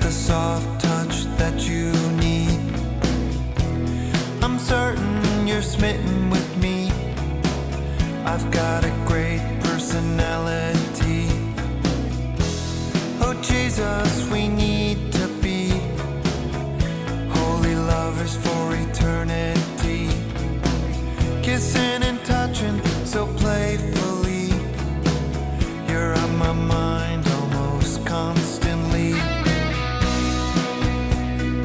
the soft touch that you need. I'm certain you're smitten with me. I've got a great personality. Oh Jesus, we need to be holy lovers for eternity, kissing and touching so playfully. You're on my mind almost constantly.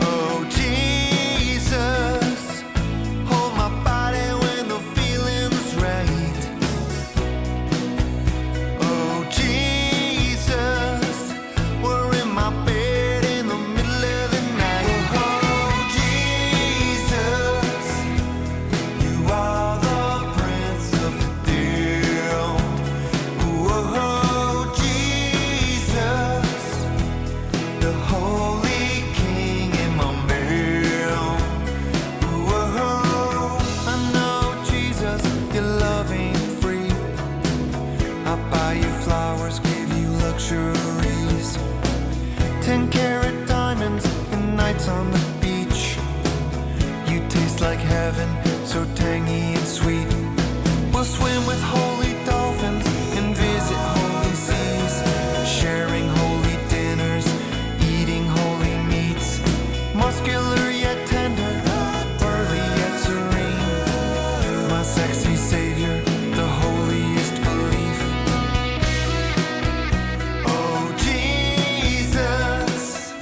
Oh Jesus, hold my body when the feeling's right. Oh Jesus, we're in my bed in the middle of the night. Oh Jesus, you are the prince of the deal. Oh Jesus, the holy king in my mail. Oh, I know Jesus, your love ain't free. I'll buy you flowers, give you luxuries, 10-carat diamonds and nights on the beach. You taste like heaven, so tangy and sweet. We'll swim with holy dolphins and visit holy seas, sharing holy dinners, eating holy meats. Muscular yet tender, burly yet serene. My sexy savior, the holiest belief. Oh Jesus,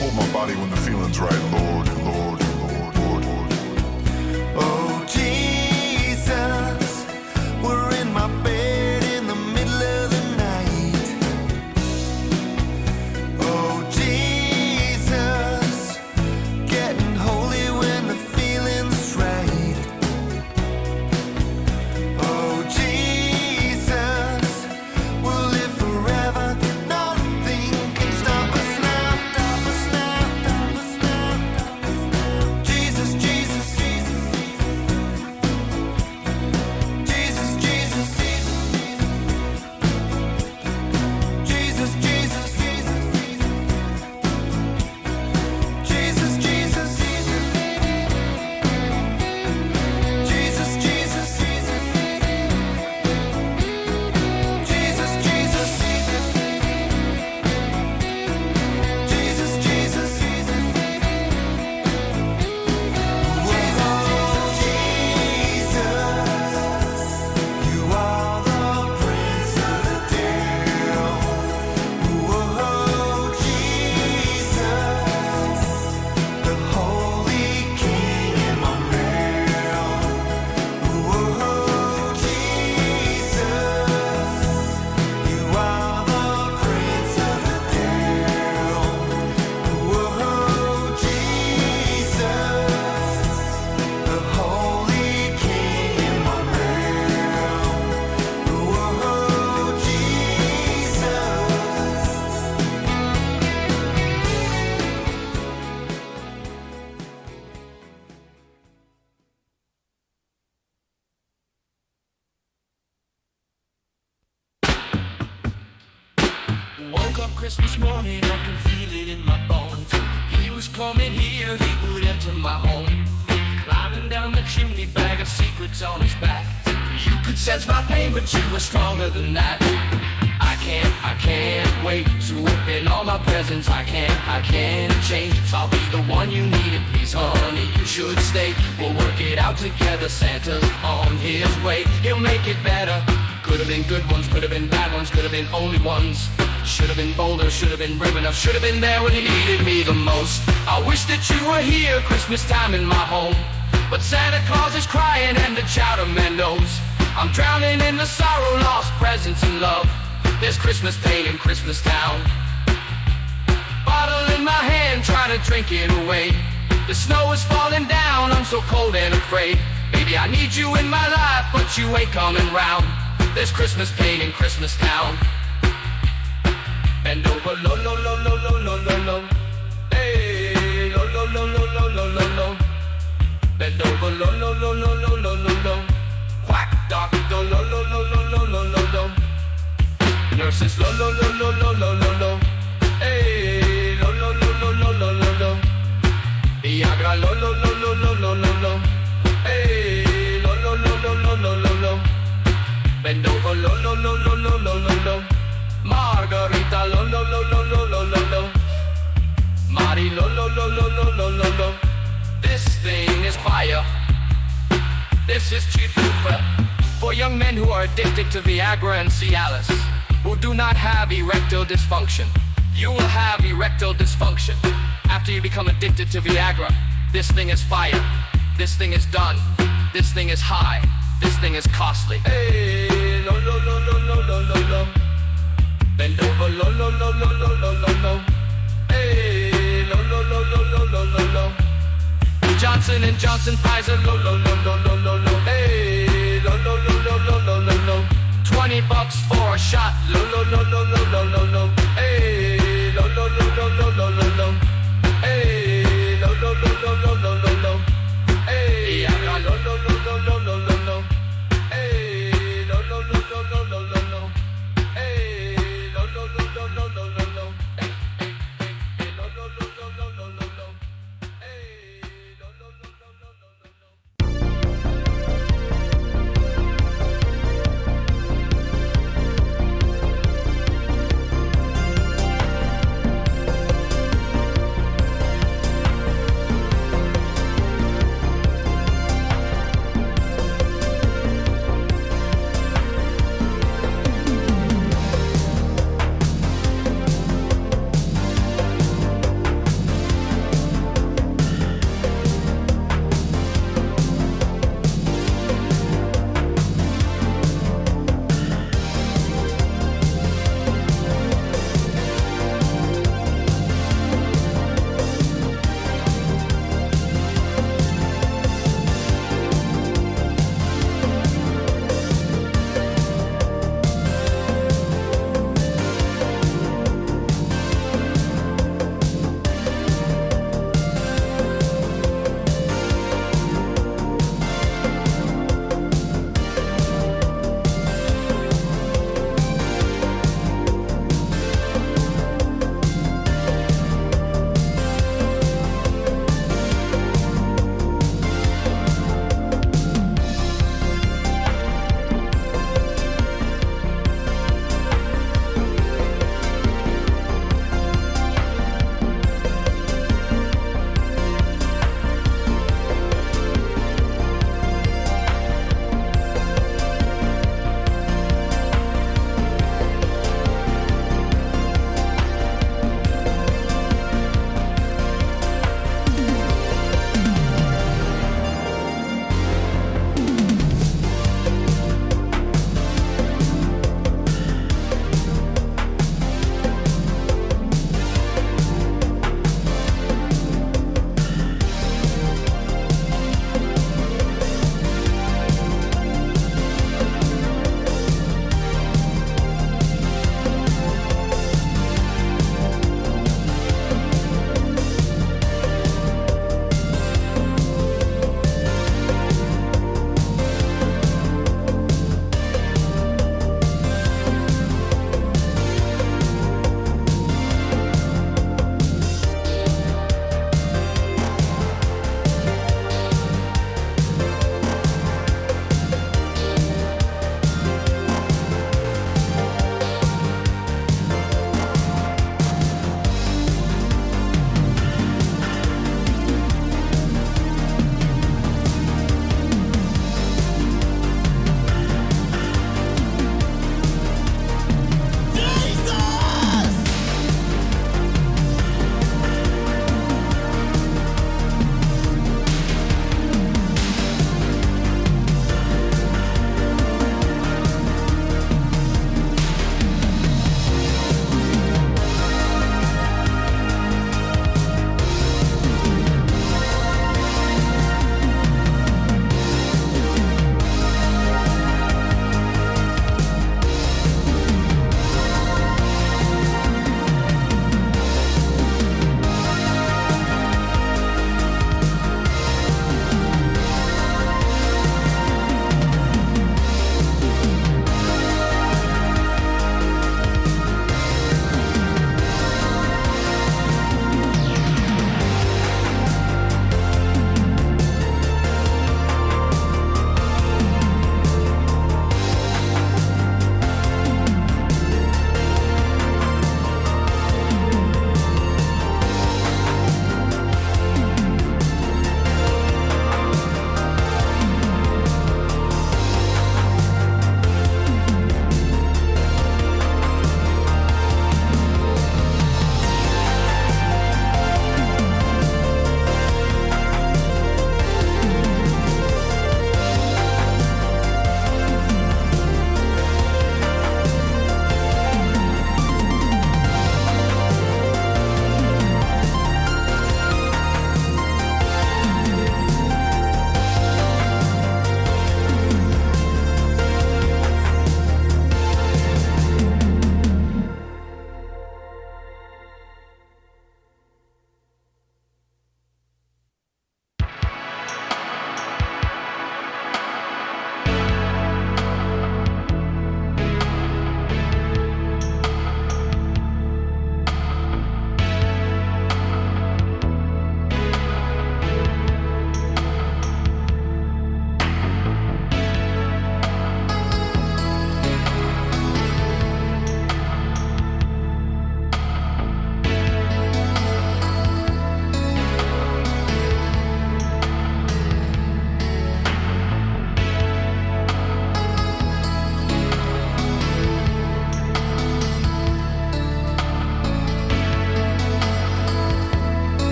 Hold my body when the feeling's right, Lord, Lord, Lord, Lord, Lord. oh Jesus, we're in my bed in the middle of the night. Oh Jesus, getting holy when the feeling's right. Oh Jesus, we'll live forever. Nothing can stop us now. Stop us now. Stop us now. Jesus, Jesus, Jesus, Jesus, Jesus, Jesus, Jesus, Jesus, Jesus, Jesus, Jesus, Jesus, Jesus, Jesus, Jesus, Jesus, Jesus, you are the prince of the deal. Whoa, Jesus, the holy king in my mail. Whoa, Jesus, you are the prince of the deal. Whoa, Jesus, the holy king in my mail. Whoa, Jesus. Woke up Christmas morning, I could feel it in my bones. He was coming here, he would enter my home. Climbing down the chimney, bag of secrets on his back. You could sense my pain, but you were stronger than that. I can't wait to open all my presents. I can't change. I'll be the one you needed. Please, honey, you should stay. We'll work it out together. Santa's on his way. He'll make it better. Could have been good ones, could have been bad ones, could have been only ones. Should have been bolder, should have been brave enough, should have been there when you needed me the most. I wish that you were here Christmas time in my home. But Santa Claus is crying and the chowder man knows I'm drowning in the sorrow, lost presents and love. There's Christmas pain in Christmas town. Bottle in my hand, trying to drink it away. The snow is falling down, I'm so cold and afraid. Baby, I need you in my life, but you ain't coming round. There's Christmas pain in Christmas town. Bend over, lo lo lo lo lo lo lo lo. Hey, lo lo lo lo lo lo lo lo. Bend over, lo lo lo lo lo lo lo lo. Quack doctor, lo lo lo lo lo lo lo lo. Nurses, lo lo lo lo lo lo lo lo. Hey. lo lo lo lo lo lo lo lo. This thing is fire. This is Chief Cooper. For young men who are addicted to Viagra and Cialis, who do not have erectile dysfunction, you will have erectile dysfunction after you become addicted to Viagra. This thing is fire. This thing is done. This thing is high. This thing is costly. Hey, lo lo lo lo lo lo lo lo. Bend over, lo lo lo lo lo lo lo lo. Hey, lo lo lo lo lo lo lo lo. Johnson and Johnson, Pfizer, lo lo lo lo lo lo lo. Hey, lo lo lo lo lo lo lo lo. $20 for a shot, lo lo lo lo lo lo lo lo. Hey, lo lo lo lo lo lo lo lo. Hey, lo lo lo lo lo lo lo lo. Hey, lo lo lo lo lo lo lo lo lo. Hey, lo lo lo lo lo lo lo lo. Hey, lo lo lo lo lo lo lo lo. Hey, lo lo lo lo lo lo lo lo. Hey, lo lo lo lo lo lo lo lo.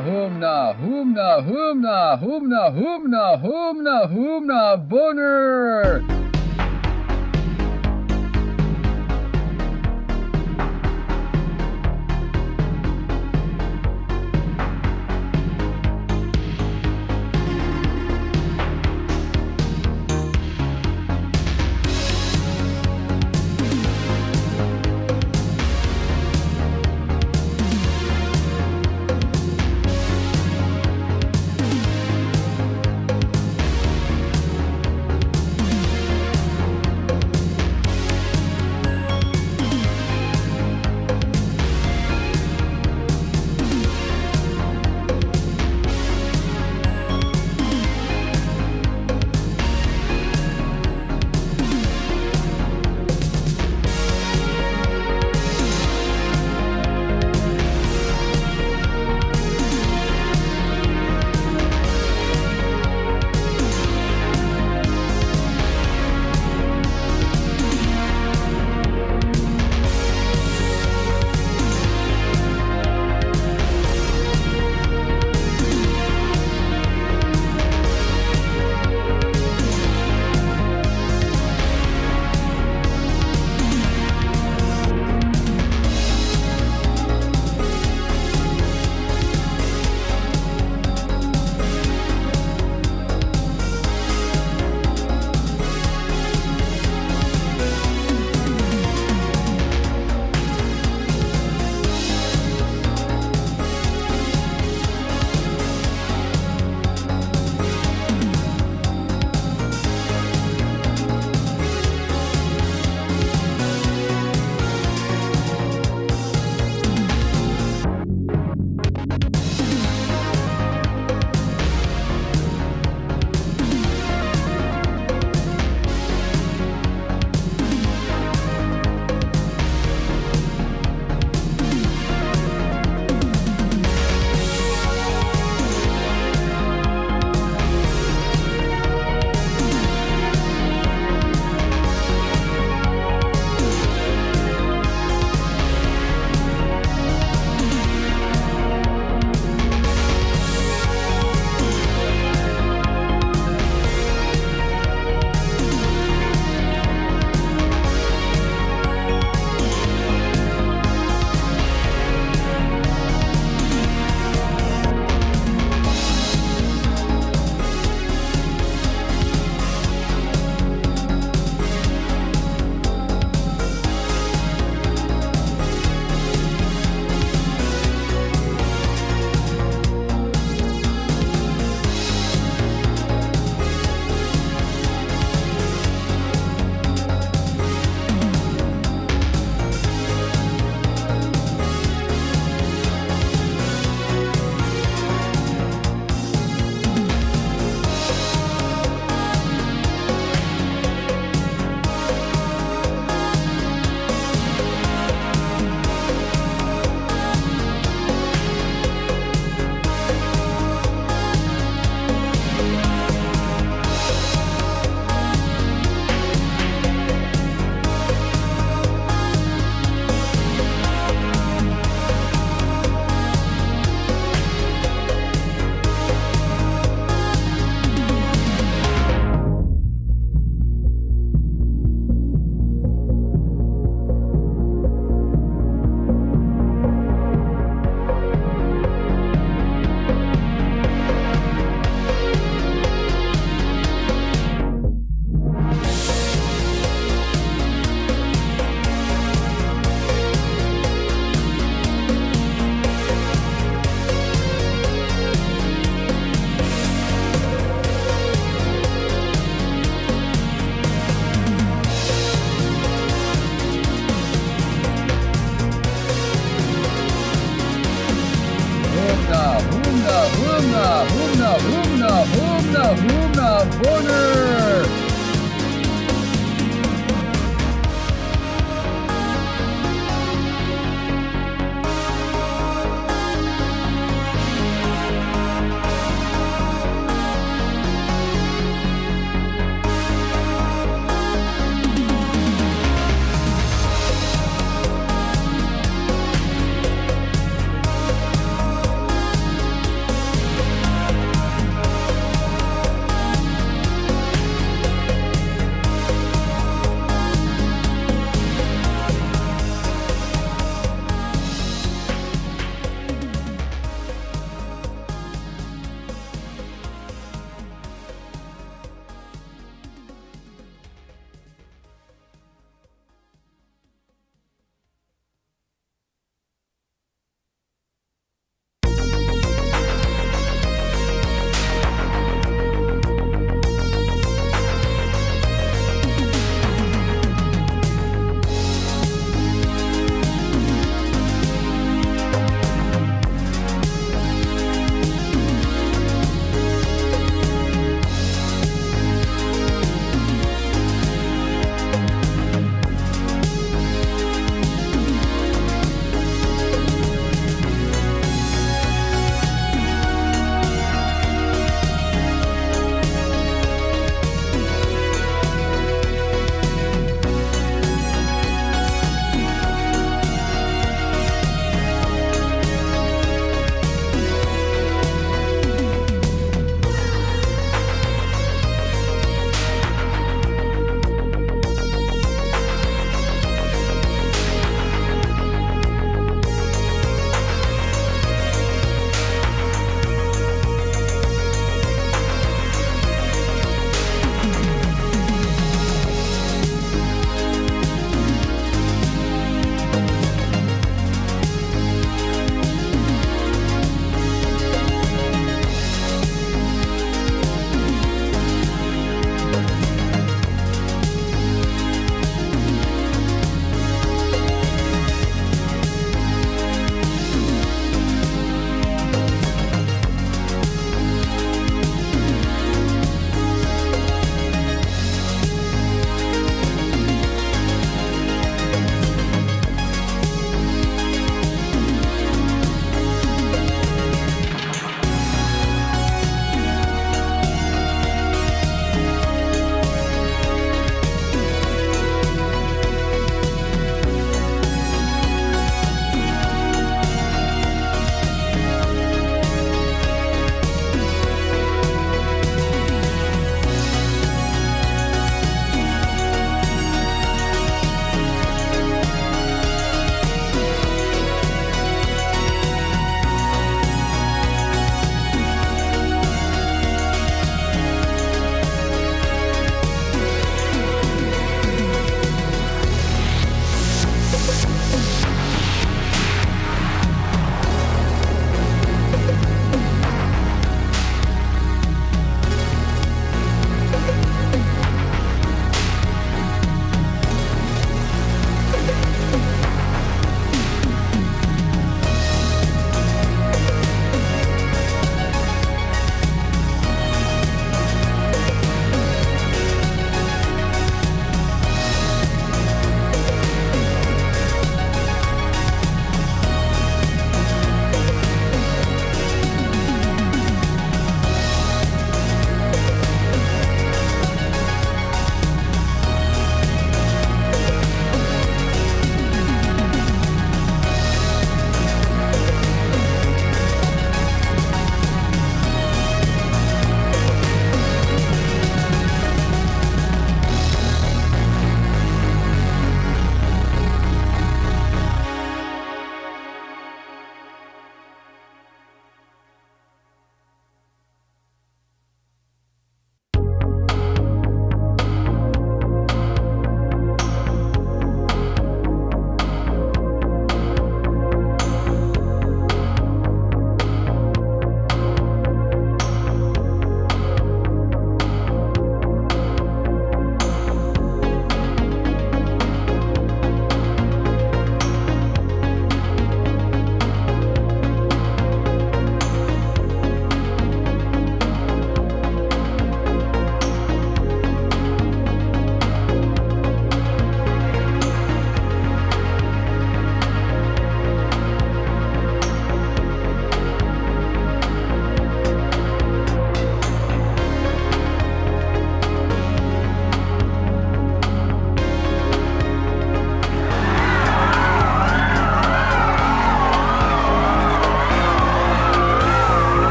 humna, boner!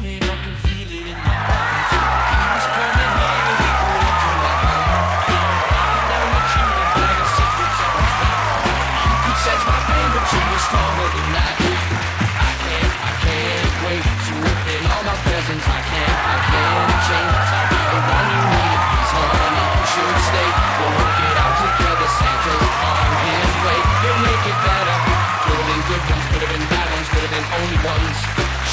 morning, I can feel it in my bones. He was coming here, he would enter my home. Climbing down the chimney, bag of secrets on his back. You could sense my pain, but you were stronger than that. I can't wait to open all my presents. I can't change. I'll be the one you need. Please, honey, you should stay. We'll work it out together. Santa's on his way. He'll make it better. Could have been good ones, could have been bad ones, could have been only ones.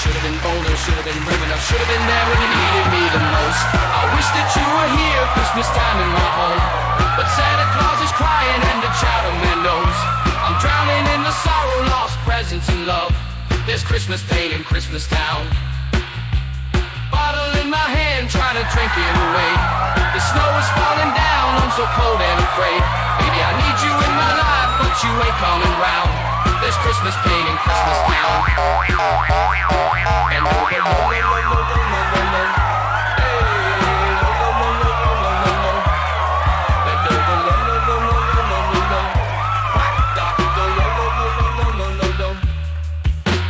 Should have been bolder, should have been brave enough, should have been there when you needed me the most. I wish that you were here Christmas time in my home, but Santa Claus is crying and the child man knows. I'm drowning in the sorrow, lost presents and love. There's Christmas pain in Christmas town. Bottle in my hand, trying to drink it away. The snow is falling down, I'm so cold and afraid. Baby, I need you in my life, but you ain't coming round. There's Christmas pain in Christmas town.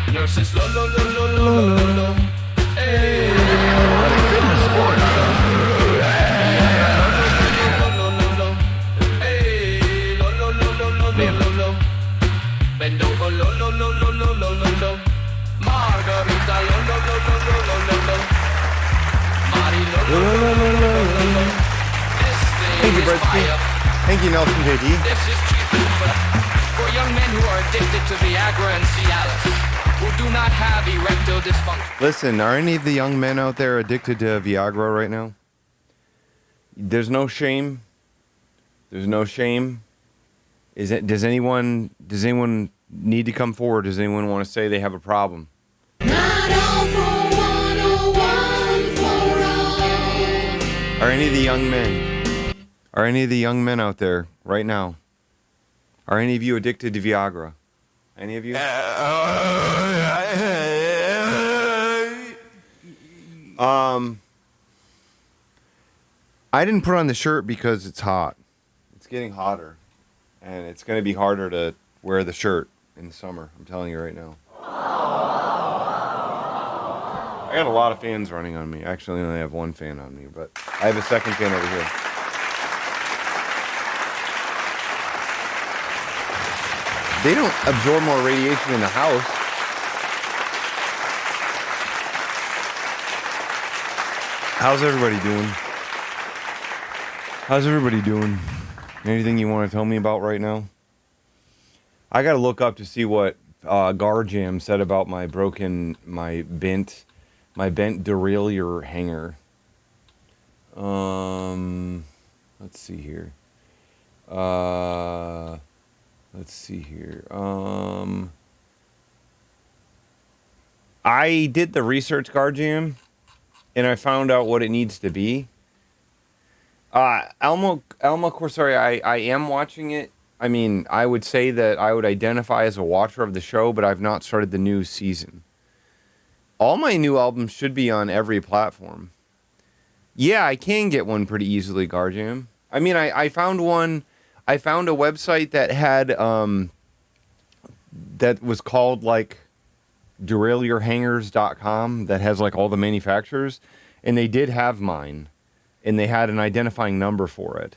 And nurses lo lo lo lo lo lo lo. Hey. Bend over, lo lo lo lo lo lo lo lo. Margarita, lo lo lo lo lo lo lo lo. Mari, lo lo lo lo lo lo lo. This thing Thank you, is Bretsky. fire. Thank you, Nelson JD. This is treatment for young men who are addicted to Viagra and Cialis, who do not have erectile dysfunction. Listen, are any of the young men out there addicted to Viagra right now? There's no shame. There's no shame. Does anyone need to come forward? Does anyone want to say they have a problem? Not all for one, oh, one for all. Are any of the young men out there right now? Are any of you addicted to Viagra? Any of you? I didn't put on the shirt because it's hot. It's getting hotter. And it's going to be harder to wear the shirt in the summer. I'm telling you right now. I got a lot of fans running on me. Actually, I only have one fan on me, but I have a second fan over here. They don't absorb more radiation in the house. How's everybody doing? Anything you want to tell me about right now? I got to look up to see what Garjam said about my bent derailleur hanger. Let's see here. I did the research, Garjam, and I found out what it needs to be. Elmo Corsari, I am watching it. I mean, I would say that I would identify as a watcher of the show, but I've not started the new season. All my new albums should be on every platform. Yeah, I can get one pretty easily, Garjam. I mean, I found one. I found a website that had that was called like derailleurhangers.com that has like all the manufacturers, and they did have mine. And they had an identifying number for it.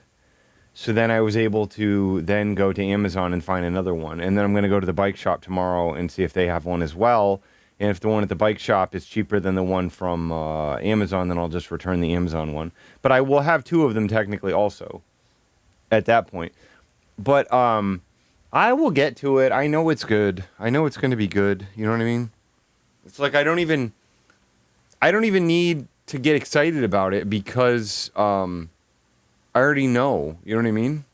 So then I was able to then go to Amazon and find another one. And then I'm going to go to the bike shop tomorrow and see if they have one as well. And if the one at the bike shop is cheaper than the one from Amazon, then I'll just return the Amazon one. But I will have two of them technically also at that point. But I will get to it. I know it's good. I know it's going to be good. You know what I mean? It's like I don't even need to get excited about it because I already know. You know what I mean?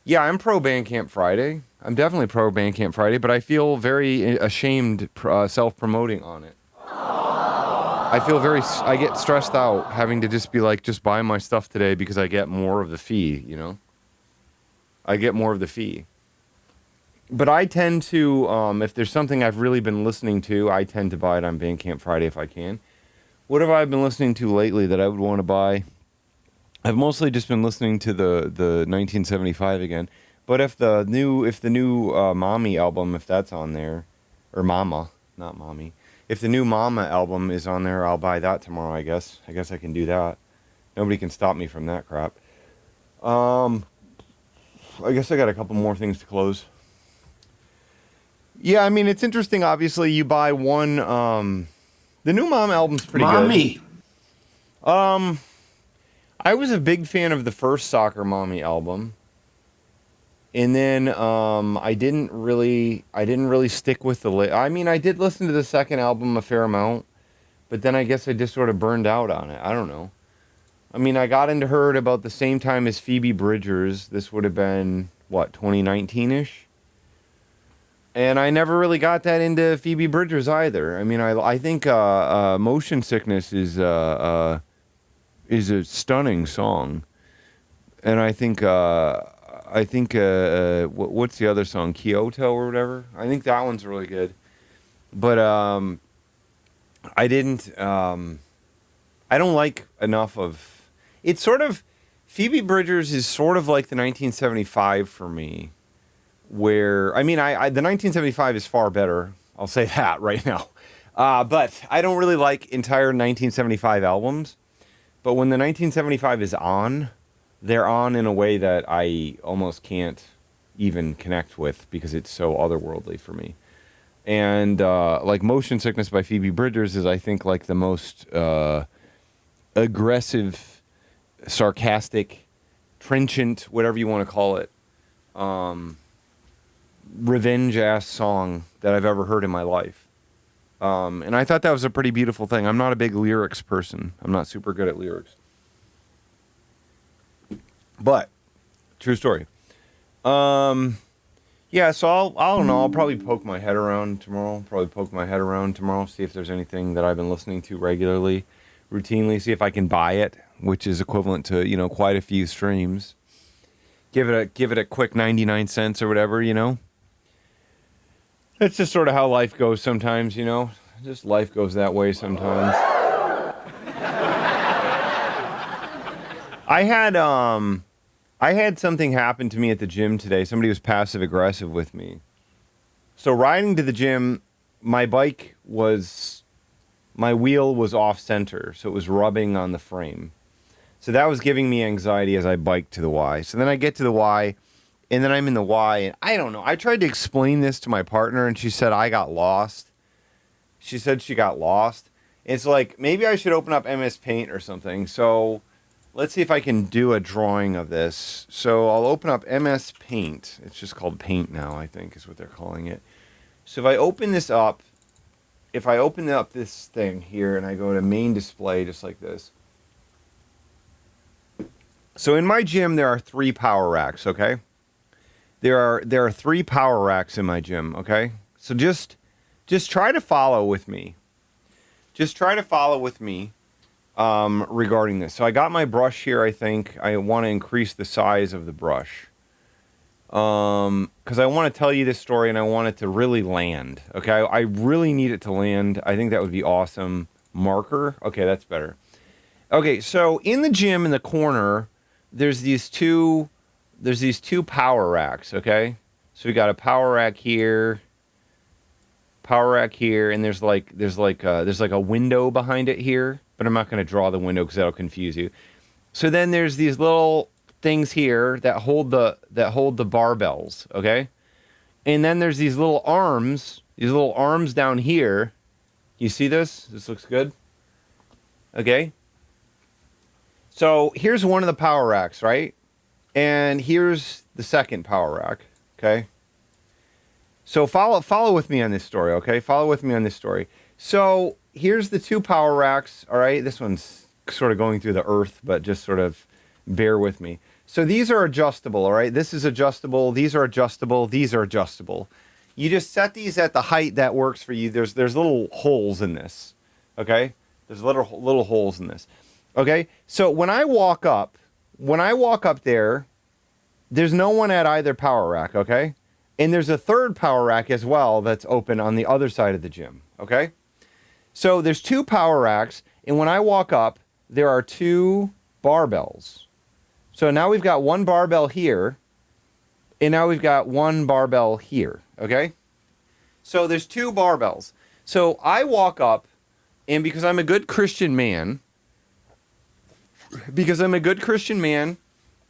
Yeah, I'm pro Bandcamp Friday. I'm definitely pro Bandcamp Friday, but I feel very ashamed self-promoting on it. I get stressed out having to just be like, just buy my stuff today because I get more of the fee, you know? I get more of the fee. But I tend to, if there's something I've really been listening to, I tend to buy it on Bandcamp Friday if I can. What have I been listening to lately that I would want to buy? I've mostly just been listening to the 1975 again. But if the new Mommy album, if that's on there, or Mama, not Mommy, if the new Mama album is on there, I'll buy that tomorrow, I guess. I guess I can do that. Nobody can stop me from that crap. I guess I got a couple more things to close. Yeah, I mean, it's interesting. Obviously, you buy one. The new Mom album's pretty Mommy. good. I was a big fan of the first Soccer Mommy album, and then I didn't really stick with the. I mean, I did listen to the second album a fair amount, but then I guess I just sort of burned out on it. I don't know. I mean, I got into her at about the same time as Phoebe Bridgers. This would have been, what, 2019-ish? And I never really got that into Phoebe Bridgers either. I mean, I think Motion Sickness is a stunning song. And I think what's the other song? Kyoto or whatever? I think that one's really good. But I don't like enough of... It's sort of... Phoebe Bridgers is sort of like the 1975 for me, where... I mean, the 1975 is far better. I'll say that right now. But I don't really like entire 1975 albums. But when the 1975 is on, they're on in a way that I almost can't even connect with because it's so otherworldly for me. And like Motion Sickness by Phoebe Bridgers is, I think, like the most aggressive, sarcastic, trenchant, whatever you want to call it, revenge-ass song that I've ever heard in my life. And I thought that was a pretty beautiful thing. I'm not a big lyrics person. I'm not super good at lyrics. But, true story. Yeah, so I don't know. I'll probably poke my head around tomorrow. See if there's anything that I've been listening to regularly, routinely. See if I can buy it, which is equivalent to, you know, quite a few streams. Give it a quick 99 cents or whatever, you know. That's just sort of how life goes sometimes, you know. Just life goes that way sometimes. I had something happen to me at the gym today. Somebody was passive aggressive with me. So riding to the gym, my wheel was off center, so it was rubbing on the frame. So that was giving me anxiety as I biked to the Y. So then I get to the Y, and then I'm in the Y, and I don't know. I tried to explain this to my partner, and she said I got lost. She said she got lost. It's like, maybe I should open up MS Paint or something. So let's see if I can do a drawing of this. So I'll open up MS Paint. It's just called Paint now, I think, is what they're calling it. So if I open this up, this thing here, and I go to main display, just like this. So in my gym, there are 3 power racks, okay? There are 3 power racks in my gym, okay? So just try to follow with me. Regarding this. So I got my brush here, I think. I want to increase the size of the brush. Because I want to tell you this story and I want it to really land. Okay, I really need it to land. I think that would be awesome. Marker. Okay, that's better. Okay, so in the gym in the corner, there's these two power racks, okay? So we got a power rack here, and there's like a window behind it here, but I'm not going to draw the window because that'll confuse you. So then there's these little things here that hold the barbells, okay? And then there's these little arms down here. You see this? This looks good. Okay. So here's one of the power racks, right? And here's the second power rack, okay? So follow with me on this story, okay? Follow with me on this story. So here's the 2 power racks, all right? This one's sort of going through the earth, but just sort of bear with me. So these are adjustable, all right? This is adjustable. These are adjustable. These are adjustable. You just set these at the height that works for you. There's little holes in this, okay? There's little holes in this, okay? So when I walk up there, there's no one at either power rack, okay? And there's a third power rack as well that's open on the other side of the gym, okay? So there's 2 power racks, and when I walk up, there are 2 barbells. So now we've got 1 barbell here, and now we've got 1 barbell here, okay? So there's 2 barbells. So I walk up, and because I'm a good Christian man,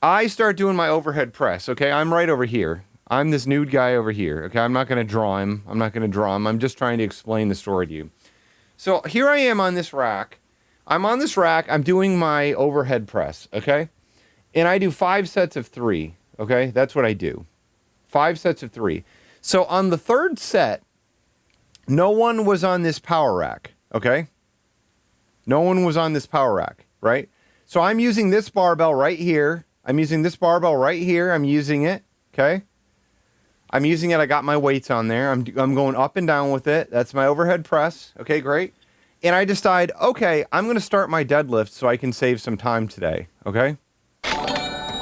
I start doing my overhead press, okay? I'm right over here. I'm this nude guy over here, okay? I'm not going to draw him. I'm just trying to explain the story to you. So here I am on this rack. I'm doing my overhead press, okay? And I do 5 sets of 3, okay? That's what I do. 5 sets of 3. So on the third set, no one was on this power rack, okay? No one was on this power rack, right? So I'm using this barbell right here. I'm using it, okay? I'm using it. I got my weights on there. I'm going up and down with it. That's my overhead press. Okay, great. And I decide, okay, I'm going to start my deadlift so I can save some time today, okay?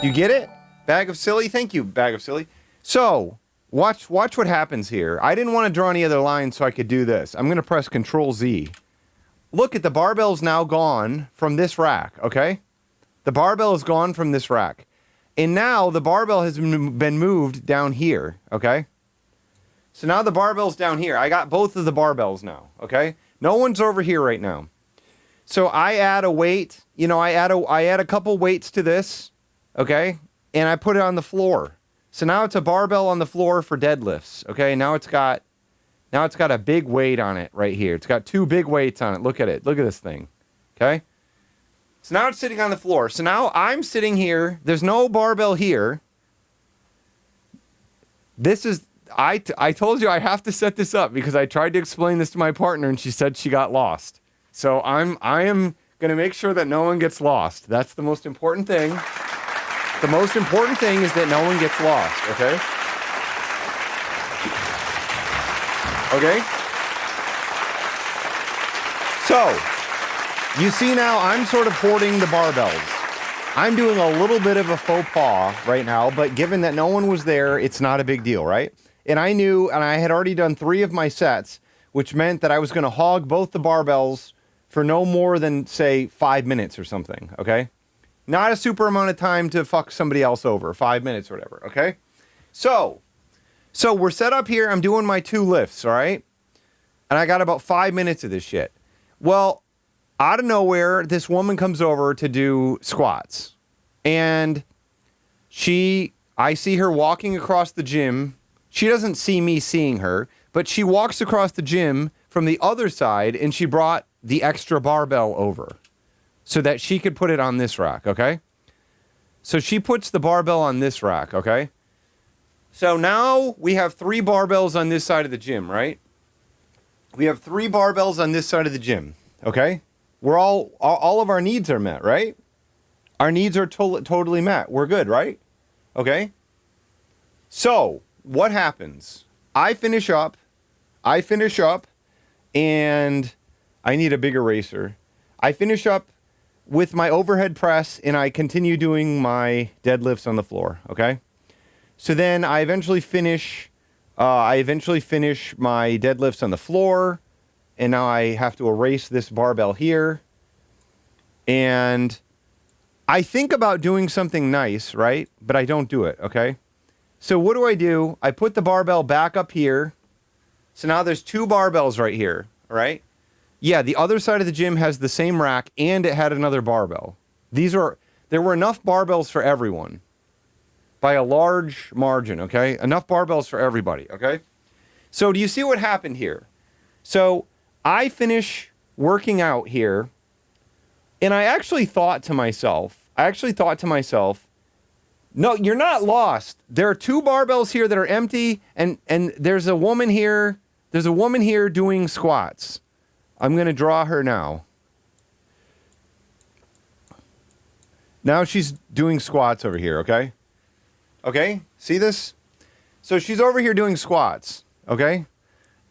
You get it? Bag of silly? Thank you, bag of silly. So, watch what happens here. I didn't want to draw any other lines so I could do this. I'm going to press Control Z. Look at the barbell's now gone from this rack, okay? The barbell is gone from this rack. And now the barbell has been moved down here, okay? So now the barbell's down here. I got both of the barbells now, okay? No one's over here right now. So I add a weight, I add a couple weights to this, okay? And I put it on the floor. So now it's a barbell on the floor for deadlifts, okay? Now it's got a big weight on it right here. It's got 2 big weights on it. Look at it. Look at this thing, okay? So now it's sitting on the floor. So now I'm sitting here. There's no barbell here. This is, I told you I have to set this up because I tried to explain this to my partner and she said she got lost. So I am going to make sure that no one gets lost. That's the most important thing. The most important thing is that no one gets lost, okay? Okay? So, you see now I'm sort of hoarding the barbells. I'm doing a little bit of a faux pas right now, but given that no one was there, it's not a big deal, right? And I knew, and I had already done 3 of my sets, which meant that I was going to hog both the barbells for no more than, say, 5 minutes or something, okay? Not a super amount of time to fuck somebody else over, 5 minutes or whatever, okay? So we're set up here. I'm doing my 2 lifts, all right? And I got about 5 minutes of this shit. Well, out of nowhere, this woman comes over to do squats. And I see her walking across the gym. She doesn't see me seeing her, but she walks across the gym from the other side, and she brought the extra barbell over so that she could put it on this rack, okay? So she puts the barbell on this rack, okay? So now we have 3 barbells on this side of the gym, right? We have 3 barbells on this side of the gym, okay? We're all of our needs are met, right? Our needs are totally met. We're good, right? Okay? So, what happens? I finish up, and I need a big eraser. I finish up with my overhead press, and I continue doing my deadlifts on the floor, okay? So then I eventually finish my deadlifts on the floor, and now I have to erase this barbell here. And I think about doing something nice, right? But I don't do it, okay? So what do? I put the barbell back up here. So now there's 2 barbells right here, all right? Yeah, the other side of the gym has the same rack, and it had another barbell. There were enough barbells for everyone by a large margin, okay? Enough barbells for everybody, okay? So do you see what happened here? So I finish working out here, and I actually thought to myself, no, you're not lost. There are 2 barbells here that are empty, and there's a woman here. There's a woman here doing squats. I'm going to draw her now. Now she's doing squats over here, okay? Okay? See this? So she's over here doing squats, okay?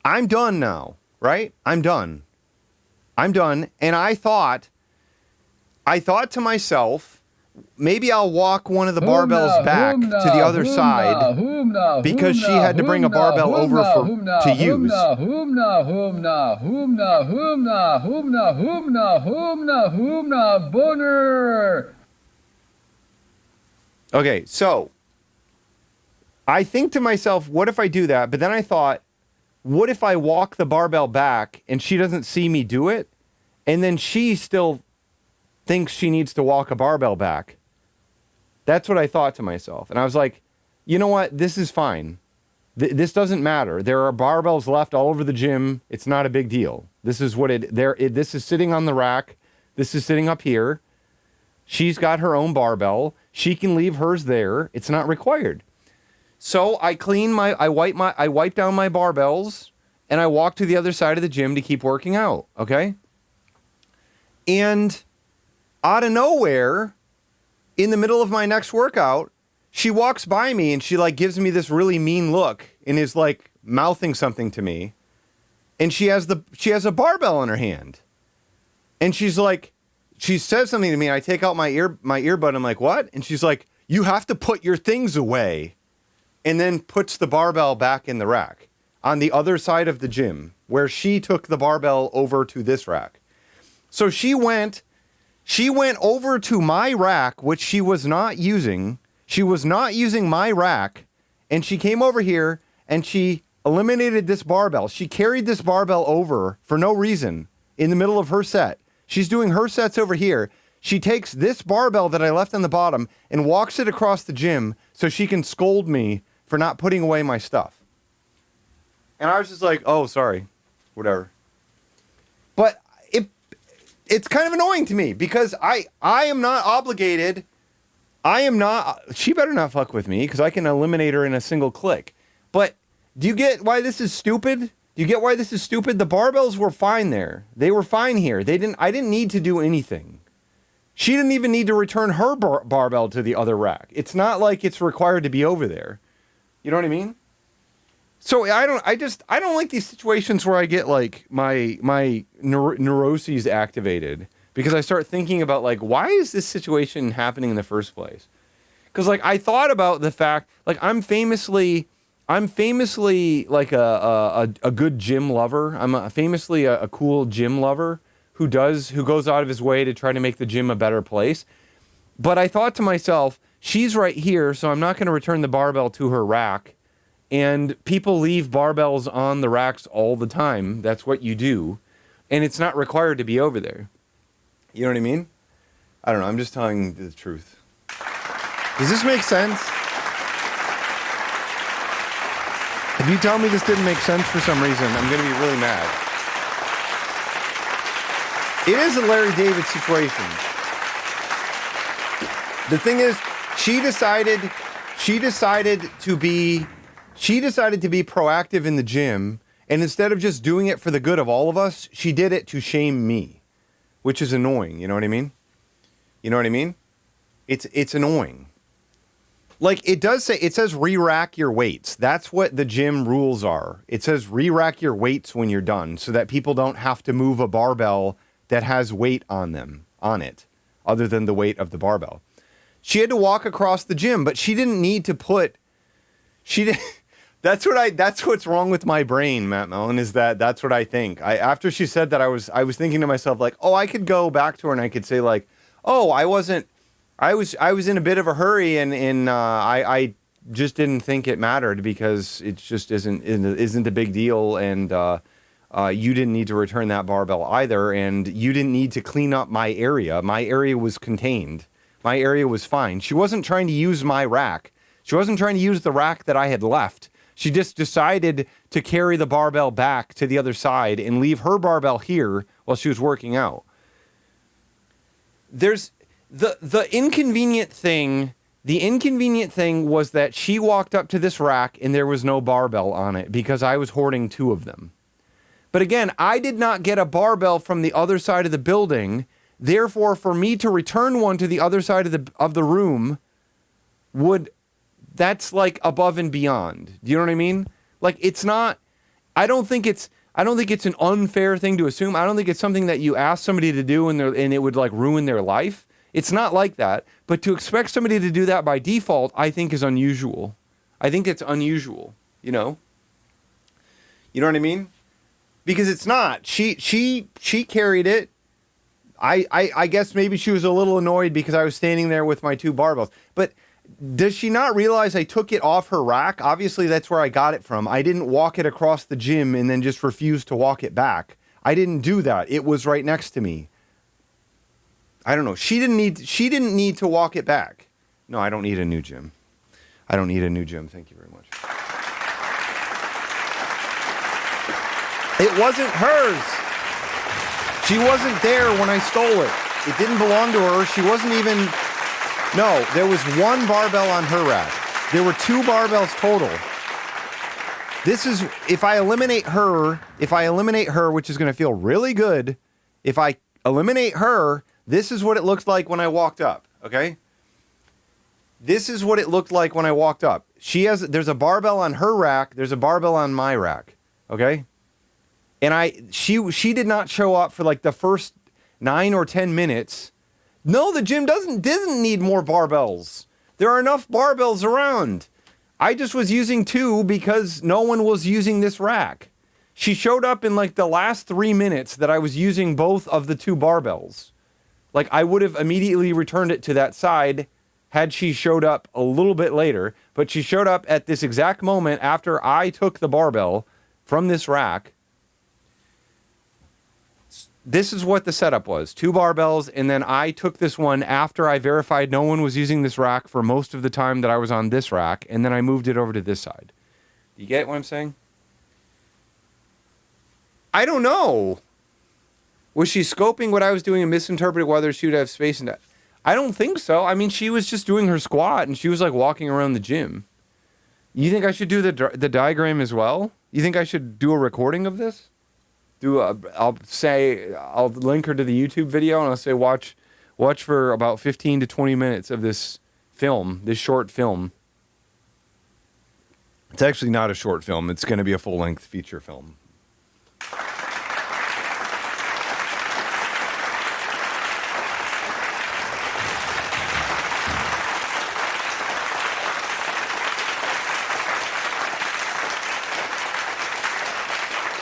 I'm done now, right? I'm done. And I thought to myself, maybe I'll walk one of the barbells back to the other side because she had to bring a barbell over to use. Boner. Okay, so I think to myself, what if I do that? But then I thought, what if I walk the barbell back and she doesn't see me do it? And then she still thinks she needs to walk a barbell back. That's what I thought to myself. And I was like, you know what? This is fine. This doesn't matter. There are barbells left all over the gym. It's not a big deal. This is what this is sitting on the rack. This is sitting up here. She's got her own barbell. She can leave hers there. It's not required. So I wipe down my barbells and I walk to the other side of the gym to keep working out. Okay. And out of nowhere, in the middle of my next workout, she walks by me and she like gives me this really mean look and is like mouthing something to me. And she has a barbell in her hand. And she says something to me and I take out my earbud. I'm like, what? And she's like, you have to put your things away. And then puts the barbell back in the rack on the other side of the gym where she took the barbell over to this rack. So she went over to my rack, which she was not using. She was not using my rack, and she came over here and she eliminated this barbell. She carried this barbell over for no reason in the middle of her set. She's doing her sets over here. She takes this barbell that I left on the bottom and walks it across the gym so she can scold me for not putting away my stuff. And I was just like, oh, sorry, whatever. But it's kind of annoying to me because I am not obligated. She better not fuck with me because I can eliminate her in a single click. But do you get why this is stupid? Do you get why this is stupid? The barbells were fine there. They were fine here. I didn't need to do anything. She didn't even need to return her barbell to the other rack. It's not like it's required to be over there. You know what I mean? So I don't like these situations where I get like my neuroses activated because I start thinking about like, why is this situation happening in the first place? Because like I thought about the fact like I'm famously like a good gym lover. I'm famously a cool gym lover who goes out of his way to try to make the gym a better place. But I thought to myself, she's right here, so I'm not going to return the barbell to her rack. And people leave barbells on the racks all the time. That's what you do. And it's not required to be over there. You know what I mean? I don't know. I'm just telling the truth. Does this make sense? If you tell me this didn't make sense for some reason, I'm going to be really mad. It is a Larry David situation. The thing is, she decided to be proactive in the gym, and instead of just doing it for the good of all of us, she did it to shame me, which is annoying. You know what I mean? You know what I mean? It's annoying. Like it says re-rack your weights. That's what the gym rules are. It says re-rack your weights when you're done so that people don't have to move a barbell that has weight on it, other than the weight of the barbell. She had to walk across the gym, but she didn't need to that's what's wrong with my brain, Matt Mellon, is that's what I think. After she said that, I was thinking to myself like, oh, I could go back to her and I could say like, oh, I was in a bit of a hurry and I just didn't think it mattered because it just isn't a big deal, and you didn't need to return that barbell either, and you didn't need to clean up my area. My area was contained. My area was fine. She wasn't trying to use my rack. She wasn't trying to use the rack that I had left. She just decided to carry the barbell back to the other side and leave her barbell here while she was working out. There's the inconvenient thing. The inconvenient thing was that she walked up to this rack and there was no barbell on it because I was hoarding two of them. But again, I did not get a barbell from the other side of the building. Therefore, for me to return one to the other side of the room that's like above and beyond. Do you know what I mean? Like it's not, I don't think it's an unfair thing to assume. I don't think it's something that you ask somebody to do and it would like ruin their life. It's not like that. But to expect somebody to do that by default, I think is unusual. I think it's unusual, you know? You know what I mean? Because it's not. She carried it. I guess maybe she was a little annoyed because I was standing there with my two barbells. But Does she not realize I took it off her rack? Obviously, that's where I got it from. I didn't walk it across the gym and then just refuse to walk it back. I didn't do that. It was right next to me. I don't know. She didn't need to walk it back. No, I don't need a new gym. I don't need a new gym. Thank you very much. It wasn't hers. She wasn't there when I stole it. It didn't belong to her. She wasn't even... No, there was one barbell on her rack. There were 2 barbells total. This is... If I eliminate her, which is going to feel really good, if I eliminate her, this is what it looks like when I walked up, okay? This is what it looked like when I walked up. There's a barbell on her rack, there's a barbell on my rack, okay? And she did not show up for like the first 9 or 10 minutes. No, the gym doesn't need more barbells. There are enough barbells around. I just was using 2 because no one was using this rack. She showed up in like the last 3 minutes that I was using both of the 2 barbells. Like I would have immediately returned it to that side had she showed up a little bit later, but she showed up at this exact moment after I took the barbell from this rack. This is what the setup was. 2 barbells, and then I took this one after I verified no one was using this rack for most of the time that I was on this rack, and then I moved it over to this side. Do you get what I'm saying? I don't know. Was she scoping what I was doing and misinterpreted whether she would have space in that? I don't think so. I mean, she was just doing her squat, and she was like walking around the gym. You think I should do the diagram as well? You think I should do a recording of this? I'll link her to the YouTube video, and I'll say watch for about 15 to 20 minutes of this film, this short film. It's actually not a short film. It's going to be a full-length feature film.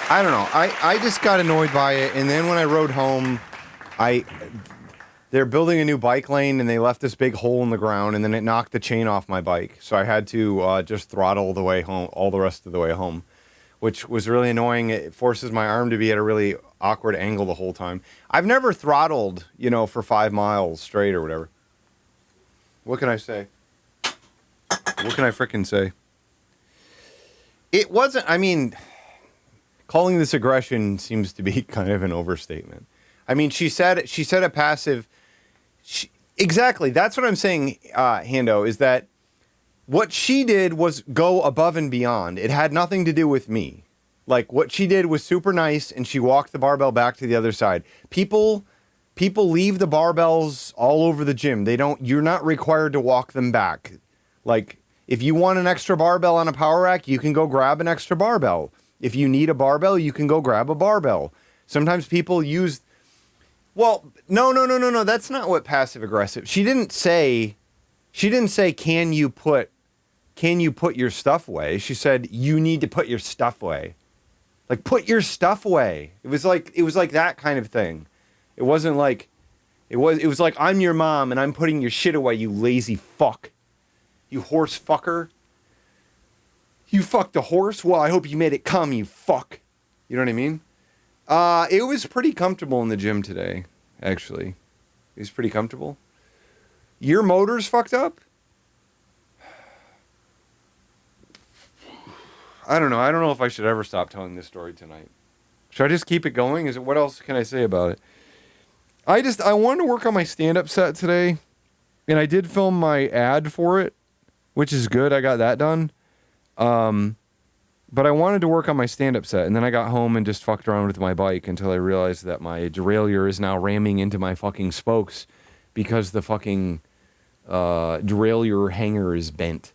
I don't know. I just got annoyed by it, and then when I rode home, they're building a new bike lane, and they left this big hole in the ground, and then it knocked the chain off my bike. So I had to just throttle the way home, all the rest of the way home, which was really annoying. It forces my arm to be at a really awkward angle the whole time. I've never throttled, for 5 miles straight or whatever. What can I say? What can I frickin' say? It wasn't, I mean... Calling this aggression seems to be kind of an overstatement. I mean, she said a passive... exactly, that's what I'm saying, Hando, is that what she did was go above and beyond. It had nothing to do with me. Like, what she did was super nice, and she walked the barbell back to the other side. People leave the barbells all over the gym. You're not required to walk them back. Like, if you want an extra barbell on a power rack, you can go grab an extra barbell. If you need a barbell, you can go grab a barbell. Sometimes people use... Well, no. That's not what passive aggressive... She didn't say, can you put your stuff away? She said, you need to put your stuff away. Like, put your stuff away. It was like that kind of thing. It wasn't like... It was like, I'm your mom and I'm putting your shit away, you lazy fuck. You horse fucker. You fucked a horse? Well, I hope you made it come, you fuck. You know what I mean? It was pretty comfortable in the gym today, actually. It was pretty comfortable. Your motor's fucked up? I don't know. I don't know if I should ever stop telling this story tonight. Should I just keep it going? What else can I say about it? I wanted to work on my stand-up set today, and I did film my ad for it, which is good. I got that done. But I wanted to work on my stand-up set, and then I got home and just fucked around with my bike until I realized that my derailleur is now ramming into my fucking spokes because the fucking derailleur hanger is bent.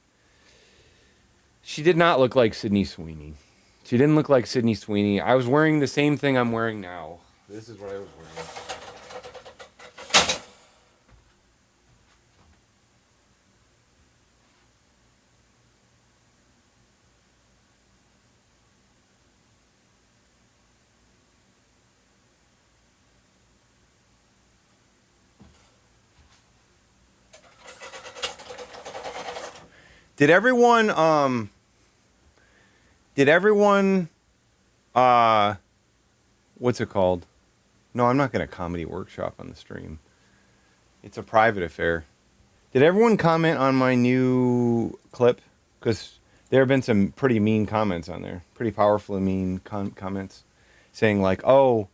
She did not look like Sydney Sweeney. She didn't look like Sydney Sweeney. I was wearing the same thing I'm wearing now. This is what I was wearing. Did everyone what's it called? No, I'm not going to comedy workshop on the stream. It's a private affair. Did everyone comment on my new clip? Because there have been some pretty mean comments on there. Pretty powerfully mean comments. Saying like, oh,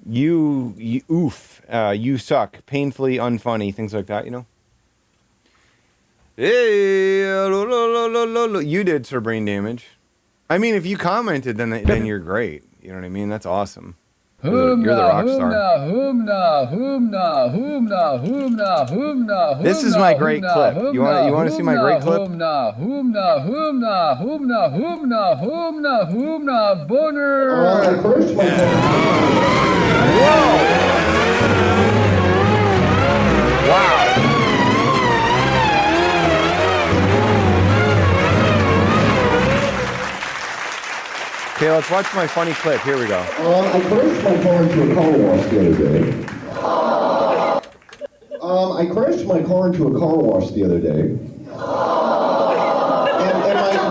you oof, you suck, painfully unfunny, things like that, you know? Hey, you did, Sir Brain Damage. I mean, if you commented, then you're great. You know what I mean? That's awesome. You're the rock star. This is my great clip. You want to see my great clip? Whoa! Wow. Okay, let's watch my funny clip. Here we go. I crashed my car into a car wash the other day. I crashed my car into a car wash the other day. And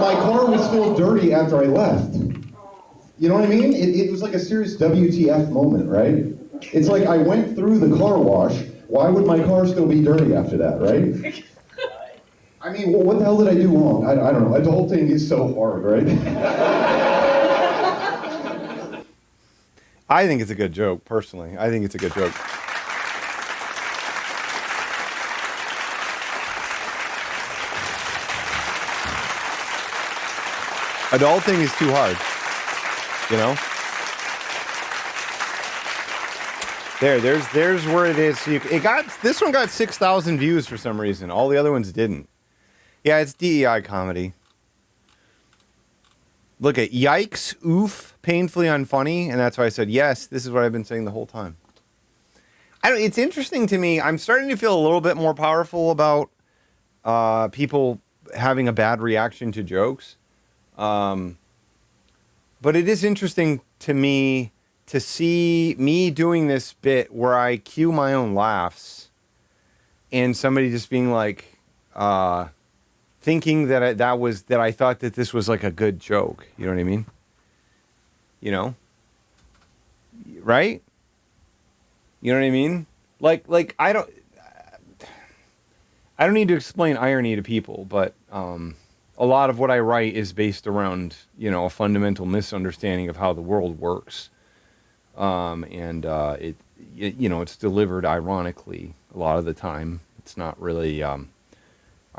my car was still dirty after I left. You know what I mean? It was like a serious WTF moment, right? It's like I went through the car wash. Why would my car still be dirty after that, right? I mean, what the hell did I do wrong? I don't know. The whole thing is so hard, right? I think it's a good joke, personally. I think it's a good joke. Adulting is too hard, you know? There's where it is. So this one got 6,000 views for some reason. All the other ones didn't. Yeah, it's DEI comedy. Look at yikes, oof, painfully unfunny, and that's why I said yes. This is what I've been saying the whole time. It's interesting to me. I'm starting to feel a little bit more powerful about people having a bad reaction to jokes. But it is interesting to me to see me doing this bit where I cue my own laughs, and somebody just being like, thinking that I thought that this was like a good joke. You know what I mean? You know? Right? You know what I mean? Like I don't need to explain irony to people, but a lot of what I write is based around, you know, a fundamental misunderstanding of how the world works. It you know, it's delivered ironically a lot of the time. It's not really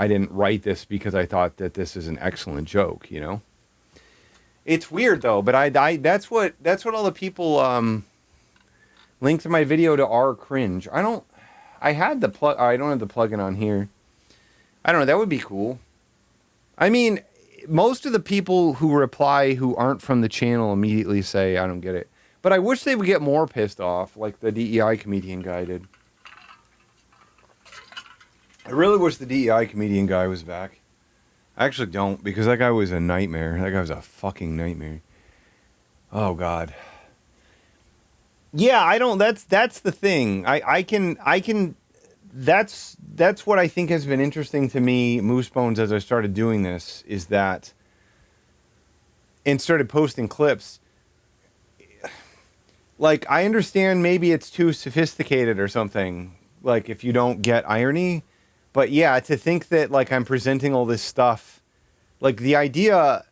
I didn't write this because I thought that this is an excellent joke, you know? It's weird though, but I that's what all the people linked to my video to are cringe. I don't have the plugin on here. I don't know, that would be cool. I mean, most of the people who reply who aren't from the channel immediately say, I don't get it. But I wish they would get more pissed off like the DEI comedian guy did. I really wish the DEI comedian guy was back. I actually don't, because that guy was a nightmare. That guy was a fucking nightmare. Oh, God. Yeah, I don't, that's the thing. I can, that's what I think has been interesting to me, Moosebones, as I started doing this, is that, and started posting clips. Like, I understand maybe it's too sophisticated or something, like if you don't get irony. But yeah, to think that like I'm presenting all this stuff, like the idea,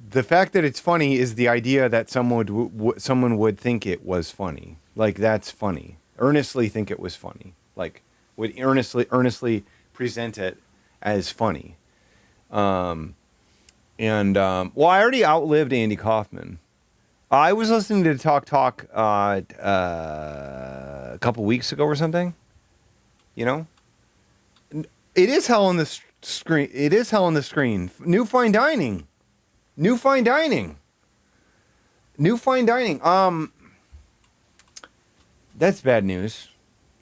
the fact that it's funny is the idea that someone would think it was funny. Like that's funny. Earnestly think it was funny. Like would earnestly present it as funny. Well, I already outlived Andy Kaufman. I was listening to Talk a couple weeks ago or something. You know? It is hell on the screen. It is hell on the screen. New fine dining. That's bad news.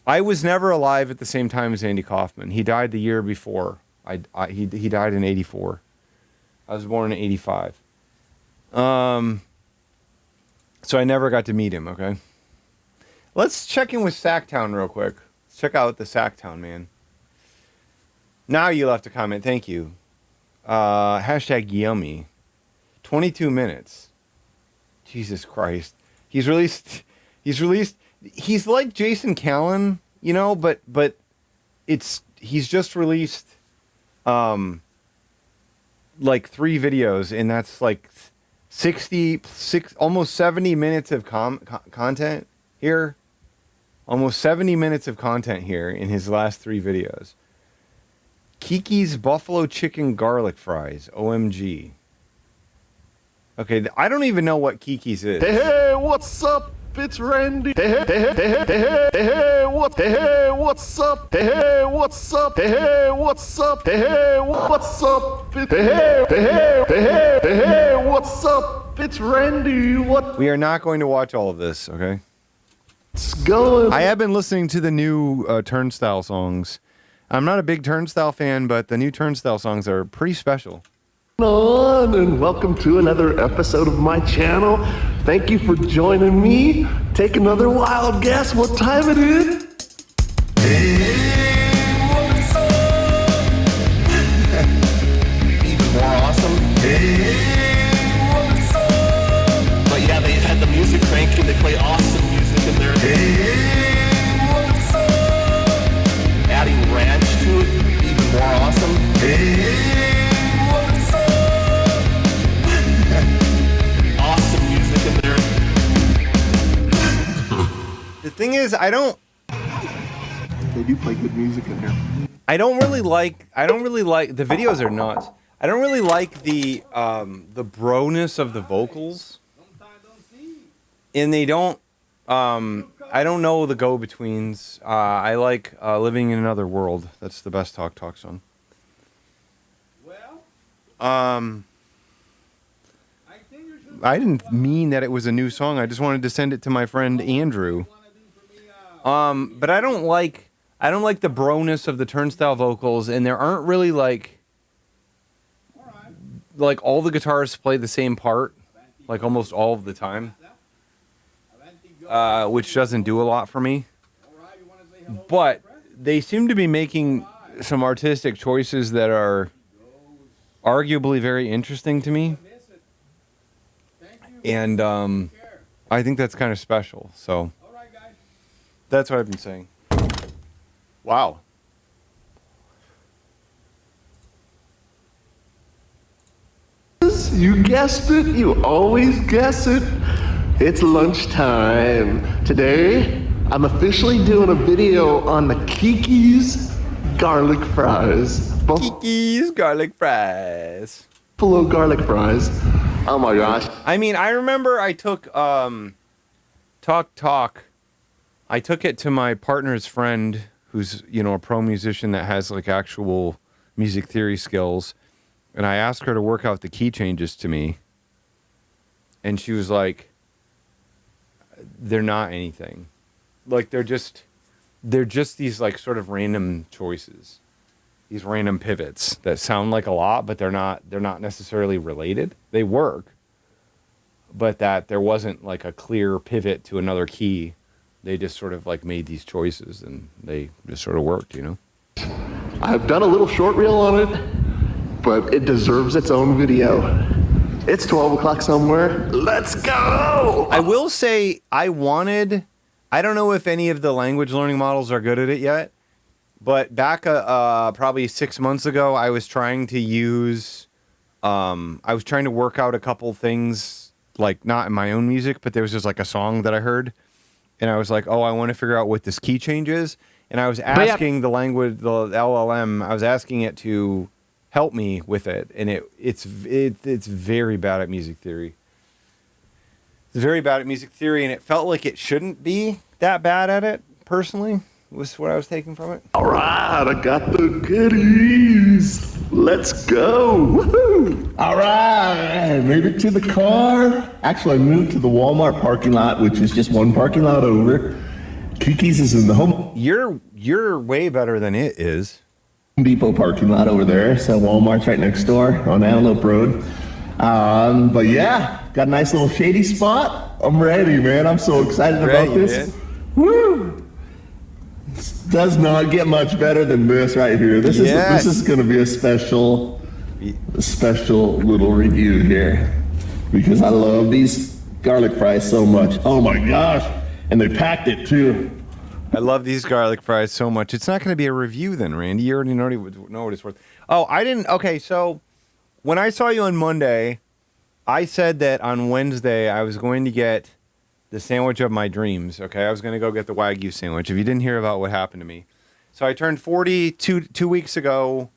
I was never alive at the same time as Andy Kaufman. He died the year before. He died in 84. I was born in 85. So I never got to meet him, okay? Let's check in with Sacktown real quick. Let's check out the Sacktown, man. Now you left a comment. Thank you. Hashtag yummy. 22 minutes. Jesus Christ. He's he's like Jason Callan, you know, but he's just released like 3 videos, and that's like 66, almost 70 minutes of content here. Almost 70 minutes of content here in his last 3 videos. Kiki's Buffalo Chicken Garlic Fries. OMG. Okay, I don't even know what Kiki's is. Hey, what's up? It's Randy. Hey, what's up? Hey, what's up? Hey, what's up? Hey, what's up? Hey, what's up? It's Randy. We are not going to watch all of this, okay? What's going? I have been listening to the new Turnstile songs. I'm not a big Turnstile fan, but the new Turnstile songs are pretty special. On and welcome to another episode of my channel. Thank you for joining me. Take another wild guess what time it is. Even more awesome. But yeah, they had the music cranking. They play awesome music in there. Adding ranch to it, even more awesome. Awesome music in there. The thing is, They do play good music in there. I don't really like the videos are nuts. I don't really like the broness of the vocals. And they don't I don't know the go-betweens. I like Living in Another World. That's the best Talk song. I didn't mean that it was a new song. I just wanted to send it to my friend Andrew. But I don't like the broness of the Turnstile vocals, and there aren't really like all the guitarists play the same part, like almost all of the time, which doesn't do a lot for me. But they seem to be making some artistic choices that are arguably very interesting to me. And I think that's kind of special. So that's what I've been saying. Wow. You guessed it. You always guess it. It's lunchtime. Today, I'm officially doing a video on the Kiki's garlic fries. Kiki's garlic fries. Buffalo garlic fries. Oh my gosh. I mean, I remember I took Talk. I took it to my partner's friend who's, a pro musician that has like actual music theory skills. And I asked her to work out the key changes to me. And she was like, they're not anything. Like they're just these like sort of random choices. These random pivots that sound like a lot, but they're not necessarily related. They work, but that there wasn't like a clear pivot to another key. They just sort of like made these choices and they just sort of worked, I've done a little short reel on it, but it deserves its own video. It's 12 o'clock somewhere. Let's go! I will say I don't know if any of the language learning models are good at it yet, but back probably 6 months ago, I was trying to work out a couple things, like not in my own music, but there was just like a song that I heard, and I was like, oh, I want to figure out what this key change is, and I was asking the LLM, I was asking it to help me with it, and it's very bad at music theory. It's very bad at music theory, and it felt like it shouldn't be that bad at it, personally, was what I was taking from it. All right, I got the goodies. Let's go. Woohoo! All right, made it to the car. Actually, I moved to the Walmart parking lot, which is just one parking lot over. Kiki's is in the Home You're way better than it is. Depot parking lot over there. So Walmart's right next door on Antelope Road. But yeah, got a nice little shady spot. I'm ready, man. I'm so excited about this. Man. Woo! Does not get much better than this right here. This is going to be a special little review here because I love these garlic fries so much. Oh my gosh. And they packed it too. I love these garlic fries so much. It's not going to be a review then, Randy. You already know what it's worth. Oh, I didn't. Okay, so when I saw you on Monday, I said that on Wednesday I was going to get the sandwich of my dreams. Okay, I was going to go get the Wagyu sandwich. If you didn't hear about what happened to me. So I turned 40 two weeks ago.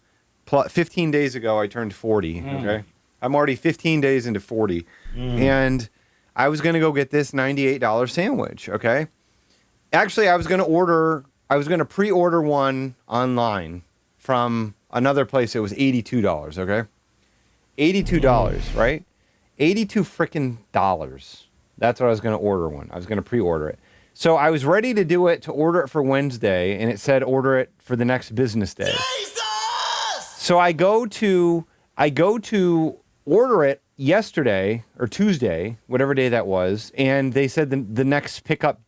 15 days ago, I turned 40, okay? I'm already 15 days into 40. And I was going to go get this $98 sandwich, okay? Actually, I was going to pre-order one online from another place. It was $82, okay? $82, right? 82 freaking dollars. That's what I was going to order one. I was going to pre-order it. So I was ready to do it, to order it for Wednesday, and it said order it for the next business day. So I go to order it yesterday or Tuesday, whatever day that was, and they said the next pickup,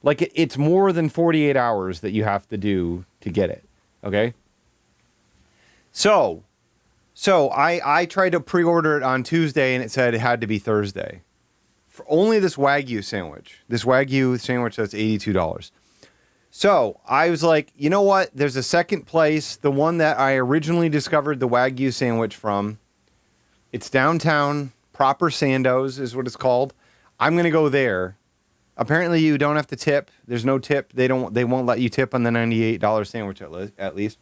like it's more than 48 hours that you have to do to get it. Okay. So I tried to pre-order it on Tuesday, and it said it had to be Thursday for only this Wagyu sandwich. This Wagyu sandwich that's $82. So I was like, you know what? There's a second place, the one that I originally discovered the Wagyu sandwich from. It's downtown. Proper Sandoz is what it's called. I'm going to go there. Apparently you don't have to tip. There's no tip. They won't let you tip on the $98 sandwich at least.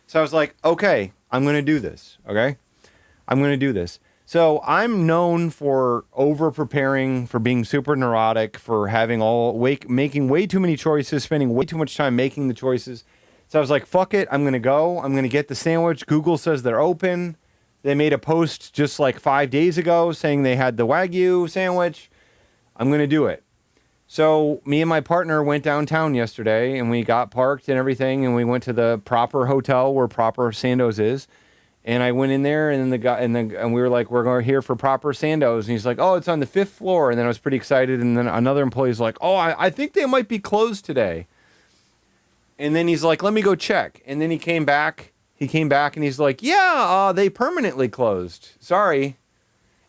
So I was like, okay, I'm going to do this. Okay. I'm going to do this. So I'm known for over-preparing, for being super neurotic, for making way too many choices, spending way too much time making the choices. So I was like, fuck it, I'm going to go. I'm going to get the sandwich. Google says they're open. They made a post just like 5 days ago saying they had the Wagyu sandwich. I'm going to do it. So me and my partner went downtown yesterday, and we got parked and everything, and we went to the proper hotel where Proper Sandoz is. And I went in there, and and we were like, we're going here for Proper Sandoz. And he's like, oh, it's on the 5th floor. And then I was pretty excited. And then another employee's like, oh, I think they might be closed today. And then he's like, let me go check. And then he came back and he's like, yeah, they permanently closed. Sorry.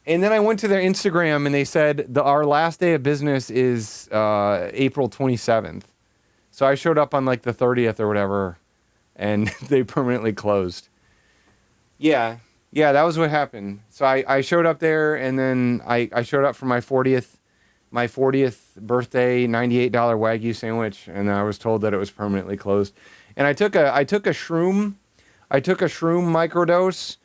And then I went to their Instagram, and they said our last day of business is April 27th. So I showed up on like the 30th or whatever, and they permanently closed. Yeah, that was what happened. So I showed up there, and then I showed up for my 40th birthday $98 Wagyu sandwich, and I was told that it was permanently closed. And I took a shroom microdose.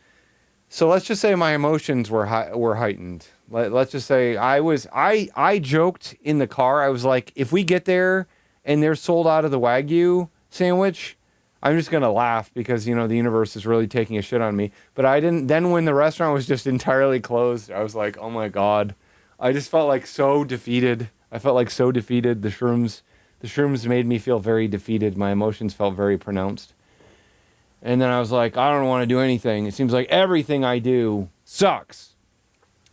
So let's just say my emotions were heightened. Let's just say I joked in the car. I was like, if we get there and they're sold out of the Wagyu sandwich, I'm just going to laugh because, the universe is really taking a shit on me. But I didn't. Then when the restaurant was just entirely closed, I was like, oh my God. I just felt like so defeated. The shrooms made me feel very defeated. My emotions felt very pronounced. And then I was like, I don't want to do anything. It seems like everything I do sucks.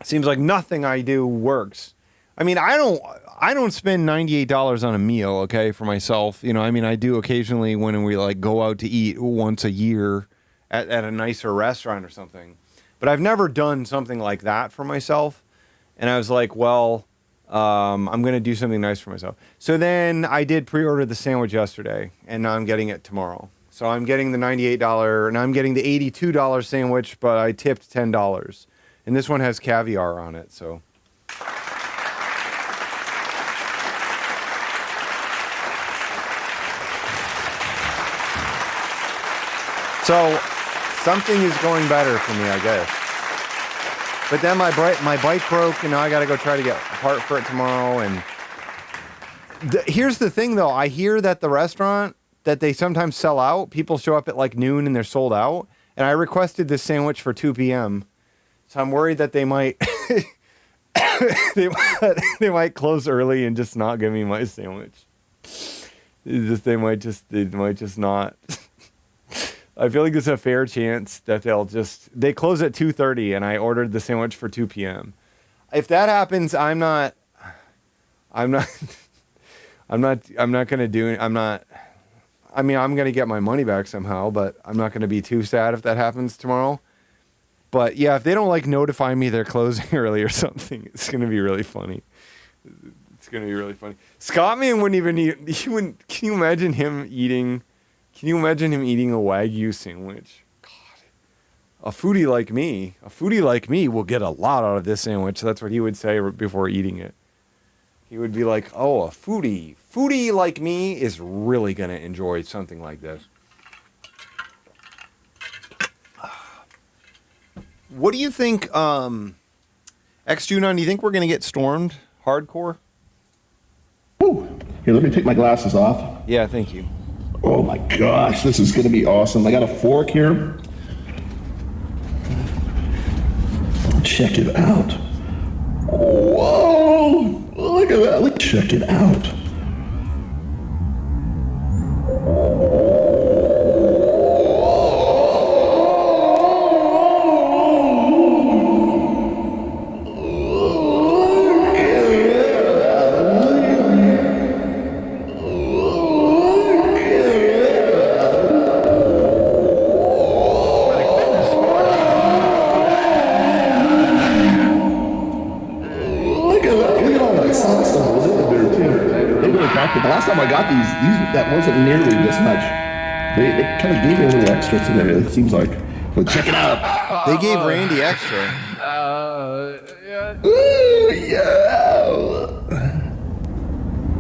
It seems like nothing I do works. I mean, I don't spend $98 on a meal, okay, for myself. I do occasionally when we like go out to eat once a year at a nicer restaurant or something. But I've never done something like that for myself. And I was like, well, I'm going to do something nice for myself. So then I did pre-order the sandwich yesterday, and now I'm getting it tomorrow. So I'm getting the $98, and I'm getting the $82 sandwich, but I tipped $10. And this one has caviar on it, so... So something is going better for me, I guess. But then my bike broke, and now I got to go try to get a part for it tomorrow. And here's the thing, though. I hear that the restaurant, that they sometimes sell out. People show up at like noon, and they're sold out. And I requested this sandwich for 2 p.m. So I'm worried that they might they might close early and just not give me my sandwich. They might just not. I feel like there's a fair chance that they close at 2:30, and I ordered the sandwich for 2 p.m. If that happens, I'm not I'm not gonna do. I'm not. I mean, I'm gonna get my money back somehow, but I'm not gonna be too sad if that happens tomorrow. But yeah, if they don't like notify me they're closing early or something, it's gonna be really funny. It's gonna be really funny. Scottman wouldn't even eat. He wouldn't. Can you imagine him eating? Can you imagine him eating a Wagyu sandwich? God, a foodie like me will get a lot out of this sandwich. That's what he would say before eating it. He would be like, "Oh, a foodie like me is really gonna enjoy something like this." What do you think, X-Junon, do you think we're gonna get stormed hardcore? Ooh. Here, let me take my glasses off. Yeah, thank you. Oh my gosh, this is gonna be awesome. I got a fork here. Check it out. Whoa! Look at that. Look, check it out. The last time I got these that wasn't nearly this much. They kind of gave me a little extra today, it seems like. But check it out. They gave Randy extra. Yeah. Ooh, yeah.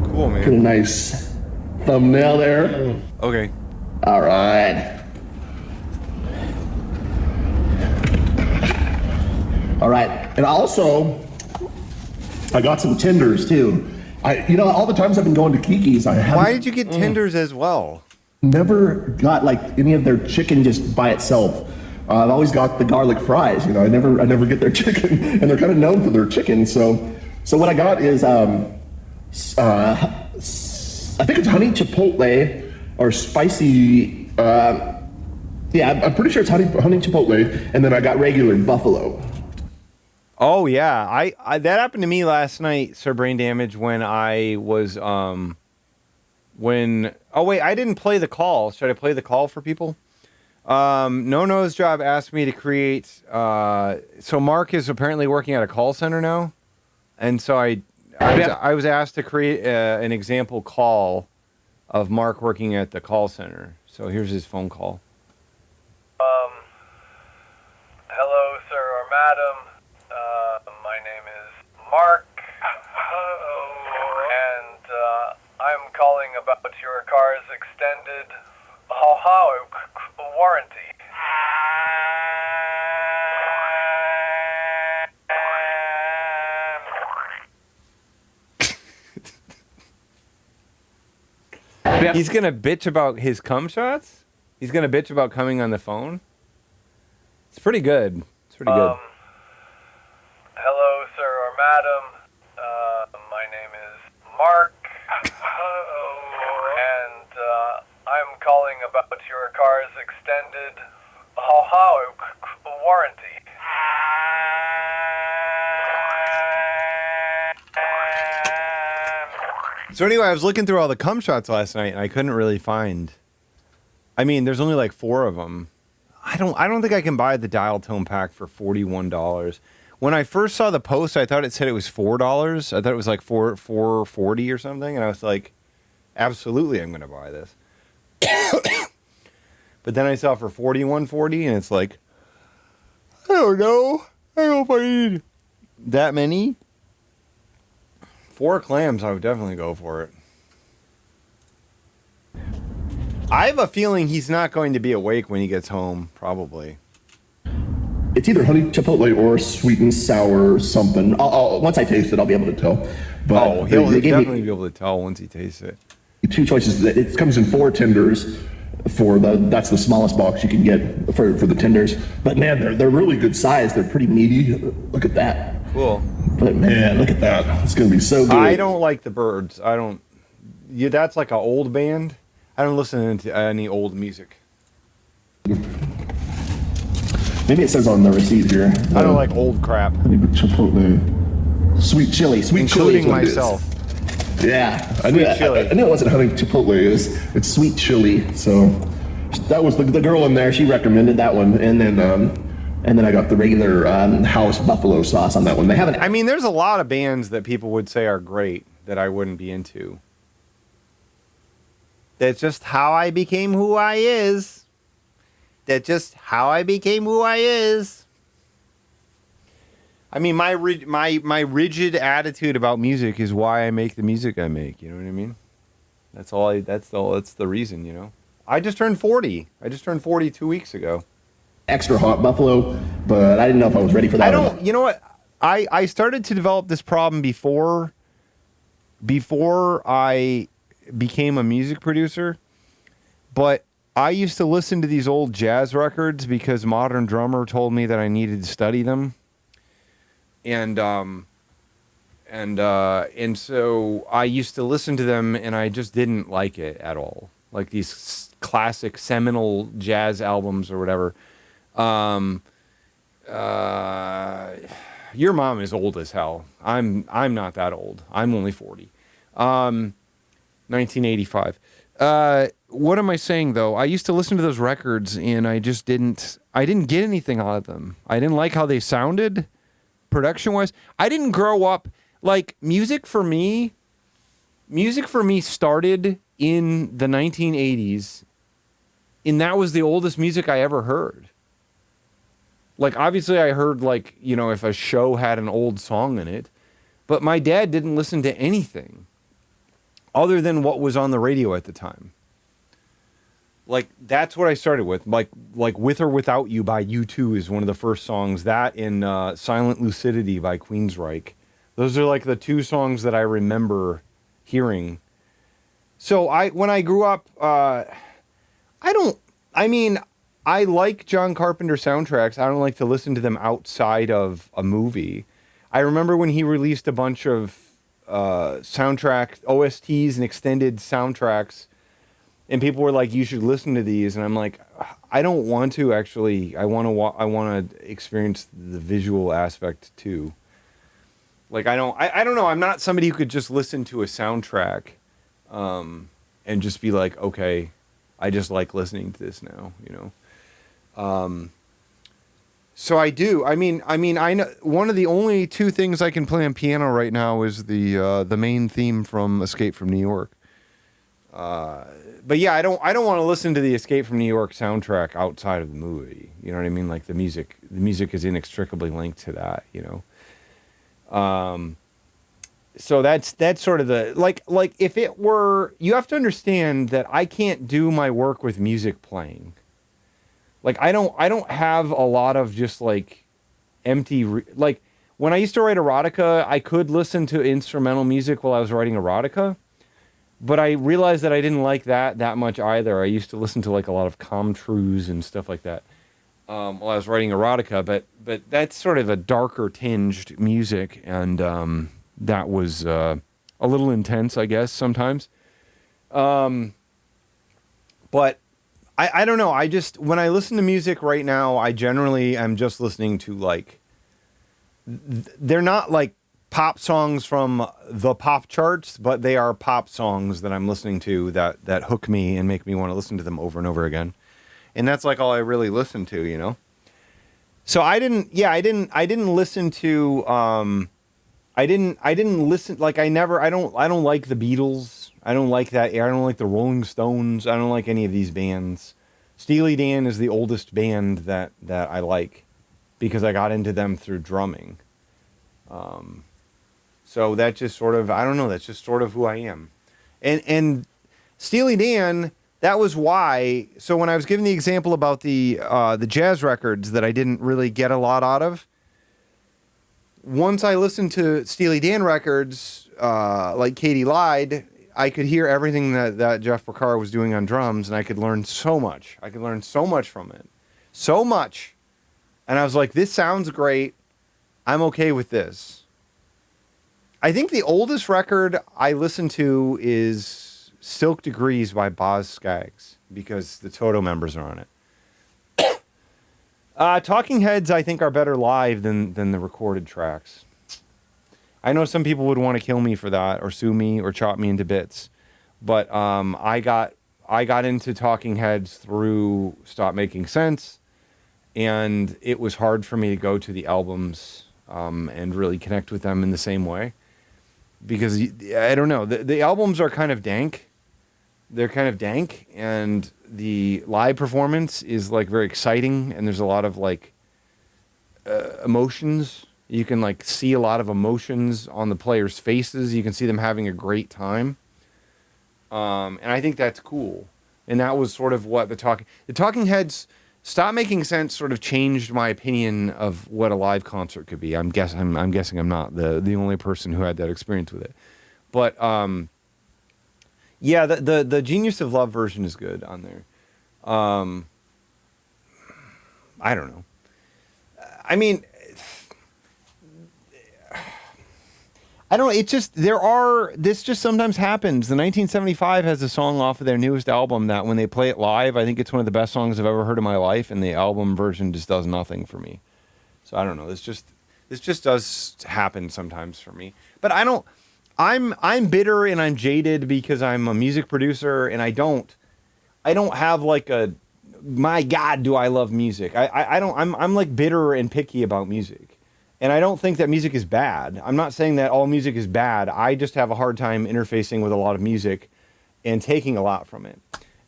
Cool, man. Put a nice thumbnail there. Okay. All right. All right. And also, I got some tenders too. All the times I've been going to Kiki's, I haven't. Why did you get tenders as well? Never got like any of their chicken just by itself. I've always got the garlic fries. I never get their chicken, and they're kind of known for their chicken. So what I got is I think it's honey chipotle or spicy. I'm pretty sure it's honey chipotle, and then I got regular buffalo. Oh yeah, I that happened to me last night, Sir Brain Damage, when I was oh wait, I didn't play the call. Should I play the call for people? No-No's job asked me to create so Mark is apparently working at a call center now. And so I was asked to create an example call of Mark working at the call center. So here's his phone call. Hello, sir or madam. My name is Mark, and I'm calling about your car's extended warranty. He's gonna bitch about his cum shots? He's gonna bitch about coming on the phone? It's pretty good. It's pretty good. Hello, sir or madam. My name is Mark, and I'm calling about your car's extended warranty. So anyway, I was looking through all the cum shots last night, and I couldn't really find. I mean, there's only like 4 of them. I don't think I can buy the dial tone pack for $41. When I first saw the post, I thought it said it was $4. I thought it was like $4.40 or something, and I was like, absolutely, I'm going to buy this. But then I saw it for $41.40, and it's like, I don't know. I don't know if I need that many. 4 clams, I would definitely go for it. I have a feeling he's not going to be awake when he gets home, probably. It's either honey chipotle or sweet and sour something. Once I taste it, I'll be able to tell. But he'll definitely be able to tell once he tastes it. 2 choices. It comes in 4 tenders. That's the smallest box you can get for the tenders. But man, they're really good size. They're pretty meaty. Look at that. Cool. But man, look at that. It's gonna be so good. I don't like the Birds. I don't. Yeah, that's like an old band. I don't listen to any old music. Maybe it says on the receipt here. I don't like old crap. Chipotle. Sweet chili. Sweet chili. Including myself. Yeah, I Sweet knew, chili. I knew it wasn't honey chipotle. It's sweet chili. So that was the girl in there. She recommended that one, and then I got the regular house buffalo sauce on that one. They haven't. I mean, there's a lot of bands that people would say are great that I wouldn't be into. That's just how I became who I is. That's just how I became who I is. I mean, my rigid attitude about music is why I make the music I make. You know what I mean? That's the reason. You know. I just turned 40. I just turned 40 2 weeks ago. Extra hot buffalo, but I didn't know if I was ready for that. You know what? I started to develop this problem before I became a music producer, but I used to listen to these old jazz records because Modern Drummer told me that I needed to study them. And so I used to listen to them, and I just didn't like it at all. Like these classic seminal jazz albums or whatever. Your mom is old as hell. I'm not that old. I'm only 40. 1985. What am I saying though? I used to listen to those records, and I didn't get anything out of them. I didn't like how they sounded. Production wise, I didn't grow up like music for me started in the 1980s, and that was the oldest music I ever heard. Like, obviously I heard, like, you know, if a show had an old song in it, but my dad didn't listen to anything other than what was on the radio at the time. Like, that's what I started with. Like With or Without You by U2 is one of the first songs. That and Silent Lucidity by Queensryche. Those are like the two songs that I remember hearing. So when I grew up, I like John Carpenter soundtracks. I don't like to listen to them outside of a movie. I remember when he released a bunch of soundtrack OSTs and extended soundtracks, and people were like, you should listen to these. And I'm like, I don't want to actually. I want to experience the visual aspect too. Like, I don't know. I'm not somebody who could just listen to a soundtrack and just be like, okay, I just like listening to this now, you know? So I do. I mean, I know one of the only two things I can play on piano right now is the main theme from Escape from New York. But yeah, I don't want to listen to the Escape from New York soundtrack outside of the movie. You know what I mean? Like the music is inextricably linked to that, you know? So that's sort of the, like if it were, you have to understand that I can't do my work with music playing. Like I don't have a lot of just like empty, like when I used to write erotica, I could listen to instrumental music while I was writing erotica. But I realized that I didn't like that much either. I used to listen to like a lot of Comtrues and stuff like that while I was writing erotica. But that's sort of a darker tinged music, and that was a little intense, I guess, sometimes. But I don't know. I just, when I listen to music right now, I generally am just listening to like, they're not like pop songs from the pop charts, but they are pop songs that I'm listening to that hook me and make me want to listen to them over and over again. And that's like all I really listen to, you know? So I didn't listen to, I didn't listen, like I don't like the Beatles. I don't like that. I don't like the Rolling Stones. I don't like any of these bands. Steely Dan is the oldest band that I like because I got into them through drumming. So that just sort of, I don't know, that's just sort of who I am. And Steely Dan, that was why, so when I was giving the example about the jazz records that I didn't really get a lot out of, once I listened to Steely Dan records, like Katie Lied, I could hear everything that Jeff Porcaro was doing on drums, and I could learn so much. I could learn so much from it. So much. And I was like, this sounds great. I'm okay with this. I think the oldest record I listen to is Silk Degrees by Boz Scaggs because the Toto members are on it. Talking Heads, I think, are better live than the recorded tracks. I know some people would want to kill me for that, or sue me, or chop me into bits. But I got into Talking Heads through Stop Making Sense, and it was hard for me to go to the albums and really connect with them in the same way. Because, I don't know, the albums are kind of dank. They're kind of dank, and the live performance is, like, very exciting, and there's a lot of, like, emotions. You can, like, see a lot of emotions on the players' faces. You can see them having a great time. And I think that's cool. And that was sort of what the Talking Heads Stop Making Sense sort of changed my opinion of what a live concert could be. I'm guessing I'm not the only person who had that experience with it. But yeah, the Genius of Love version is good on there. I don't know. I mean, I don't know. It's just, this just sometimes happens. The 1975 has a song off of their newest album that when they play it live, I think it's one of the best songs I've ever heard in my life, and the album version just does nothing for me. So I don't know. This just does happen sometimes for me. But I'm bitter and I'm jaded because I'm a music producer, and I don't have like a, my God, do I love music. I'm like bitter and picky about music. And I don't think that music is bad. I'm not saying that all music is bad. I just have a hard time interfacing with a lot of music and taking a lot from it.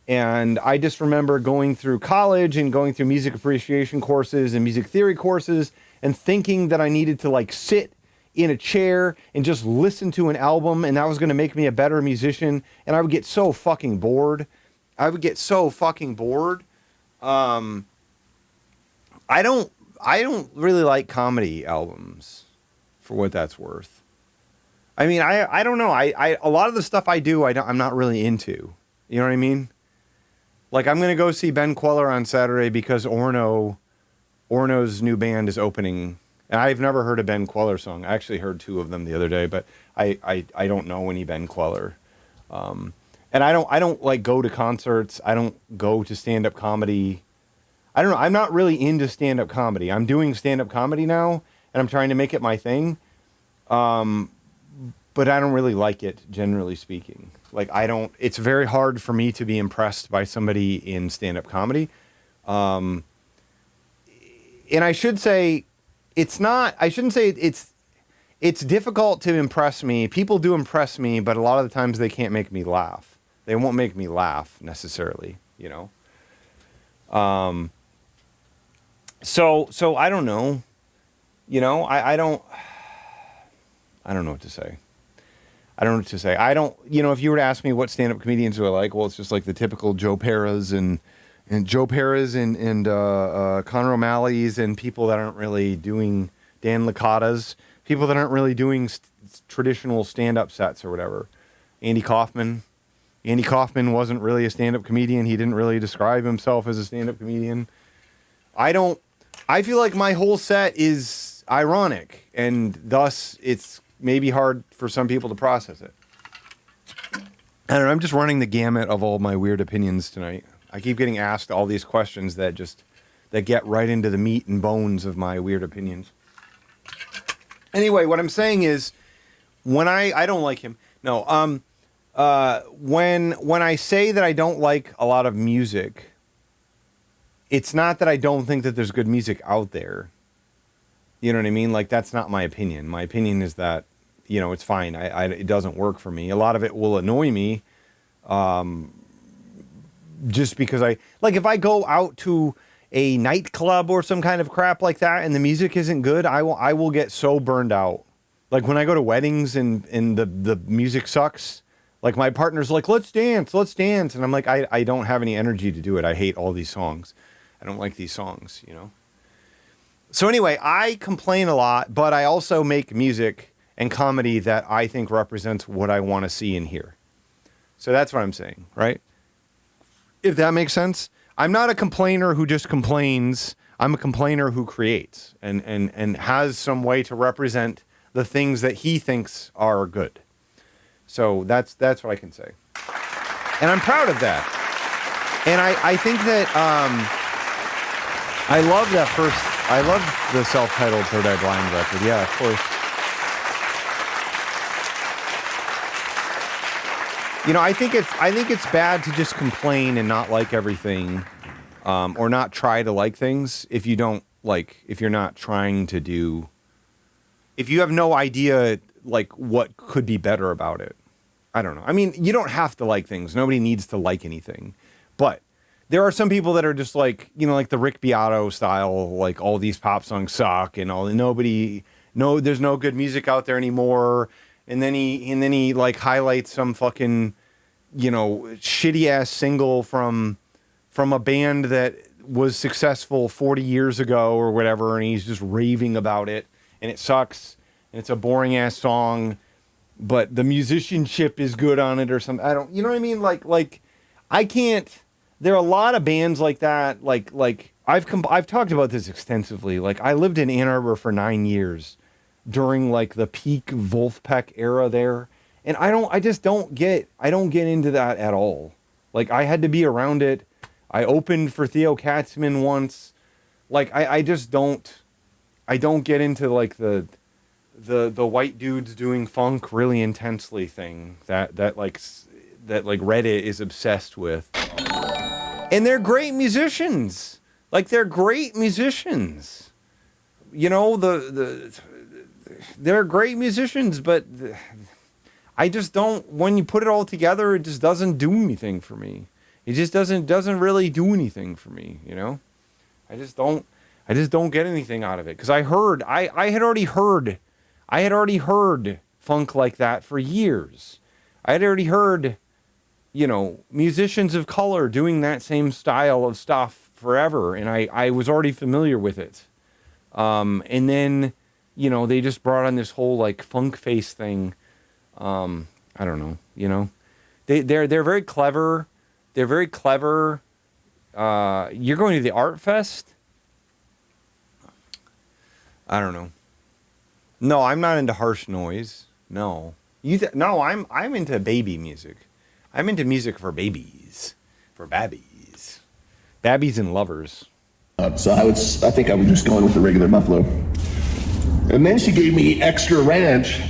And I just remember going through college and going through music appreciation courses and music theory courses and thinking that I needed to like sit in a chair and just listen to an album and that was going to make me a better musician. And I would get so fucking bored. I don't really like comedy albums, for what that's worth. I mean, I don't know. A lot of the stuff I do, I'm not really into. You know what I mean? Like, I'm going to go see Ben Queller on Saturday because Orno's new band is opening. And I've never heard a Ben Queller song. I actually heard 2 of them the other day, but I don't know any Ben Queller. And I don't like go to concerts. I don't go to stand-up comedy. I don't know. I'm not really into stand-up comedy. I'm doing stand-up comedy now, and I'm trying to make it my thing. But I don't really like it, generally speaking. Like, it's very hard for me to be impressed by somebody in stand-up comedy. And I should say, it's difficult to impress me. People do impress me, but a lot of the times they can't make me laugh. They won't make me laugh necessarily, you know? So I don't know, you know, I don't know what to say. You know, if you were to ask me what stand-up comedians do I like, well, it's just like the typical Joe Peras and Conor O'Malley's and people that aren't really doing Dan Licata's, people that aren't really doing traditional stand-up sets or whatever. Andy Kaufman wasn't really a stand-up comedian. He didn't really describe himself as a stand-up comedian. I feel like my whole set is ironic, and thus it's maybe hard for some people to process it. I don't know, I'm just running the gamut of all my weird opinions tonight. I keep getting asked all these questions that get right into the meat and bones of my weird opinions. Anyway, what I'm saying is, when I don't like him. No, when I say that I don't like a lot of music, it's not that I don't think that there's good music out there. You know what I mean? Like, that's not my opinion. My opinion is that, you know, it's fine. It doesn't work for me. A lot of it will annoy me, just because if I go out to a nightclub or some kind of crap like that and the music isn't good, I will get so burned out. Like, when I go to weddings and the music sucks, like, my partner's like, let's dance. And I'm like, I don't have any energy to do it. I hate all these songs. I don't like these songs, you know? So anyway, I complain a lot, but I also make music and comedy that I think represents what I want to see and hear. So that's what I'm saying, right? If that makes sense. I'm not a complainer who just complains. I'm a complainer who creates and has some way to represent the things that he thinks are good. So that's what I can say. And I'm proud of that. And I think that I love the self-titled Third Eye Blind record. Yeah, of course. You know, I think it's bad to just complain and not like everything, or not try to like things if you're not trying to do, if you have no idea like what could be better about it. I don't know. I mean, you don't have to like things. Nobody needs to like anything, but there are some people that are just like, you know, like the Rick Beato style, like all these pop songs suck and all. There's no good music out there anymore. And then he like highlights some fucking, you know, shitty ass single from a band that was successful 40 years ago or whatever, and he's just raving about it, and it sucks, and it's a boring ass song, but the musicianship is good on it or something. You know what I mean? Like I can't. There are a lot of bands like that. Like I've talked about this extensively. Like I lived in Ann Arbor for 9 years during like the peak Wolfpack era there. And I don't get into that at all. Like I had to be around it. I opened for Theo Katzman once. Like I don't get into like the white dudes doing funk really intensely thing that Reddit is obsessed with. And they're great musicians. Like they're great musicians. You know, they're great musicians, but I just don't, when you put it all together, it just doesn't do anything for me. It just doesn't really do anything for me, you know? I just don't get anything out of it. Because I had already heard funk like that for years. I had already heard, you know, musicians of color doing that same style of stuff forever. And I was already familiar with it. And then, you know, they just brought on this whole like funk face thing. I don't know, you know, they're very clever. They're very clever. You're going to the Art Fest? I don't know. No, I'm not into harsh noise. No, no, I'm into baby music. I'm into music for babies, for babbies and lovers. So I think I was just going with the regular Buffalo. And then she gave me extra ranch,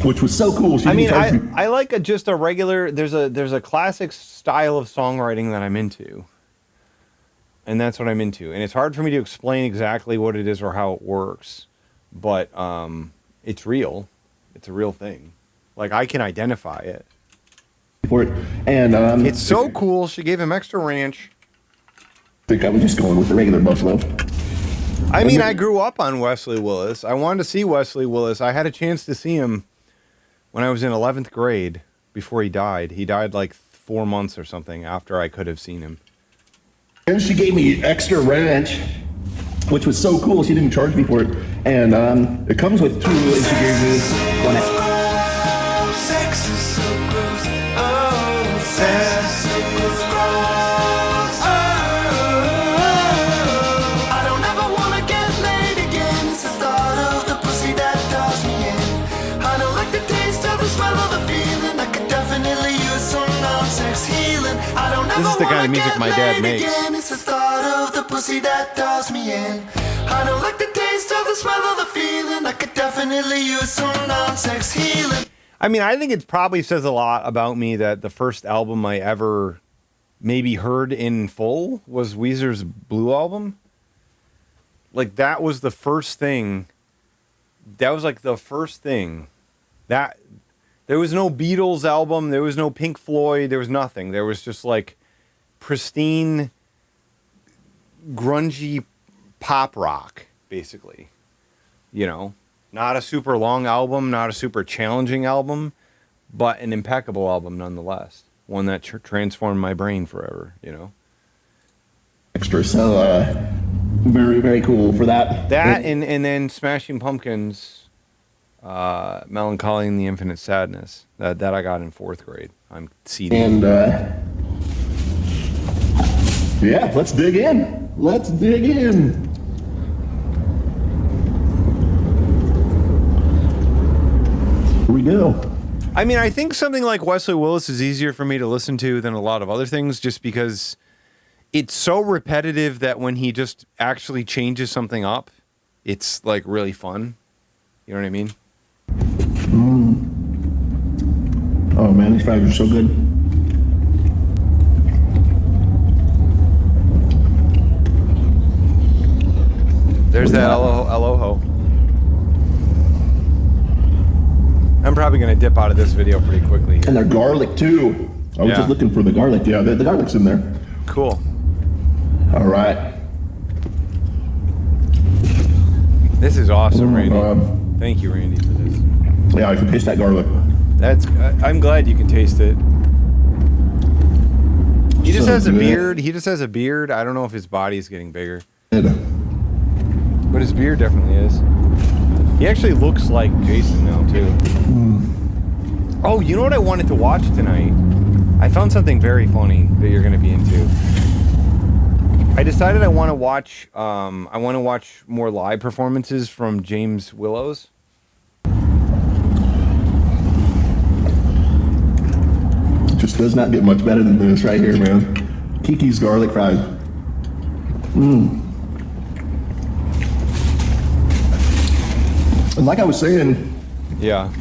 which was so cool. I like just a regular. There's a classic style of songwriting that I'm into, and that's what I'm into. And it's hard for me to explain exactly what it is or how it works, but it's real. It's a real thing. Like I can identify it. For it, and it's so cool. She gave him extra ranch. I think I was just going with the regular Buffalo. I mean, I grew up on Wesley Willis. I wanted to see Wesley Willis. I had a chance to see him when I was in 11th grade before he died. He died like 4 months or something after I could have seen him. And she gave me extra ranch, which was so cool. She didn't charge me for it. And it comes with 2, and she gave me 1 extra. Sex is so gross. Oh, sex is gross. I don't ever wanna get laid again. It's the thought of the pussy that does me in. I don't like the taste of the smell of the feeling. I could definitely use some non-sex healing. I don't ever This is the kind of music my dad makes. again. It's the thought of the pussy that does me in. I don't like the taste of the smell of the feeling. I could definitely use some non-sex healing. I mean, I think it probably says a lot about me that the first album I ever maybe heard in full was Weezer's Blue Album. Like, that was the first thing. That was like the first thing. That there was no Beatles album. There was no Pink Floyd. There was nothing. There was just like pristine, grungy pop rock, basically. You know? Not a super long album, not a super challenging album, but an impeccable album nonetheless. One that transformed my brain forever, you know? Extra, so very, very cool for that. That and then Smashing Pumpkins, Melancholy and the Infinite Sadness. That I got in 4th grade. I'm CD. And yeah, let's dig in. Let's dig in. We do. I mean, I think something like Wesley Willis is easier for me to listen to than a lot of other things, just because it's so repetitive that when he just actually changes something up, it's like really fun. You know what I mean? Oh man, these fries are so good. There's that Aloho. I'm probably gonna dip out of this video pretty quickly. And they're garlic too. I was just looking for the garlic. Yeah, the garlic's in there. Cool. All right. This is awesome, Randy. Thank you, Randy, for this. Yeah, I can taste that garlic. I'm glad you can taste it. He just So has a good. beard. He just has a beard. I don't know if his body is getting bigger. But his beard definitely is. He actually looks like Jason now, too. Oh, you know what I wanted to watch tonight? I found something very funny that you're going to be into. I decided I want to watch more live performances from James Willows. It just does not get much better than this right here, man. Kiki's garlic fries. And like I was saying, yeah,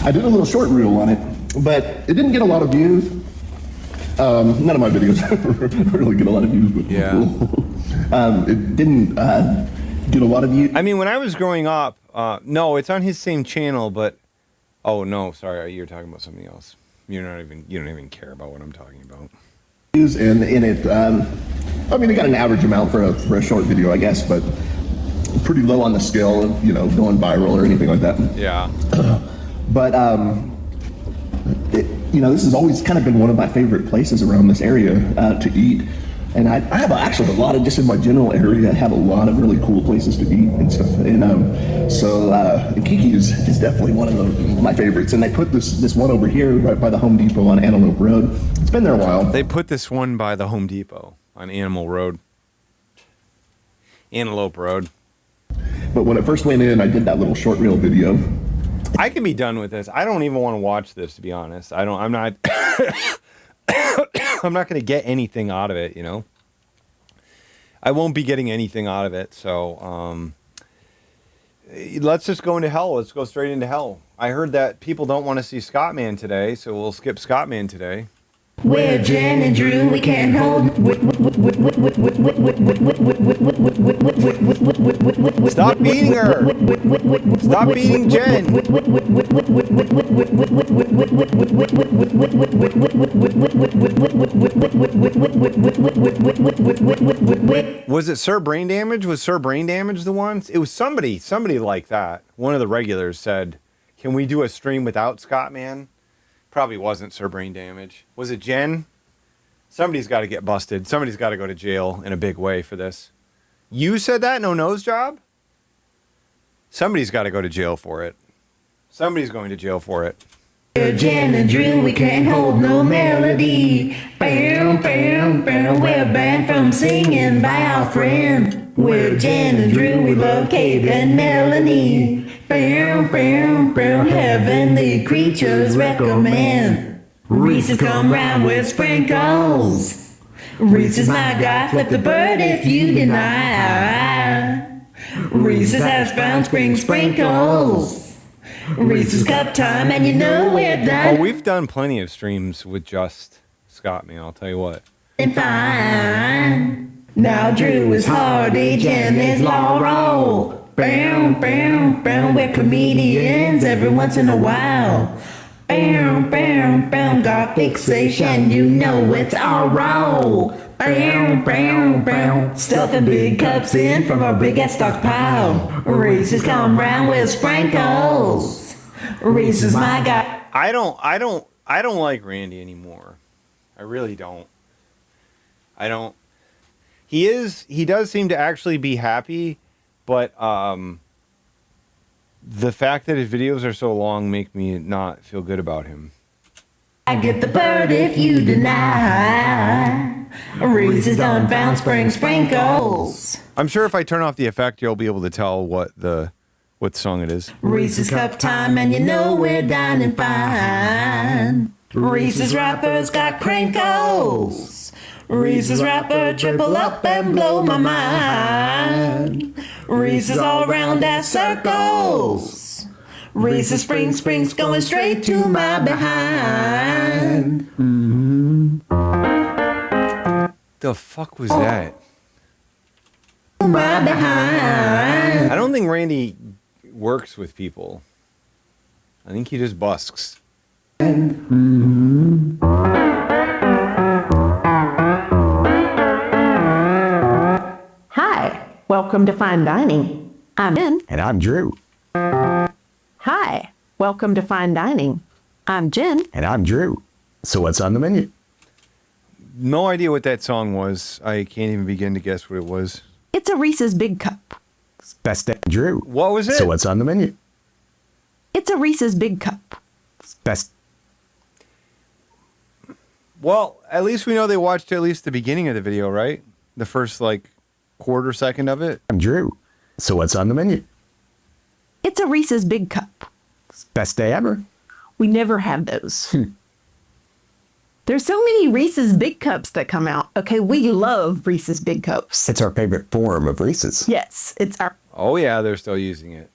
I did a little short reel on it, but it didn't get a lot of views. None of my videos really get a lot of views, but yeah. It didn't get a lot of views. I mean, when I was growing up, no, it's on his same channel, but oh no, sorry, you're talking about something else. You don't even care about what I'm talking about. And it, I mean, it got an average amount for a short video, I guess, but pretty low on the scale of going viral or anything like that. Yeah. But this has always kind of been one of my favorite places around this area to eat. And I have actually a lot of, just in my general area, I have a lot of really cool places to eat and stuff. And so Kiki's is definitely one of my favorites. And they put this one over here right by the Home Depot on Antelope Road. It's been there a while. They put this one by the Home Depot on Antelope Road. But when it first went in, I did that little short reel video. I can be done with this. I don't even want to watch this, to be honest. I'm not I'm not going to get anything out of it, I won't be getting anything out of it. So let's just go into hell. Let's go straight into hell. I heard that people don't want to see Scottman today, so we'll skip Scottman today. We're Jen and Drew, we can't hold. Stop beating her! Stop beating Jen! Was it Sir Brain Damage? Was Sir Brain Damage the one? It was somebody like that. One of the regulars said, "Can we do a stream without Scottman?" Probably wasn't Sir Brain Damage. Was it Jen? Somebody's got to get busted. Somebody's got to go to jail in a big way for this. You said that? No nose job? Somebody's got to go to jail for it. Somebody's going to jail for it. We're Jen and Drew, we can't hold no melody. Bam, bam, bam, we're banned from singing by our friend. We're Jen and Drew, we love Kate and Melanie. Bam, bam, bam, heavenly creatures recommend. Reese's come round with sprinkles. Reese's my guy, flip the bird if you deny. Reese's has found spring sprinkles. Reese's cup time and we're done. Oh, we've done plenty of streams with just Scottman, I'll tell you what. And fine. Now Drew is Hardy, Jen is Laurel. Bam, bam, bam, we're comedians every once in a while. Bam, bam, bam, got fixation, it's our role. Bam, bam, bam, stuffing big cups in from our big ass stockpile. Reese's come round with sprinkles. Reese's my guy. I don't like Randy anymore. I really don't. He does seem to actually be happy, but the fact that his videos are so long make me not feel good about him. I get the bird if you deny. Reese's done found spring sprinkles. I'm sure if I turn off the effect, you'll be able to tell what song it is. Reese's cup time and we're dining fine. Reese's wrappers got crinkles. Reese's wrapper triple up and blow my mind. Reese's all round as circles. Reese's Springs going straight to my behind. The fuck was that? My behind. I don't think Randy works with people. I think he just busks. Hi, welcome to Fine Dining. I'm Jen. And I'm Drew. Hi, welcome to Fine Dining. I'm Jen. And I'm Drew. So what's on the menu? No idea what that song was. I can't even begin to guess what it was. It's a Reese's Big Cup. Best day, Drew. What was it? So what's on the menu? It's a Reese's Big Cup. Best. Well, at least we know they watched at least the beginning of the video, right? The first, like, quarter second of it. I'm Drew. So what's on the menu? It's a Reese's Big Cup. Best day ever. We never have those. There's so many Reese's Big Cups that come out. Okay, we love Reese's Big Cups. It's our favorite form of Reese's. Yes, it's our Oh, yeah, they're still using it.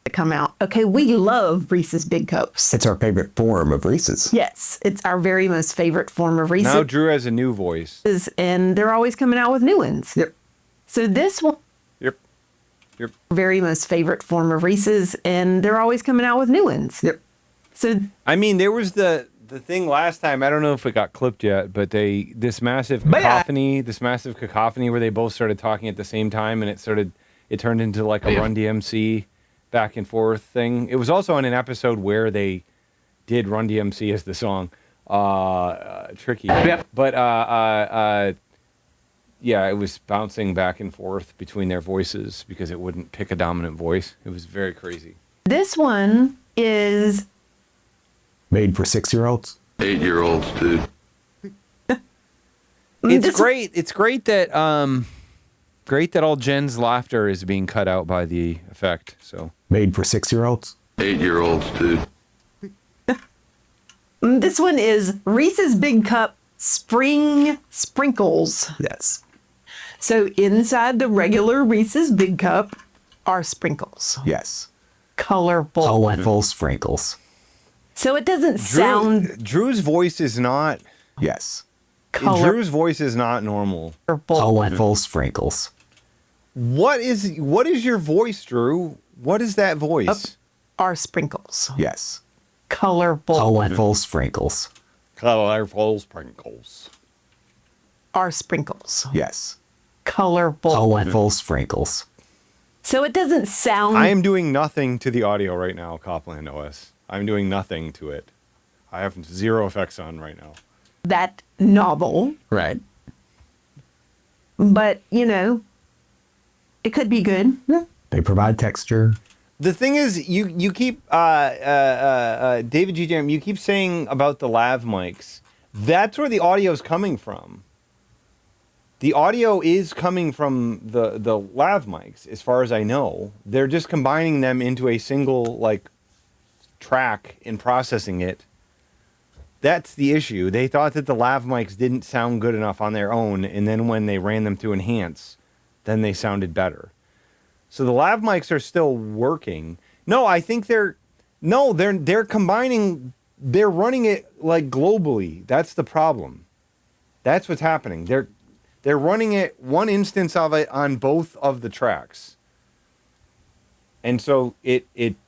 that come out. Okay, we love Reese's Big Cups. It's our favorite form of Reese's. Yes, it's our very most favorite form of Reese's. Now Drew has a new voice. And they're always coming out with new ones. Yep. So this one, Yep. very most favorite form of Reese's, and they're always coming out with new ones. Yep. So I mean, there was the thing last time. I don't know if it got clipped yet, but this massive cacophony where they both started talking at the same time, and it turned into like a Run DMC back and forth thing. It was also in an episode where they did Run DMC as the song. Tricky. Yep. But yeah, it was bouncing back and forth between their voices because it wouldn't pick a dominant voice. It was very crazy. this one is Made for 6-year-olds. 8-year-olds, dude. It's great. It's great that all Jen's laughter is being cut out by the effect. So Made for 6-year-olds. 8-year-olds, dude. This one is Reese's Big Cup Spring Sprinkles. Yes. So inside the regular Reese's Big Cup are sprinkles. Yes. Colorful. Colorful sprinkles. So it doesn't sound Drew's voice is not. Yes. Drew's voice is not normal. Colorful sprinkles. What is your voice, Drew? What is that voice? Are sprinkles. Yes. Colorful. Colorful sprinkles. Colorful sprinkles. Are sprinkles. Yes. Colorful. Colorful sprinkles. So it doesn't sound. I am doing nothing to the audio right now, Copland OS. I'm doing nothing to it. I have 0 effects on right now. that novel. Right. But, it could be good. Yeah. They provide texture. The thing is, you keep David G. Jam, you keep saying about the lav mics. That's where the audio is coming from. The audio is coming from the lav mics, as far as I know. They're just combining them into a single track and processing it. That's the issue. They thought that the lav mics didn't sound good enough on their own, and then when they ran them through Enhance, then they sounded better. So the lav mics are still working. No, I think they're combining, they're running it globally. That's the problem. That's what's happening. They're running it, one instance of it on both of the tracks. And so it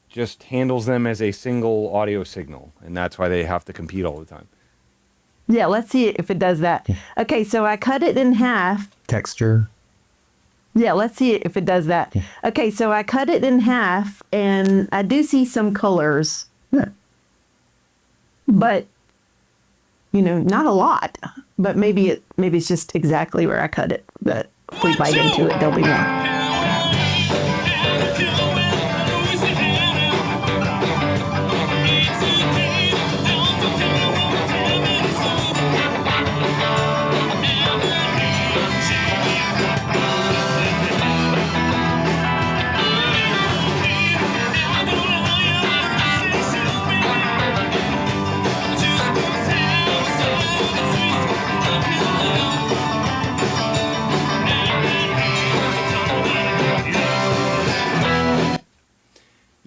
just handles them as a single audio signal, and that's why they have to compete all the time. Yeah, let's see if it does that. Okay, so I cut it in half. Texture. Yeah, let's see if it does that. Okay, so I cut it in half, and I do see some colors. Yeah. But, not a lot. But maybe it's just exactly where I cut it. But if we bite into it, there'll be more.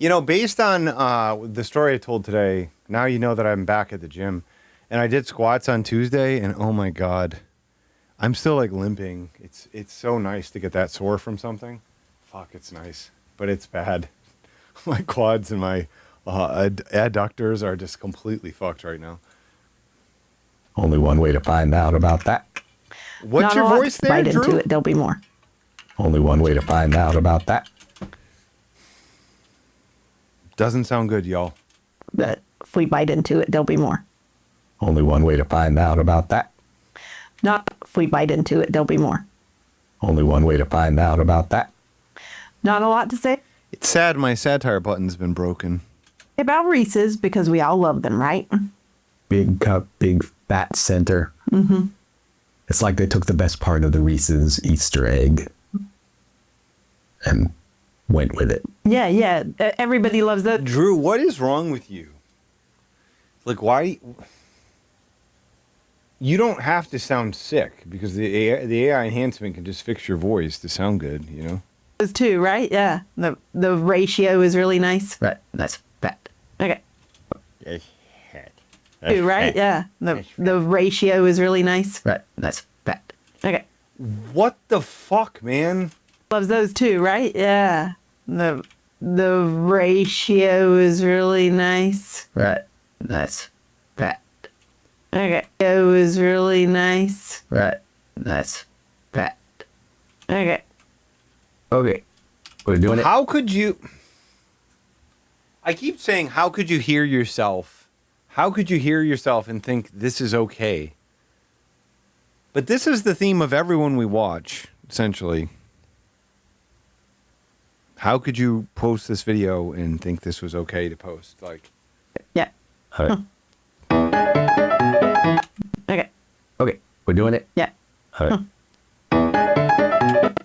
You know, based on the story I told today, now you know that I'm back at the gym. And I did squats on Tuesday, and oh my God, I'm still like limping. It's so nice to get that sore from something. Fuck, it's nice, but it's bad. My quads and my adductors are just completely fucked right now. Only one way to find out about that. What's your voice there, Bite Drew? into it, there'll be more. Only one way to find out about that. Doesn't sound good, y'all. But if we bite into it, there'll be more. Only one way to find out about that. Not if we bite into it, there'll be more. Only one way to find out about that. Not a lot to say It's sad my satire button's been broken. about Reese's because we all love them, right? Big cup, big fat center. Mm-hmm. It's like they took the best part of the Reese's Easter egg and went with it. Yeah, yeah. Everybody loves that. Drew, what is wrong with you? Like, why? You don't have to sound sick because the AI enhancement can just fix your voice to sound good, you know? Those two, right? Yeah. The ratio is really nice. Right. That's fat. Okay. That's Two, right? fat. Yeah. The ratio is really nice. Right. That's fat. Okay. What the fuck, man? Loves those too, right? Yeah. The ratio is really nice. Right. That's fat. Okay. It was really nice. Right. That's fat. Okay. Okay. We're doing it. How could you? I keep saying, how could you hear yourself? How could you hear yourself and think this is okay? But this is the theme of everyone we watch, essentially. How could you post this video and think this was okay to post? Like, Yeah. All right. Okay. Okay. We're doing it. Yeah. All right.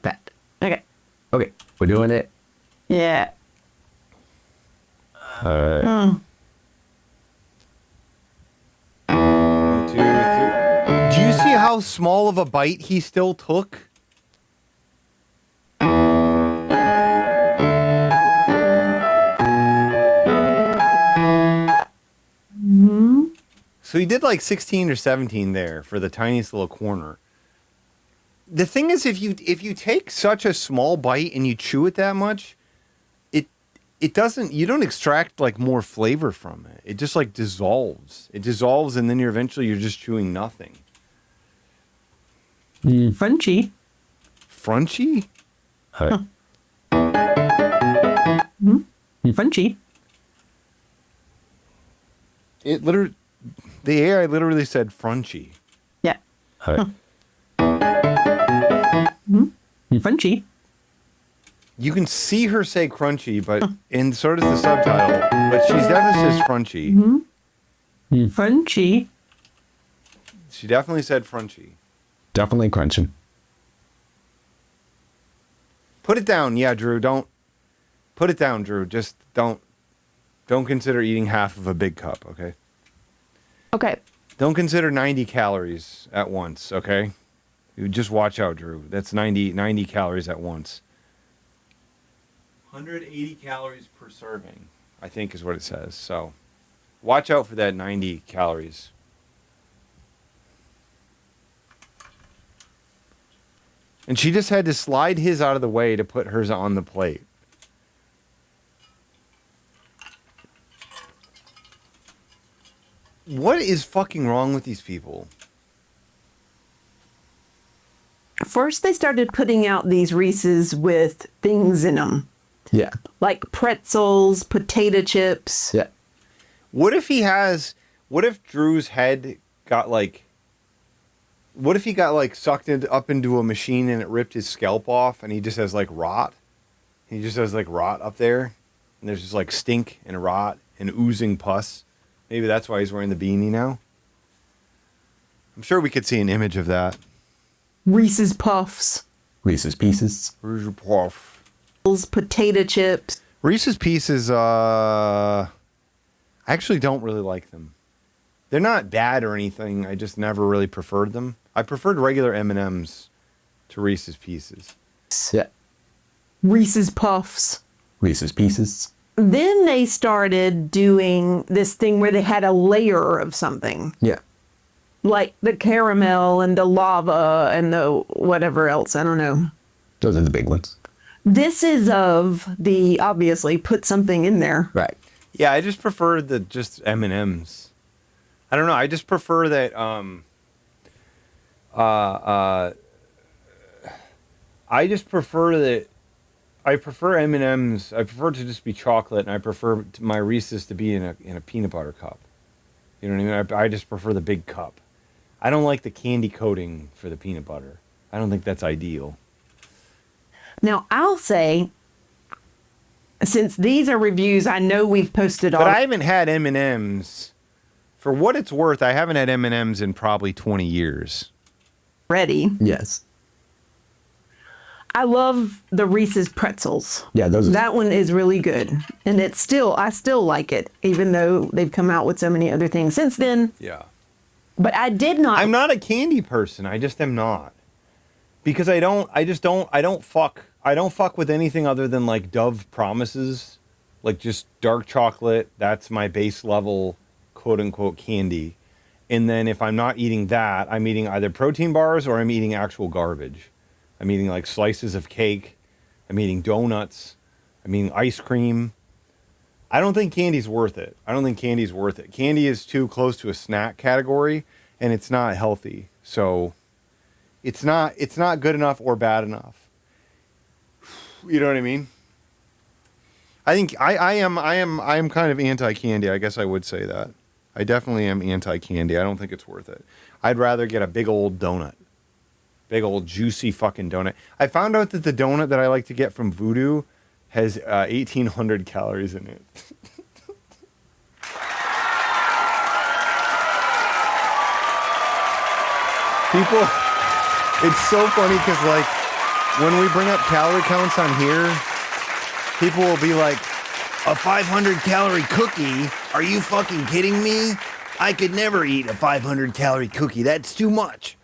Fat. Okay. Okay. We're doing it. Yeah. All right. do you see how small of a bite he still took? So he did like 16 or 17 there for the tiniest little corner. The thing is, if you take such a small bite and you chew it that much, it doesn't, you don't extract like more flavor from it. It just like dissolves. It dissolves and then you're just chewing nothing. Frenchy. Frunchy? All right. Frenchy. It literally, the AI literally said frunchy. Yeah. All right. Frenchy. You can see her say crunchy, but and so does the subtitle. But she definitely says frunchy. Frenchy. She definitely said frunchy. Definitely crunching. Put it down, yeah, Drew. Don't put it down, Drew. Just don't consider eating half of a big cup, okay? Okay. Don't consider 90 calories at once, okay? You just watch out, Drew. That's 90 calories at once. 180 calories per serving, I think is what it says. So watch out for that 90 calories. And she just had to slide his out of the way to put hers on the plate. What is fucking wrong with these people? First, they started putting out these Reese's with things in them. Yeah. Like pretzels, potato chips. Yeah. What if Drew's head got like, what if he got like sucked up into a machine and it ripped his scalp off and he just has like rot? He just has like rot up there and there's just like stink and rot and oozing pus. Maybe that's why he's wearing the beanie now. I'm sure we could see an image of that. Reese's Puffs. Reese's Pieces. Reese's Puff. Potato chips. Reese's Pieces, I actually don't really like them. They're not bad or anything. I just never really preferred them. I preferred regular M&Ms to Reese's Pieces. Yeah. Reese's Puffs. Reese's Pieces. Then they started doing this thing where they had a layer of something. Yeah. Like the caramel and the lava and the whatever else. I don't know. Those are the big ones. This is of the, obviously, put something in there. Right. Yeah, I just prefer the just M&Ms. I don't know. I just prefer that. I just prefer that. I prefer M&Ms. I prefer to just be chocolate, and I prefer my Reese's to be in a peanut butter cup. You know what I mean? I just prefer the big cup. I don't like the candy coating for the peanut butter. I don't think that's ideal. Now, I'll say, since these are reviews, I know we've posted all. But I haven't had M&Ms. For what it's worth, I haven't had M&Ms in probably 20 years. Ready? Yes. I love the Reese's pretzels. Yeah, those are... That one is really good. And I still like it, even though they've come out with so many other things since then. Yeah. But I did not. I'm not a candy person. I just am not. Because I don't fuck with anything other than like Dove Promises. Like just dark chocolate. That's my base level, quote unquote, candy. And then if I'm not eating that, I'm eating either protein bars or I'm eating actual garbage. I'm eating like slices of cake. I'm eating donuts. I'm eating ice cream. I don't think candy's worth it. Candy is too close to a snack category, and it's not healthy. So it's not good enough or bad enough. You know what I mean? I think I am kind of anti-candy. I guess I would say that. I definitely am anti-candy. I don't think it's worth it. I'd rather get a big old donut. Big old juicy fucking donut. I found out that the donut that I like to get from Voodoo has 1,800 calories in it. People, it's so funny because like when we bring up calorie counts on here, people will be like, a 500 calorie cookie? Are you fucking kidding me? I could never eat a 500 calorie cookie. That's too much.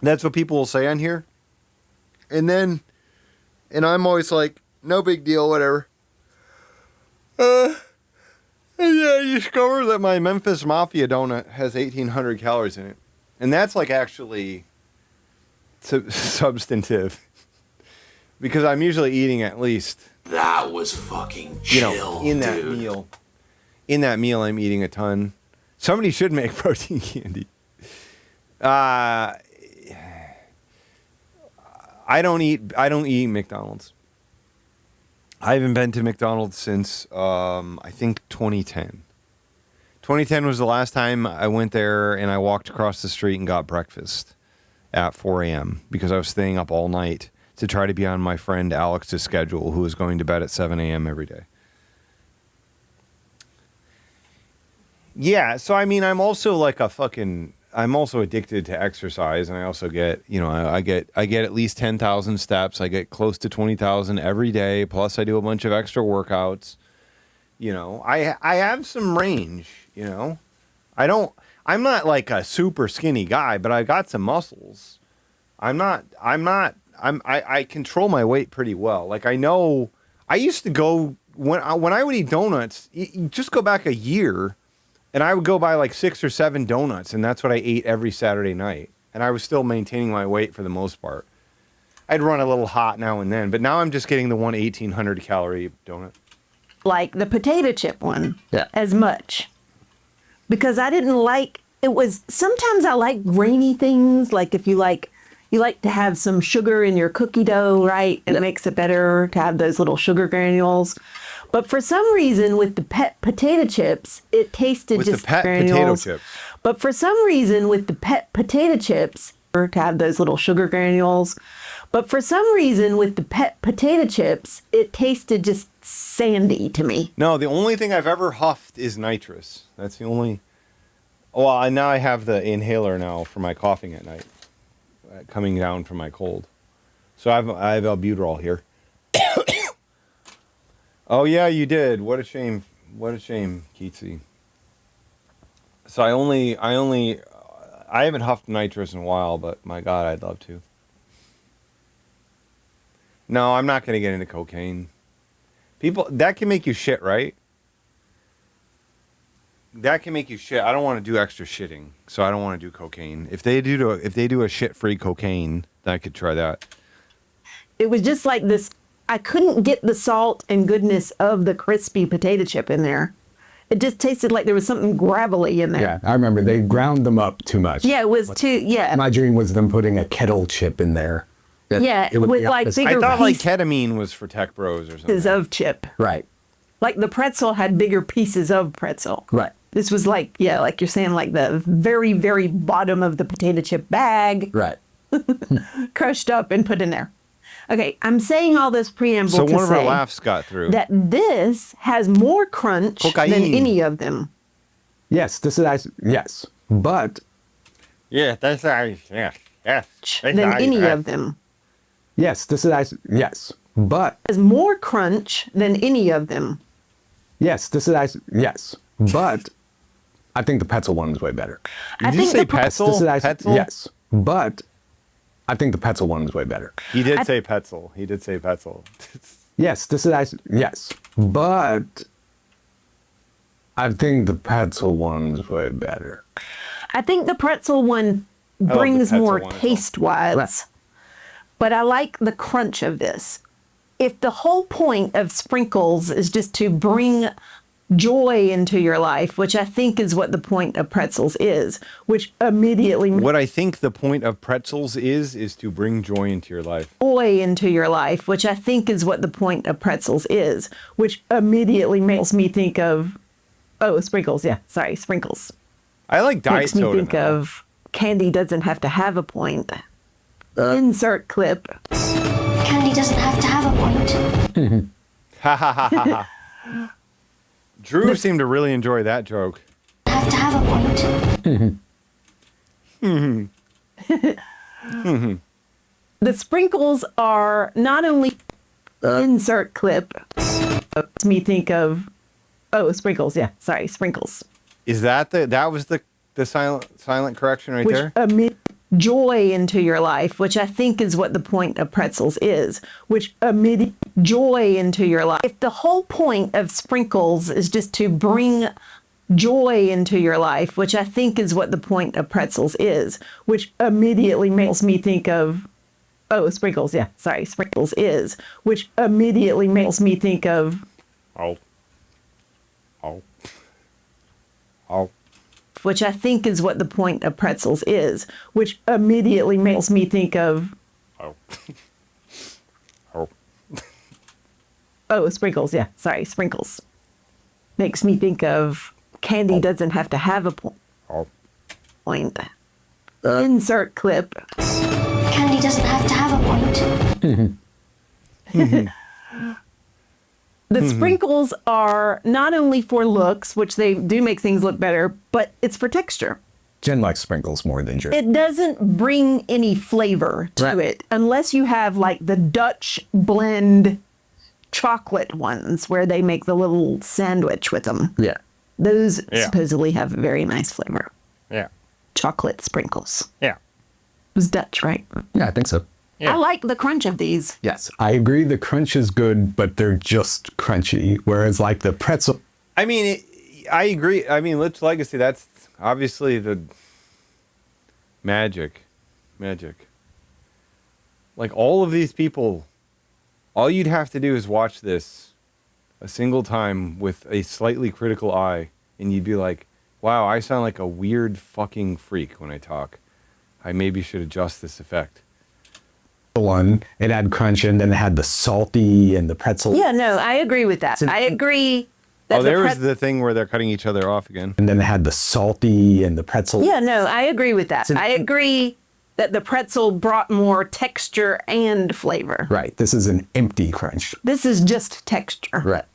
That's what people will say on here. And I'm always like, no big deal, whatever. And yeah, I discovered that my Memphis Mafia donut has 1,800 calories in it. And that's like actually substantive. Because I'm usually eating at least... That was fucking chill, in that meal. In that meal, I'm eating a ton. Somebody should make protein candy. I don't eat McDonald's. I haven't been to McDonald's since I think 2010. 2010 was the last time I went there and I walked across the street and got breakfast at 4 a.m. because I was staying up all night to try to be on my friend Alex's schedule, who was going to bed at 7 a.m. every day. Yeah, so I mean, I'm also addicted to exercise, and I also get, I get at least 10,000 steps. I get close to 20,000 every day. Plus, I do a bunch of extra workouts. I have some range. I'm not like a super skinny guy, but I got some muscles. I control my weight pretty well. Like I know, I used to go when I would eat donuts. You just go back a year. And I would go buy like 6 or 7 donuts, and that's what I ate every Saturday night. And I was still maintaining my weight for the most part. I'd run a little hot now and then, but now I'm just getting the 1,800 calorie donut. Like the potato chip one as much. Because I didn't like, sometimes I like grainy things, like if you like to have some sugar in your cookie dough, right? And it makes it better to have those little sugar granules. But for some reason, with the potato chips, it tasted with just the pet granules. Potato chips. But for some reason, with the potato chips, to have those little sugar granules. But for some reason, with the potato chips, it tasted just sandy to me. No, the only thing I've ever huffed is nitrous. That's the only. Well, now I have the inhaler now for my coughing at night, coming down from my cold. So I have albuterol here. Oh yeah, you did. What a shame. What a shame, Keatsy. So I haven't huffed nitrous in a while, but my God, I'd love to. No, I'm not going to get into cocaine. People that can make you shit, right? That can make you shit. I don't want to do extra shitting, so I don't want to do cocaine. If they do a shit-free cocaine, then I could try that. It was just like this. I couldn't get the salt and goodness of the crispy potato chip in there. It just tasted like there was something gravelly in there. Yeah, I remember they ground them up too much. Yeah, it was too. Yeah. My dream was them putting a kettle chip in there. Yeah, It would with be like opposite. bigger I thought like pieces ketamine was for tech bros or something. of chip. Right, Like the pretzel had bigger pieces of pretzel. right, This was like, yeah, like you're saying, like the very, very bottom of the potato chip bag, right. crushed up and put in there. Okay, I'm saying all this preamble So to one of our say laughs got through. that this has more crunch than Cocaine. any of them. Yes, this is yes, but Yeah, that's nice. Yeah, yes. Than any of them. yes, this is yes, but Has more crunch than any of them. yes, this is yes, but I think the pretzel one is way better. I think the Petzel? This is Petzel? yes, but I think the pretzel one is way better. He did say Petzel. He did say Petzel. Yes, this is yes, but I think the pretzel one's way better. I think the pretzel one the brings pretzel more one as well. taste-wise, but I like the crunch of this. If the whole point of sprinkles is just to bring joy into your life, which I think is what the point of pretzels is, which immediately What I think the point of pretzels is to bring joy into your life. joy into your life, which I think is what the point of pretzels is, which immediately makes me think of, oh, sprinkles. Yeah, sorry, sprinkles. I like diet Makes me soda. think now. of candy doesn't have to have a point. Insert clip. Candy doesn't have to have a point. Ha ha ha ha ha. Drew seemed to really enjoy that joke. Have to have a point. The sprinkles are not only insert clip. Makes me think of, oh, sprinkles. Yeah, sorry, sprinkles. Is that that was the silent correction right Which there? emit joy into your life, which I think is what the point of pretzels is, which emit joy into your life. If the whole point of sprinkles is just to bring joy into your life, which I think is what the point of pretzels is, which immediately makes me think of, oh, sprinkles. Yeah, sorry, sprinkles is, which immediately makes me think of, Oh. which I think is what the point of pretzels is, which immediately makes me think of, Oh. oh, sprinkles. Yeah, sorry, sprinkles. Makes me think of candy doesn't have to have a Oh. point. Insert clip. Candy doesn't have to have a point. The sprinkles are not only for looks, which they do make things look better, but it's for texture. Jen likes sprinkles more than Drew. It doesn't bring any flavor to it unless you have like the Dutch blend chocolate ones where they make the little sandwich with them. Yeah. Those Yeah. supposedly have a very nice flavor. Yeah. Chocolate sprinkles. Yeah. It was Dutch, right? Yeah, I think so. Yeah. I like the crunch of these. Yes, I agree. The crunch is good, but they're just crunchy. Whereas like the pretzel, I mean, I agree. I mean, Lich Legacy, that's obviously the magic. Like all of these people, all you'd have to do is watch this a single time with a slightly critical eye, and you'd be like, wow, I sound like a weird fucking freak when I talk. I maybe should adjust this effect. one, it had crunch and then it had the salty and the pretzel. Yeah, no, I agree with that. I agree that Oh, there was the the thing where they're cutting each other off again. And then it had the salty and the pretzel. Yeah, no, I agree with that. I agree that the pretzel brought more texture and flavor. Right. This is an empty crunch. This is just texture. Right.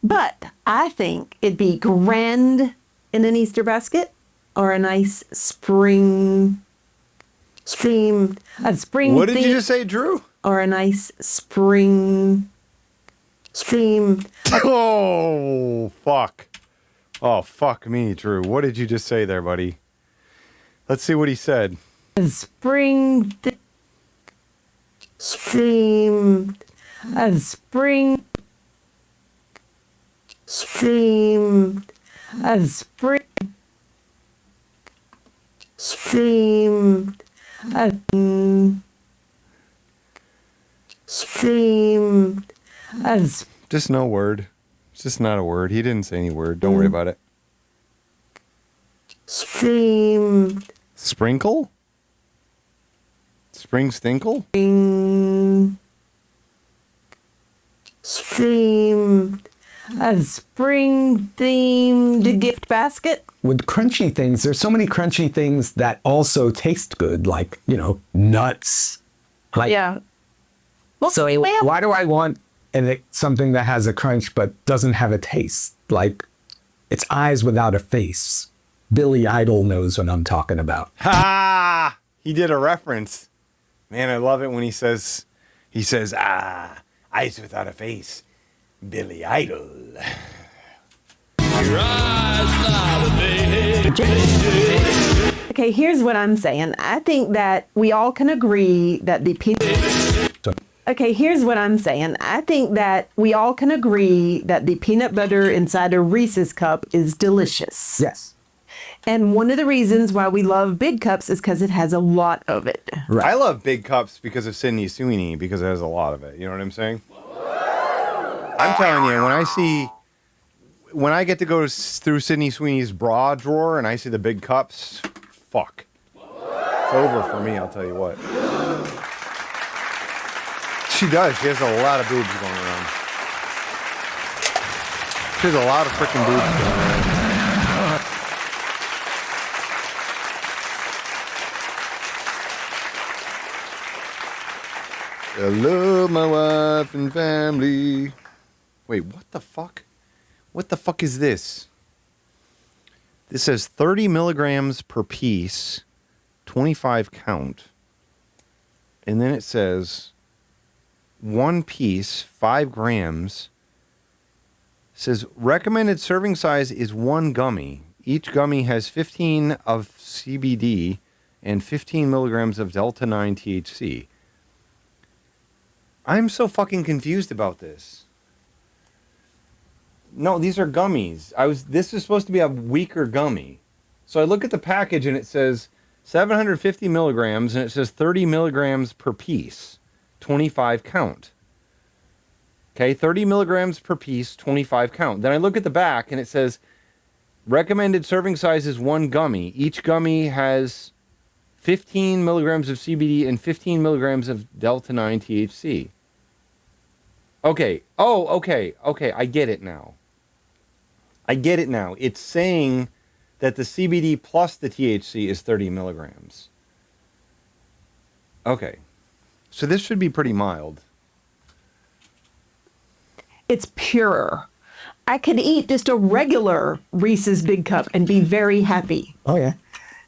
But I think it'd be grand in an Easter basket or a nice spring stream, a spring. What did you theme- just say, Drew? Or a nice spring stream. Oh, fuck. Oh, fuck me, Drew. What did you just say there, buddy? Let's see what he said. A spring stream. A spring seemed a spring seemed a seemed as Just no word. It's just not a word. He didn't say any word. Don't worry about it. seemed Sprinkle? Spring stinkle? seemed a spring themed gift basket. With crunchy things, there's so many crunchy things that also taste good, like, nuts. Like, Yeah. so why do I want something that has a crunch but doesn't have a taste? Like, it's eyes without a face. Billy Idol knows what I'm talking about. Ha! He did a reference. Man, I love it when he says, eyes without a face. Billy Idol. Okay, here's what I'm saying. I think that we all can agree that the Okay, here's what I'm saying. I think that we all can agree that the peanut butter inside a Reese's cup is delicious. Yes. And one of the reasons why we love big cups is because it has a lot of it. Right. I love big cups because of Sydney Sweeney, because it has a lot of it. You know what I'm saying? I'm telling you, when I get to go through Sydney Sweeney's bra drawer and I see the big cups, fuck. It's over for me, I'll tell you what. She does. She has a lot of boobs going around. She has a lot of freaking boobs going around. I love my wife and family. Wait, what the fuck? What the fuck is this? This says 30 milligrams per piece, 25 count. And then it says one piece, 5 grams. It says recommended serving size is 1 gummy. Each gummy has 15 of CBD and 15 milligrams of Delta 9 THC. I'm so fucking confused about this. No, these are gummies. This is supposed to be a weaker gummy. So I look at the package and it says 750 milligrams and it says 30 milligrams per piece, 25 count. Okay, 30 milligrams per piece, 25 count. Then I look at the back and it says recommended serving size is 1 gummy. Each gummy has 15 milligrams of CBD and 15 milligrams of Delta 9 THC. Okay. Oh, okay. Okay. I get it now. It's saying that the CBD plus the THC is 30 milligrams. Okay. So this should be pretty mild. It's pure. I could eat just a regular Reese's Big Cup and be very happy. Oh, yeah.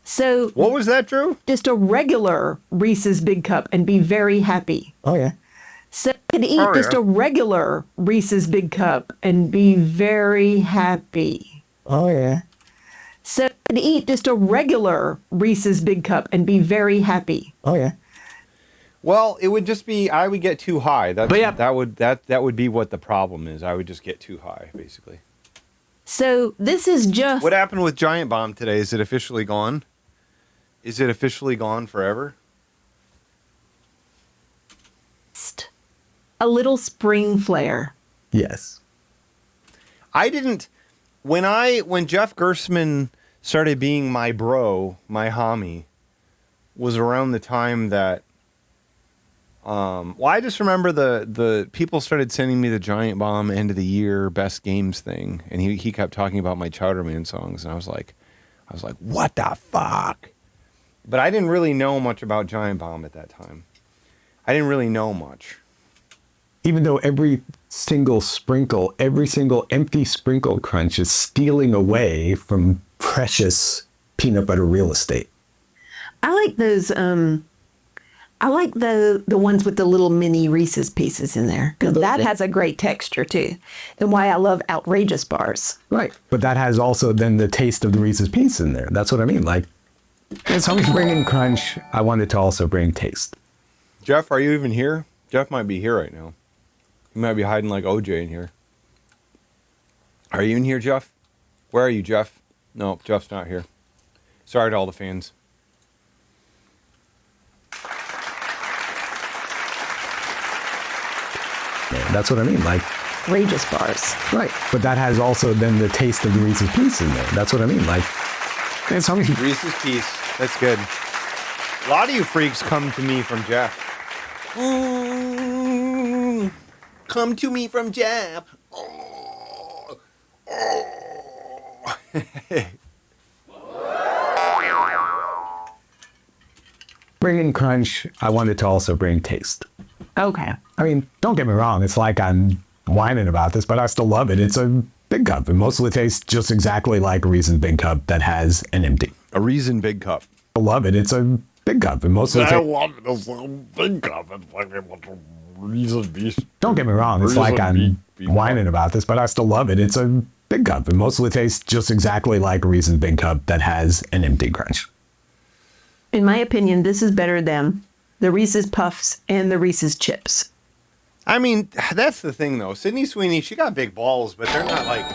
So what was that, Drew? Just a regular Reese's Big Cup and be very happy. Oh, yeah. So I could eat just a regular Reese's Big Cup and be very happy. Oh, yeah. So I could eat just a regular Reese's Big Cup and be very happy. Oh, yeah. Well, it would just be I would get too high. That would be what the problem is. I would just get too high, basically. So this is just what happened with Giant Bomb today. Is it officially gone? Is it officially gone forever? a little spring flare. Yes. I didn't when Jeff Gerstmann started being my bro, my homie, was around the time that I just remember the people started sending me the Giant Bomb end of the year best games thing, and he kept talking about my Chowderman songs, and I was like, what the fuck? But I didn't really know much about Giant Bomb at that time. I didn't really know much. Even though every single sprinkle, every single empty sprinkle crunch is stealing away from precious peanut butter real estate. I like those. I like the ones with the little mini Reese's Pieces in there, because that has a great texture too, and why I love outrageous bars. Right, but that has also then the taste of the Reese's Pieces in there. That's what I mean. Like, as long as you bring in crunch, I wanted to also bring taste. Jeff, are you even here? Jeff might be here right now. He might be hiding like OJ in here. Are you in here, Jeff? Where are you, Jeff? No, Jeff's not here. Sorry to all the fans. Yeah, that's what I mean. Like, Outrageous bars. right. But that has also then the taste of the Reese's Piece in there. That's what I mean. Like, there's so many. Reese's Piece. That's good. A lot of you freaks come to me from Jeff. Come to me from Jeff. Bringing crunch, I wanted to also bring taste. Okay. I mean, don't get me wrong. It's like I'm whining about this, but I still love it. It's a big cup. It mostly tastes just exactly like a Reese's Big Cup that has an empty. A Reason Big Cup. I love it. It's a big cup. It mostly love it. It's a big cup. It's like a Reese's Piece. Don't get me wrong. It's like I'm whining about this, but I still love it. It's a big cup. It mostly tastes just exactly like a Reese's Big Cup that has an empty crunch. In my opinion, this is better than the Reese's Puffs and the Reese's Chips. I mean, that's the thing, though. Sydney Sweeney, she got big balls, but they're not like,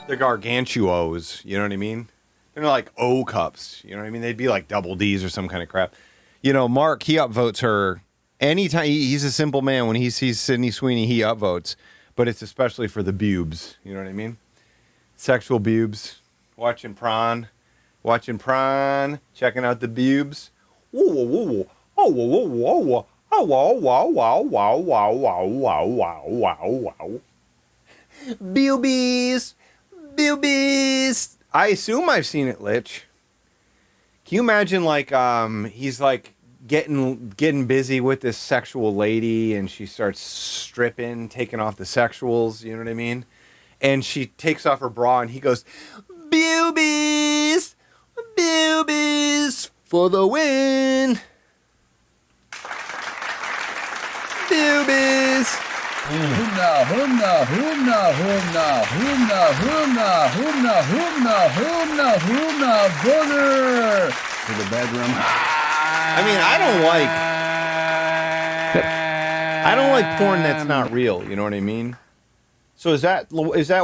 they're gargantuos. You know what I mean? They're not like O cups. You know what I mean? They'd be like double D's or some kind of crap. You know, Mark, he upvotes her anytime. He's a simple man. When he sees Sydney Sweeney, he upvotes. But it's especially for the bubes. You know what I mean? Sexual bubes. Watching prawn. Checking out the bubes. Whoa, whoa, whoa. Oh, whoa, whoa, whoa, whoa. Oh, wow, wow, wow, wow, wow, wow, wow, wow, wow, wow. Boobies. I assume I've seen it, Lich. Can you imagine, like, he's, like, getting busy with this sexual lady, and she starts stripping, taking off the sexuals, you know what I mean? And she takes off her bra, and he goes, boobies for the win. Boobies. Humna, humna, humna, humna, humna, humna, humna, humna, humna, humna, boner. To the bedroom. I mean, I don't like porn that's not real. You know what I mean? So is that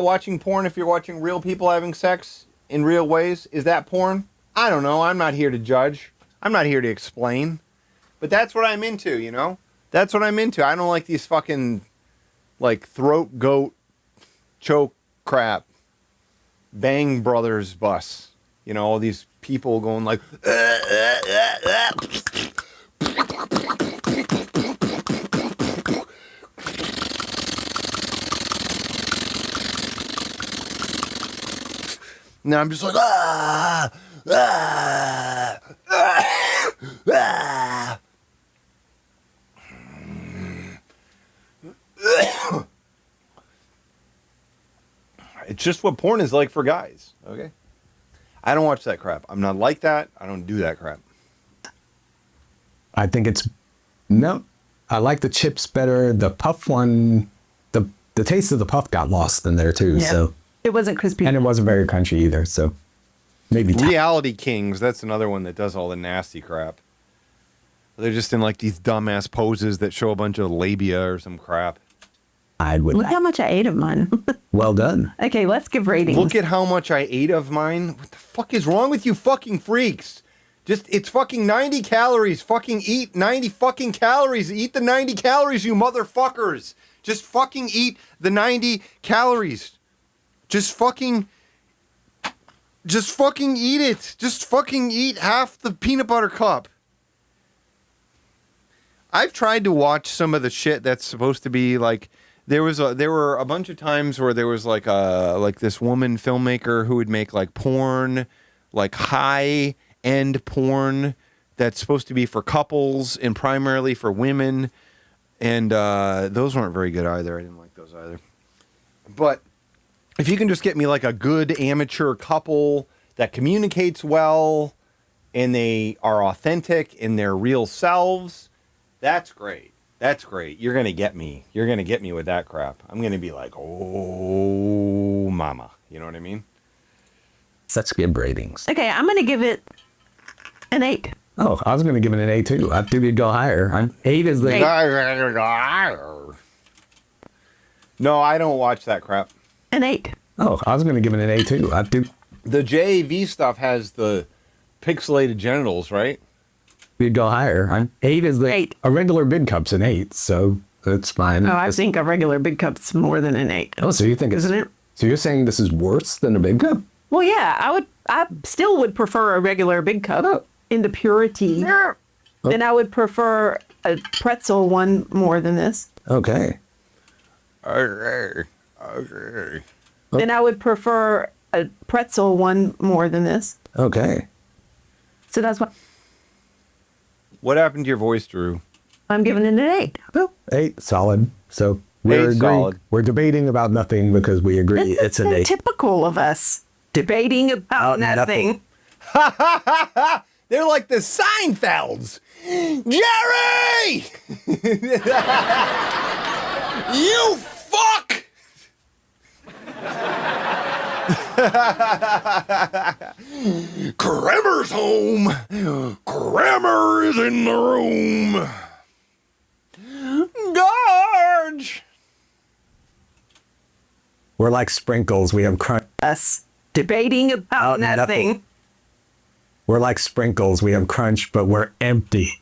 watching porn if you're watching real people having sex in real ways? Is that porn? I don't know. I'm not here to judge. I'm not here to explain. But that's what I'm into, you know? That's what I'm into. I don't like these fucking, like, throat goat choke crap. Bang Brothers bus. You know, all these people going like, Now I'm just like, It's just what porn is like for guys, okay? I don't watch that crap. I'm not like that. I don't do that crap. I think no. I like the chips better. The puff one, the taste of the puff got lost in there too. Yeah. So it wasn't crispy. And it wasn't very crunchy either. So maybe Reality Kings, that's another one that does all the nasty crap. They're just in like these dumbass poses that show a bunch of labia or some crap. I would. Look how much I ate of mine. Well done. Okay, let's give ratings. Look at how much I ate of mine. What the fuck is wrong with you fucking freaks? It's fucking 90 calories. Fucking eat 90 fucking calories. Eat the 90 calories, you motherfuckers. Just fucking eat the 90 calories. Just fucking eat it. Just fucking eat half the peanut butter cup. I've tried to watch some of the shit that's supposed to be like, there were a bunch of times where there was like this woman filmmaker who would make like porn, like high end porn that's supposed to be for couples and primarily for women, and those weren't very good either. I didn't like those either. But if you can just get me like a good amateur couple that communicates well and they are authentic in their real selves, that's great. That's great. You're going to get me. You're going to get me with that crap. I'm going to be like, oh, mama. You know what I mean? Such good ratings. Okay, I'm going to give it an 8. Oh, I was going to give it an 8 too. I figured you'd go higher. 8 is the... No, I don't watch that crap. An 8. Oh, I was going to give it an A too. I do. The JAV stuff has the pixelated genitals, right? We'd go higher. 8 is the 8. A regular big cup's an 8, so that's fine. Oh, I think a regular big cup's more than an 8. Oh, so you think Isn't it? So you're saying this is worse than a big cup? Well, yeah, I still would prefer a regular big cup in the purity. Then I would prefer a pretzel one more than this. Okay. Okay. Then I would prefer a pretzel one more than this. Okay. So that's why What happened to your voice, Drew? I'm giving it an 8. Well, 8, solid. So we're 8 agreeing. solid. We're debating about nothing because we agree it's an 8. Typical of us. Debating about nothing. They're like the Seinfelds. Jerry! You fuck! Kramer's home. Kramer is in the room. Gorge! We're like sprinkles. We have crunch. Us. Debating about nothing. We're like sprinkles. We have crunch, but we're empty.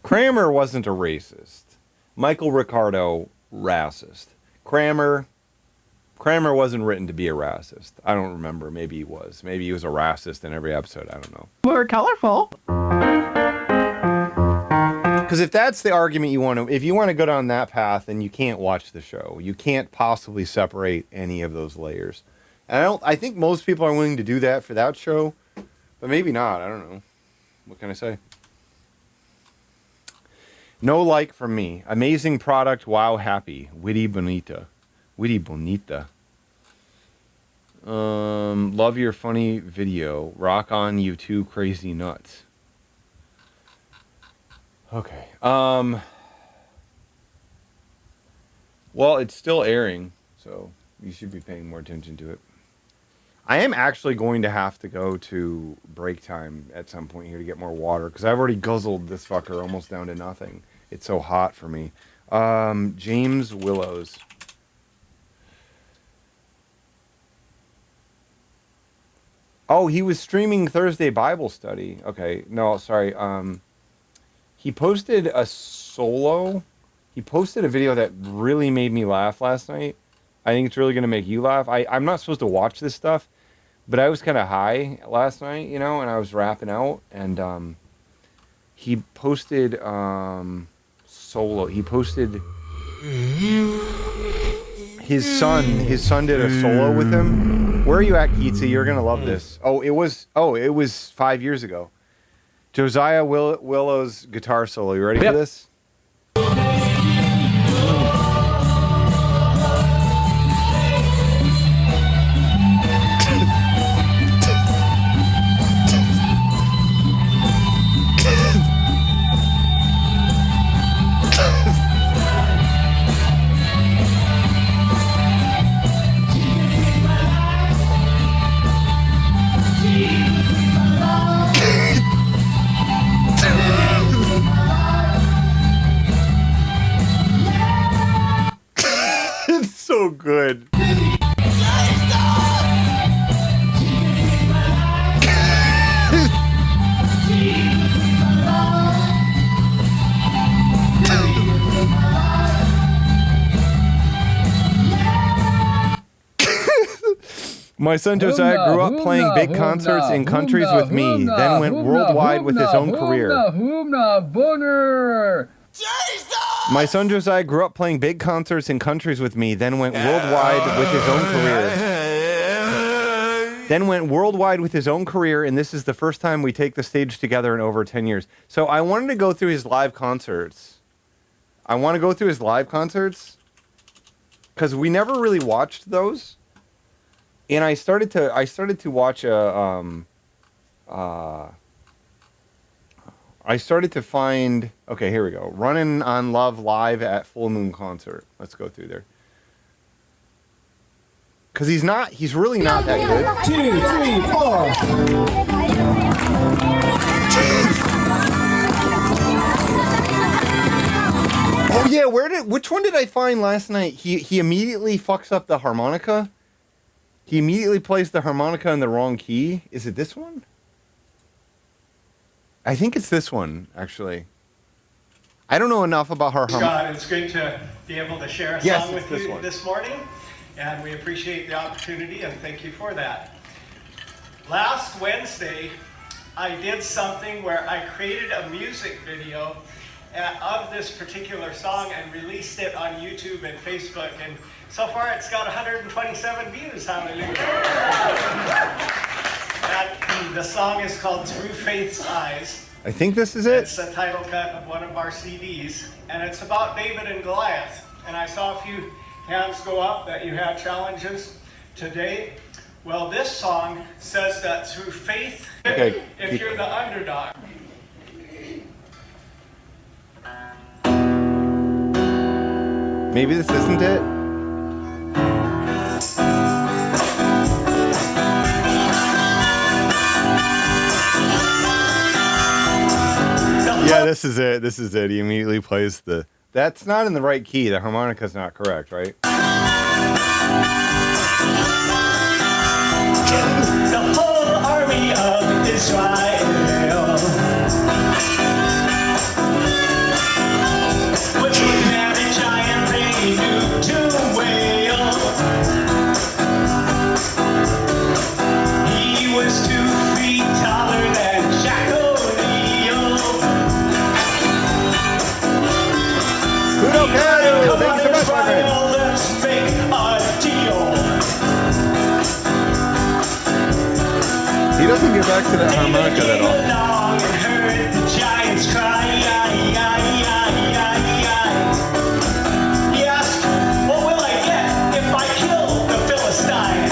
Kramer wasn't a racist. Michael Ricardo, racist. Kramer wasn't written to be a racist. I don't remember. Maybe he was. Maybe he was a racist in every episode. I don't know. More colorful. Because if that's the argument you want to, if you want to go down that path, then you can't watch the show. You can't possibly separate any of those layers. And I think most people are willing to do that for that show, but maybe not. I don't know. What can I say? No like from me. Amazing product. Wow, happy. Witty bonita. Witty bonita. Love your funny video. Rock on, you two crazy nuts. Okay. Well, it's still airing, so you should be paying more attention to it. I am actually going to have to go to break time at some point here to get more water, because I've already guzzled this fucker almost down to nothing. It's so hot for me. James Willows. Oh, he was streaming Thursday Bible study. Okay, no, sorry. He posted a solo. He posted a video that really made me laugh last night. I think it's really going to make you laugh. I'm not supposed to watch this stuff, but I was kind of high last night, you know, and I was rapping out. And he posted solo. He posted his son. His son did a solo with him. Where are you at, Keatsy? You're going to love this. It was 5 years ago. Josiah Willow's guitar solo. You ready for this? It's so good. My son Josiah grew up playing big concerts in countries with me, then went worldwide with his own career. My son Josiah grew up playing big concerts in countries with me, then went worldwide with his own career. And this is the first time we take the stage together in over 10 years. So I wanted to go through his live concerts. Because we never really watched those. And I started to watch I started to find, okay, here we go. Running on Love live at Full Moon concert. Let's go through there. Because he's really not that good. 2, 3, 4. Oh yeah, Which one did I find last night? He immediately fucks up the harmonica. He immediately plays the harmonica in the wrong key. Is it this one? I think it's this one, actually. I don't know enough about her harmonica. Scott, it's great to be able to share a song with you this morning, and we appreciate the opportunity, and thank you for that. Last Wednesday, I did something where I created a music video of this particular song and released it on YouTube and Facebook, and so far it's got 127 views, hallelujah. And the song is called Through Faith's Eyes. I think this is it. It's a title cut of one of our CDs, and it's about David and Goliath. And I saw a few hands go up that you had challenges today. Well, this song says that through faith, if you're the underdog. Maybe this isn't it. Yeah, this is it. This is it. He immediately plays the... That's not in the right key. The harmonica's not correct, right? The whole army of Israel was looking at a giant they knew to wail. He was 2 feet taller than Jack O'Neill. Kudo Kadu! Thanks so much, my friend. Let's make a deal. He doesn't get back to that harmonica that often. Along and heard the giants cry. He asked, what will I get if I kill the Philistine?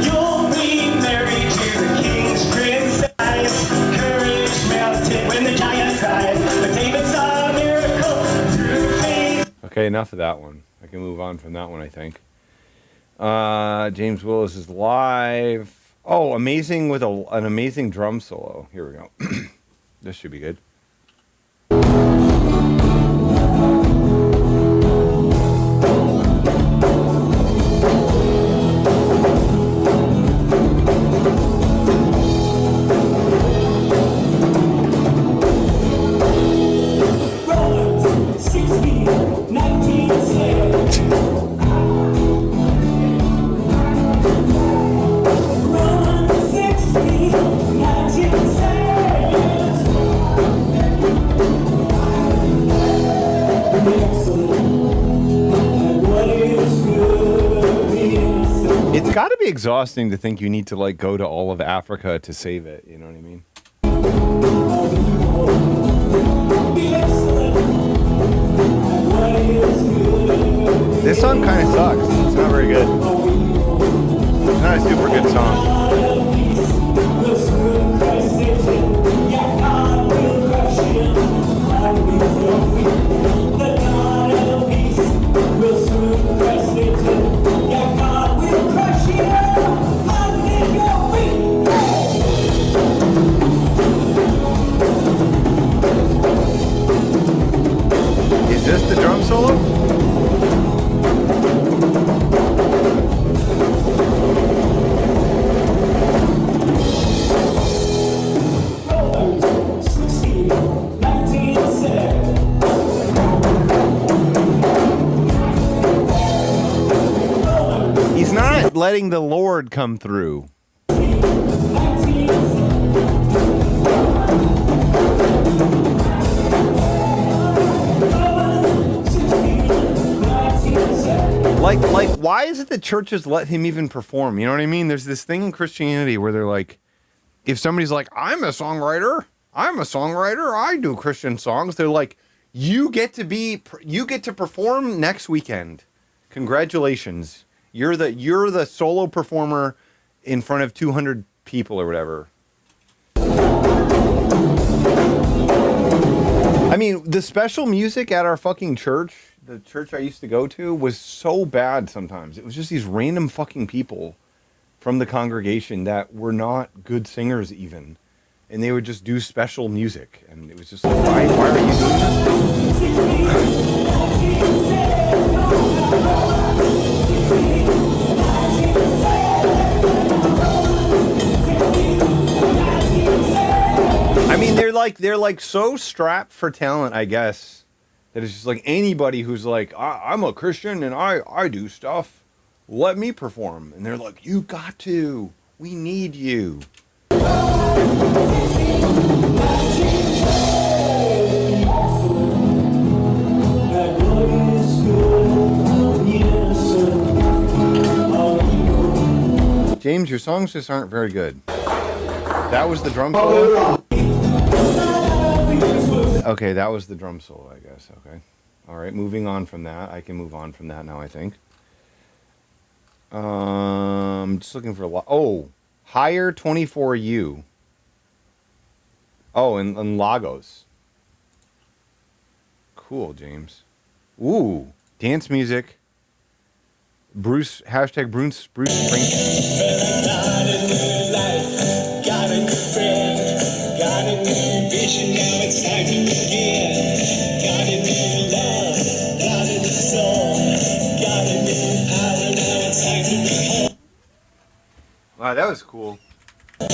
You'll be married to the king's princess. Courage melted when the giant cried, but David saw a miracle through faith. Okay, enough of that one. I can move on from that one, I think. James Willis is live. Oh, amazing with an amazing drum solo. Here we go. This should be good. Romans 16, 19 says, Romans 16, 19 says, It's got to be exhausting to think you need to like go to all of Africa to save it. You know what I mean? This song kind of sucks. It's not very good. It's not a super good song. Is this the drum solo? He's not letting the Lord come through. Like, why is it that churches let him even perform? You know what I mean? There's this thing in Christianity where they're like, if somebody's like, I'm a songwriter, I do Christian songs. They're like, you get to perform next weekend. Congratulations. You're the solo performer in front of 200 people or whatever. I mean, the special music at our fucking church, the church I used to go to, was so bad sometimes. It was just these random fucking people from the congregation that were not good singers even. and they would just do special music, and it was just like, why are you doing this? I mean, they're like so strapped for talent, I guess, that it's just like anybody who's like, I'm a Christian and I do stuff, let me perform, and they're like, you got to, we need you. James, your songs just aren't very good. That was the drum solo? Okay, that was the drum solo, I guess. Okay. All right, moving on from that. I can move on from that now, I think. Just looking for a lot. Oh, Higher 24U. Oh, and Lagos. Cool, James. Ooh, dance music. Bruce Springsteen. Got a new life, got a new friend, got a new vision, now it's time to begin. Got a new love, got a new soul, got a new power, now it's time to be home. Wow, that was cool. Got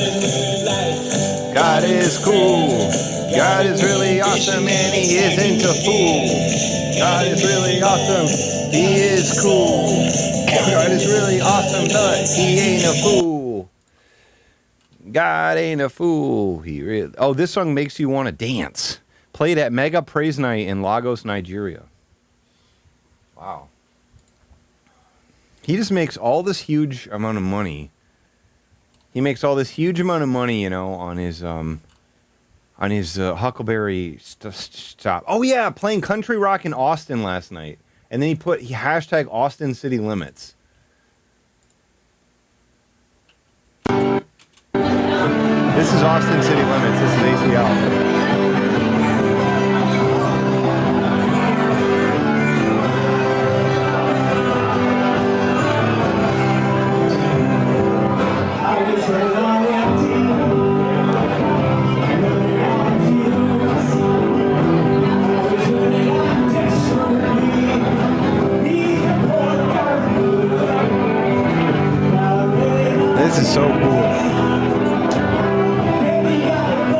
a new life. God is cool. God is really awesome and he isn't a fool. God is really awesome. He is cool. God is really awesome, but he ain't a fool. God ain't a fool. He really. Oh, this song makes you want to dance. Played at Mega Praise Night in Lagos, Nigeria. Wow. He just makes all this huge amount of money. He makes all this huge amount of money, you know, on his Huckleberry stop. Oh yeah, playing country rock in Austin last night. And then he hashtag Austin City Limits. This is Austin City Limits. This is ACL. This is so cool.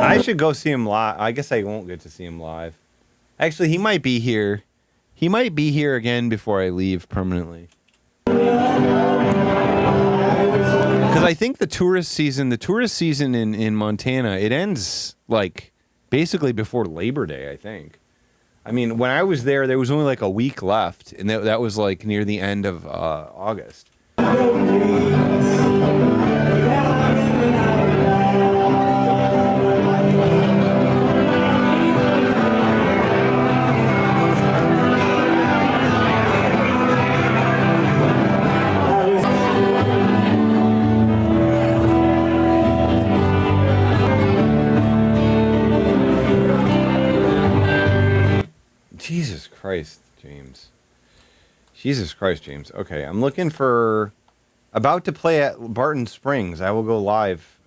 I should go see him live. I guess I won't get to see him live. Actually, he might be here. He might be here again before I leave permanently. Because I think the tourist season in Montana, it ends like basically before Labor Day, I think. I mean, when I was there was only like a week left, and that was like near the end of August. Jesus Christ, James. Jesus Christ, James. Okay, I'm looking for... About to play at Barton Springs. I will go live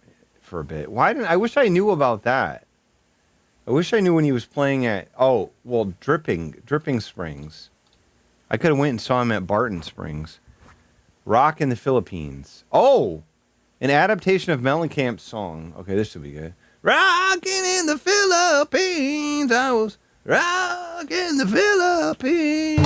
for a bit. I wish I knew about that. I wish I knew when he was playing at... Oh, well, Dripping Springs. I could have went and saw him at Barton Springs. Rock in the Philippines. Oh! An adaptation of Mellencamp's song. Okay, this should be good. Rocking in the Philippines. I was... Rock in the Philippines.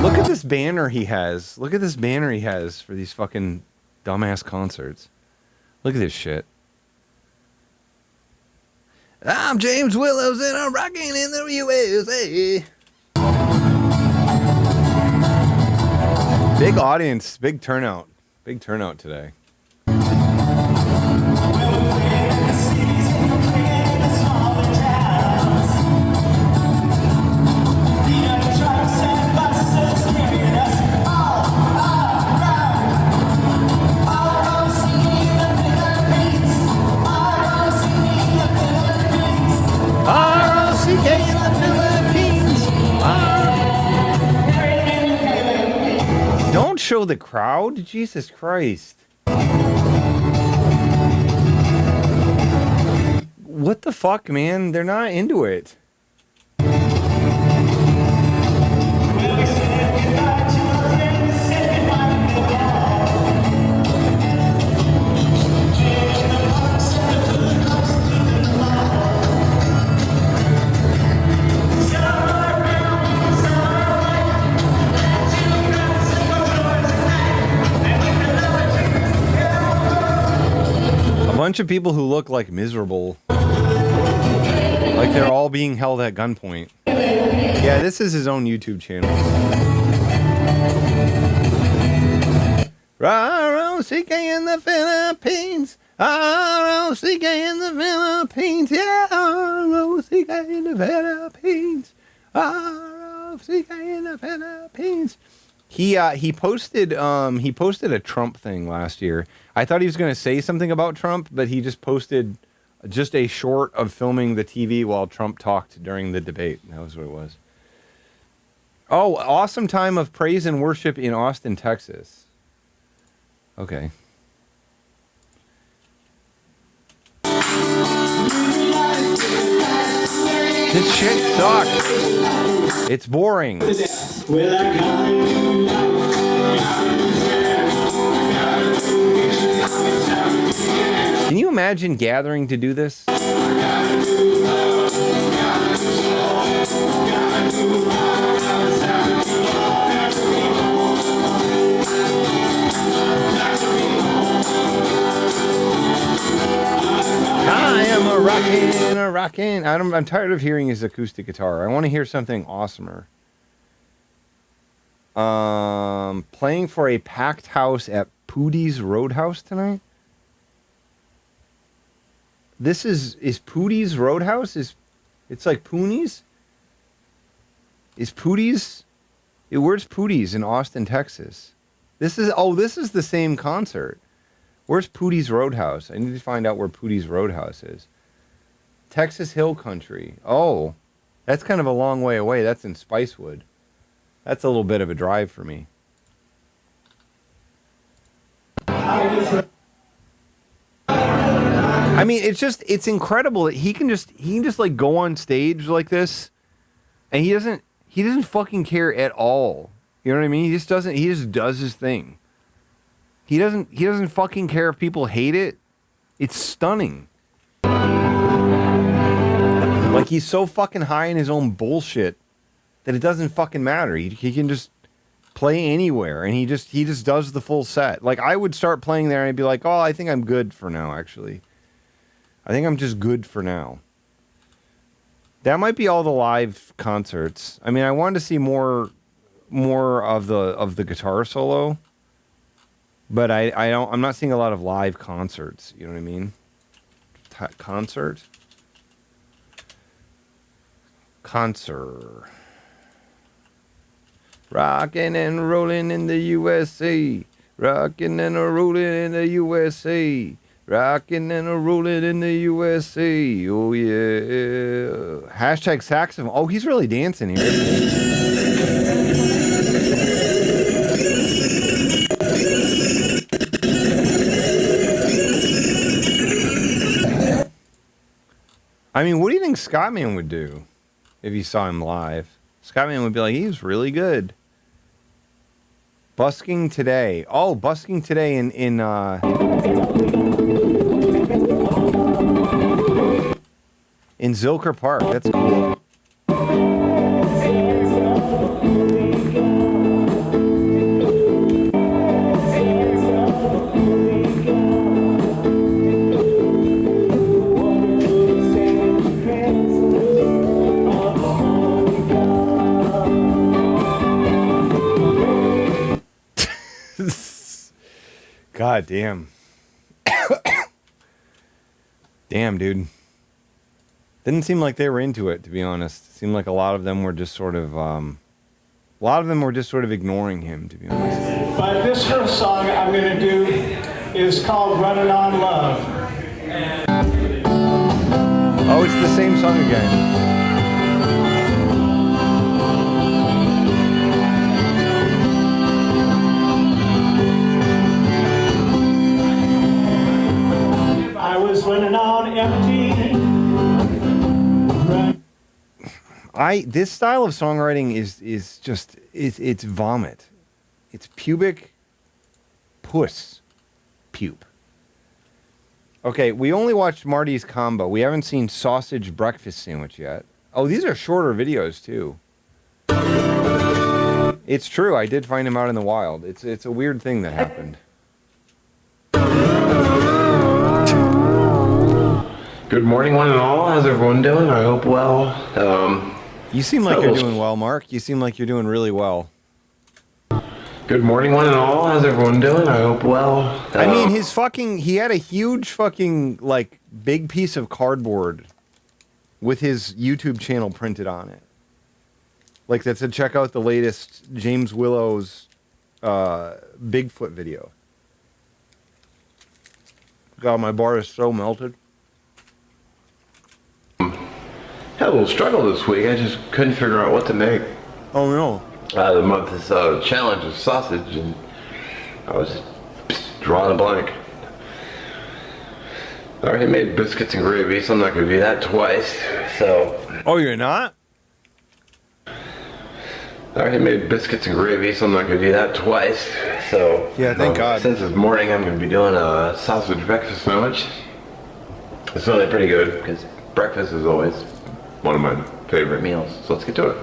Look at this banner he has. Look at this banner he has for these fucking dumbass concerts. Look at this shit. I'm James Willows and I'm rocking in the USA. Big audience, big turnout today. show the crowd? Jesus Christ. What the fuck, man? They're not into it. A bunch of people who look like miserable. Like they're all being held at gunpoint. Yeah, this is his own YouTube channel. R-O-C-K in the Philippines. R-O-C-K in the Philippines. Yeah, R-O-C-K in the Philippines. R-O-C-K in the Philippines. He posted a Trump thing last year. I thought he was going to say something about Trump, but he just posted just a short of filming the TV while Trump talked during the debate. That was what it was. Oh, awesome time of praise and worship in Austin, Texas. Okay. This shit sucks. It's boring. Can you imagine gathering to do this? I am a rockin'. I'm tired of hearing his acoustic guitar. I want to hear something awesomer. Playing for a packed house at Pootie's Roadhouse tonight. This is Pootie's Roadhouse? It's like Poonies? Is Pootie's? Where's Pootie's in Austin, Texas? This is the same concert. Where's Pootie's Roadhouse? I need to find out where Pootie's Roadhouse is. Texas Hill Country. Oh, that's kind of a long way away. That's in Spicewood. That's a little bit of a drive for me. I mean, it's incredible that he can just like go on stage like this, and he doesn't fucking care at all. You know what I mean? He just does his thing. He doesn't fucking care if people hate it. It's stunning. Like, he's so fucking high in his own bullshit that it doesn't fucking matter. He can just play anywhere, and he just does the full set. Like, I would start playing there and I'd be like, oh, I think I'm good for now, actually. I think I'm just good for now. That might be all the live concerts. I mean, I wanted to see more of the guitar solo, but I'm not seeing a lot of live concerts. You know what I mean? Concert. Rockin' and rollin' in the USA. Rockin' and rollin' in the USA. Rockin' and rollin' in the USA. Oh, yeah. Hashtag saxophone. Oh, he's really dancing here, isn't he? I mean, what do you think Scottman would do if you saw him live? Scottman would be like, he's really good. Busking Today. Oh, Busking Today in Zilker Park. That's cool. God damn. Damn, dude. Didn't seem like they were into it, to be honest. It seemed like a lot of them were just sort of ignoring him, to be honest. But this first song I'm going to do is called Running on Love. Oh, it's the same song again. This style of songwriting is just it's vomit. It's pubic puss pupe. Okay, we only watched Marty's combo. We haven't seen sausage breakfast sandwich yet. Oh, these are shorter videos too. It's true. I did find him out in the wild. It's a weird thing that happened. Good morning, one and all. How's everyone doing? I hope well. You seem like you're doing well, Mark. You seem like you're doing really well. Good morning, one and all. How's everyone doing? I hope well. I mean, he had a huge fucking, like, big piece of cardboard with his YouTube channel printed on it. Like, that said, check out the latest James Willow's Bigfoot video. God, my bar is so melted. Had a little struggle this week. I just couldn't figure out what to make. Oh, no. The month's challenge is sausage, and I was just drawing a blank. I already made biscuits and gravy, so I'm not going to do that twice. So. Oh, you're not? I already made biscuits and gravy, so I'm not going to do that twice. So. Yeah, thank God. Since it's morning, I'm going to be doing a sausage breakfast sandwich. It's really pretty good because breakfast is always one of my favorite meals. So let's get to it.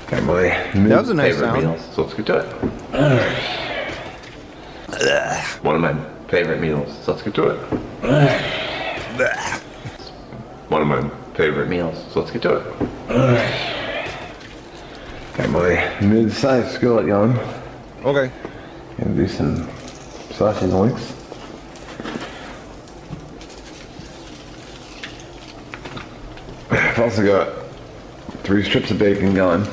Okay, my that was a nice favorite sound. meals. So let's get to it. One of my favorite meals. So let's get to it. One of my favorite meals. So let's get to it. Got my mid-sized skillet going. Okay. Gonna do some sausage links. I've also got 3 strips of bacon going.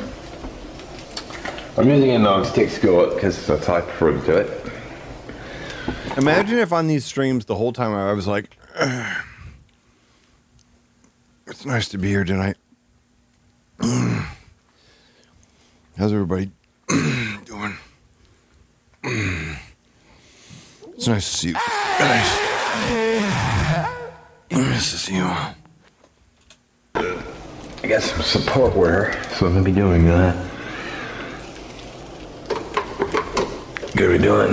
I'm using a non-stick skillet because that's how I prefer to do it. Imagine if on these streams the whole time I was like, it's nice to be here tonight. How's everybody doing? It's nice to see you. Nice to see you. I got some support wear, so I'm gonna be doing that. Gonna be doing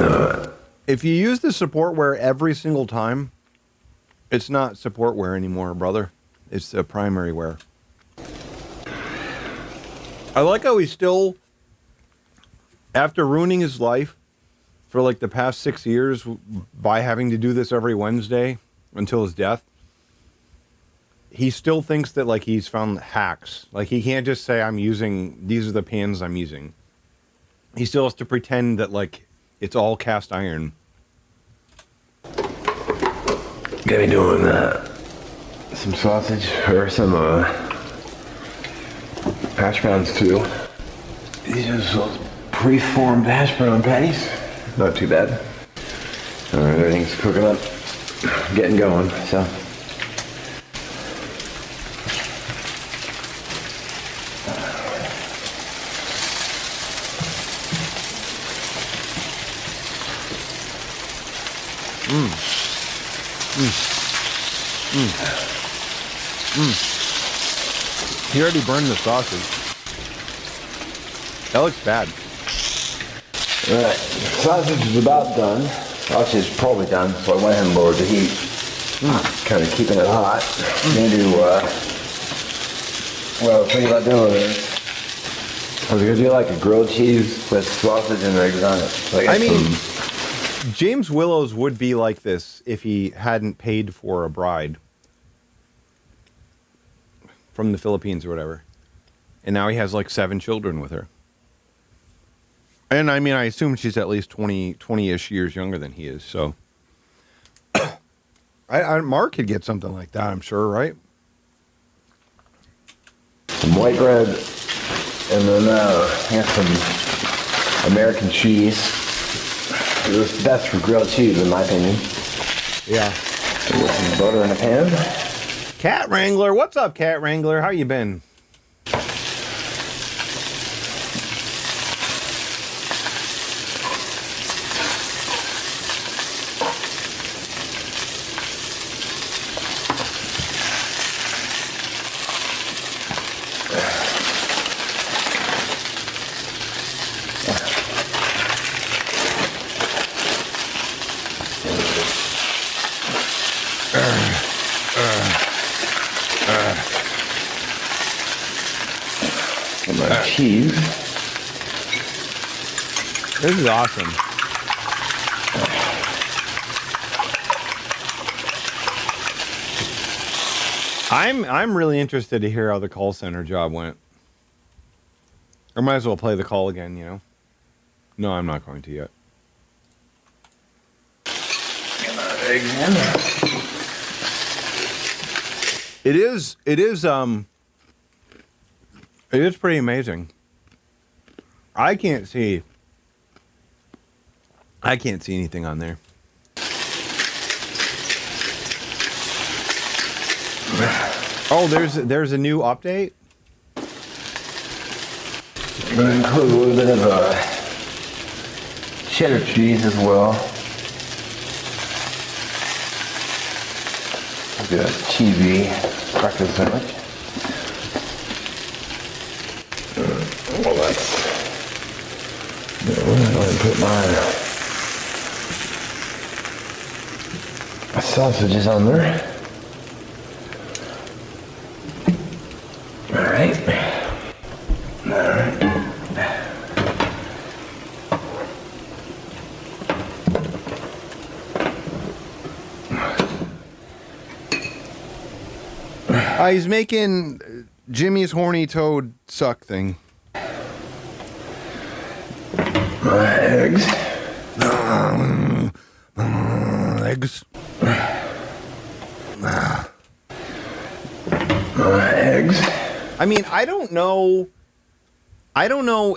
If you use the support wear every single time, it's not support wear anymore, brother. It's the primary wear. I like how he's still, after ruining his life for like the past 6 years by having to do this every Wednesday until his death, he still thinks that like he's found hacks. Like he can't just say these are the pans I'm using. He still has to pretend that like it's all cast iron. Gonna be doing some sausage or some hash browns too. These are those pre-formed hash brown patties. Not too bad. All right, everything's cooking up, getting going. So. He already burned the sausage. That looks bad. Alright, sausage is about done. Sausage is probably done, so I went ahead and lowered the heat. Kind of keeping it hot. Gonna do, what I was thinking about doing is, I was gonna do like a grilled cheese with sausage and eggs on it. Like I mean, James Willows would be like this if he hadn't paid for a bride from the Philippines or whatever. And now he has like 7 children with her. And I mean, I assume she's at least 20-ish years younger than he is. So Mark could get something like that, I'm sure, right? Some white bread, and then I got some American cheese. It's best for grilled cheese, in my opinion. Yeah. With some butter in a pan. Cat Wrangler, what's up, Cat Wrangler? How you been? And my cheese. This is awesome. I'm really interested to hear how the call center job went. Or might as well play the call again, you know? No, I'm not going to yet. It is pretty amazing. I can't see anything on there. Oh, there's a new update. I'm going to include a little bit of cheddar cheese as well. Look at that cheesy breakfast sandwich. Well, that's... I'm going to put my sausages on there. All right. He's making Jimmy's horny toad suck thing. My eggs. Eggs. My eggs. I mean, I don't know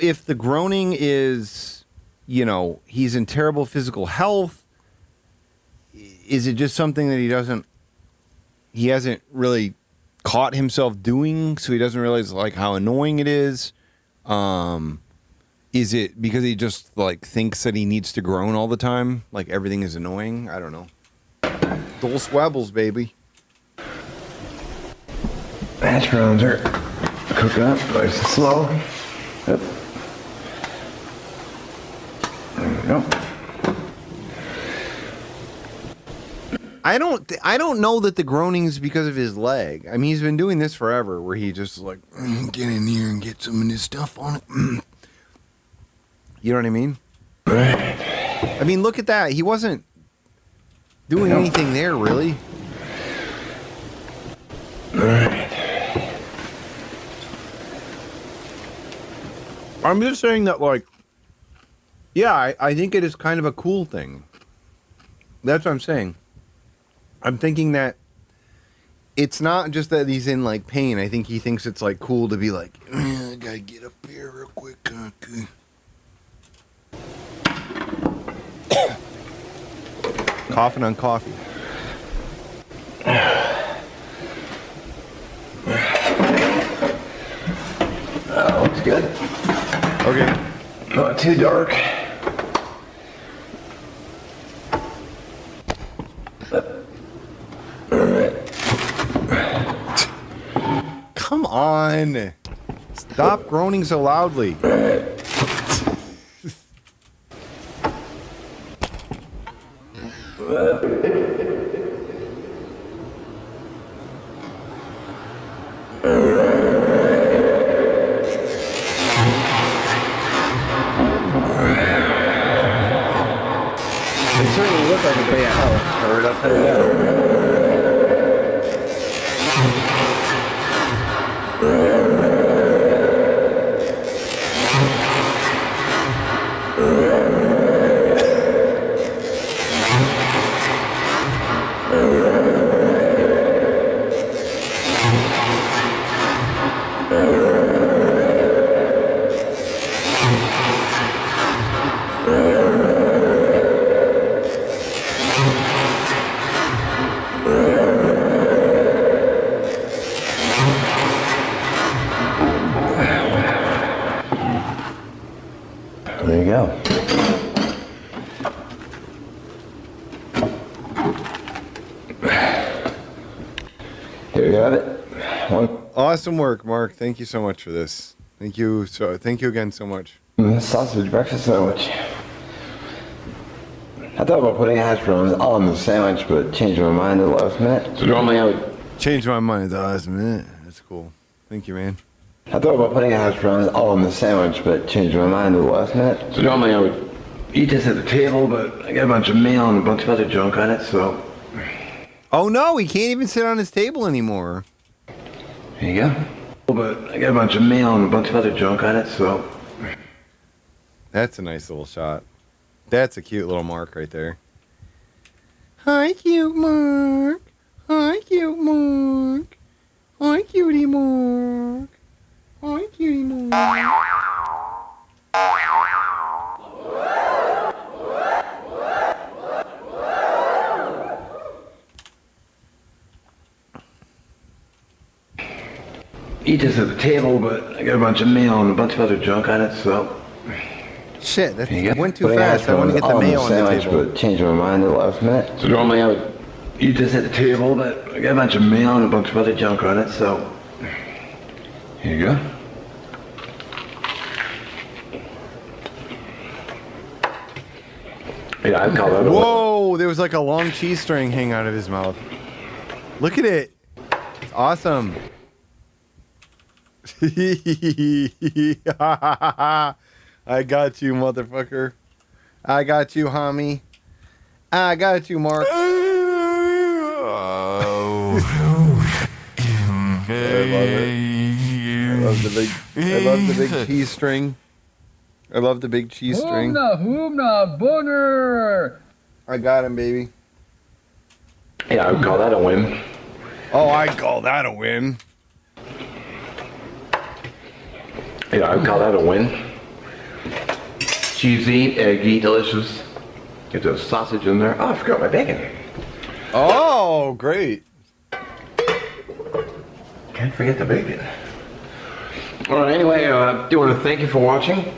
if the groaning is, you know, he's in terrible physical health. Is it just something that he hasn't really caught himself doing, so he doesn't realize like how annoying it is? Is it because he just like thinks that he needs to groan all the time, like everything is annoying? I don't know. Dole swabbles, baby. Hash browns are cooking up nice and slow. Yep. There we go. I don't know that the groaning is because of his leg. I mean, he's been doing this forever, where he just like get in here and get some of this stuff on it. You know what I mean? Right. I mean, look at that. He wasn't doing anything there, really. Right. I'm just saying that, like, yeah, I think it is kind of a cool thing. That's what I'm saying. I'm thinking that it's not just that he's in, like, pain. I think he thinks it's, like, cool to be like, I gotta get up here real quick. Okay. Coughing on coffee. That looks good. Okay. Not too dark. Come on. Stop groaning so loudly. They certainly look like a big house. Covered up there. There you go. Here you have it. Awesome work, Mark. Thank you so much for this. Thank you again so much. Sausage breakfast sandwich. I thought about putting hash browns on the sandwich, but changed my mind at the last minute. So normally I would change my mind at the last minute. That's cool. Thank you, man. I thought about putting hash browns all in the sandwich, but changed my mind at the last minute. So normally I would eat this at the table, but I got a bunch of mail and a bunch of other junk on it, so... Oh no, he can't even sit on his table anymore. Here you go. But I got a bunch of mail and a bunch of other junk on it, so... That's a nice little shot. That's a cute little Mark right there. Hi, cute Mark. Hi, cute Mark. Hi, cutie Mark. Hi, cutie Mark. Eat this at the table, but I got a bunch of mail and a bunch of other junk on it, so... Shit, that went too fast. I want to get the mayo on the table. But changed my mind at the last minute. So normally I would eat this at the table, but I got a bunch of mail and a bunch of other junk on it, so... Here you go. Yeah, I'd call that a... Whoa, there was like a long cheese string hanging out of his mouth. Look at it. It's awesome. I got you, motherfucker. I got you, homie. I got you, Mark. I love it. I love the big cheese string. I love the big cheese string. Hoomna, booner. I got him, baby. Yeah, I would call that a win. Oh, I'd call that a win. Yeah, I would call that a win. Cheesy, eggy, delicious. Get the sausage in there. Oh, I forgot my bacon. Oh, great. Can't forget the bacon. Well, anyway, do want to thank you for watching.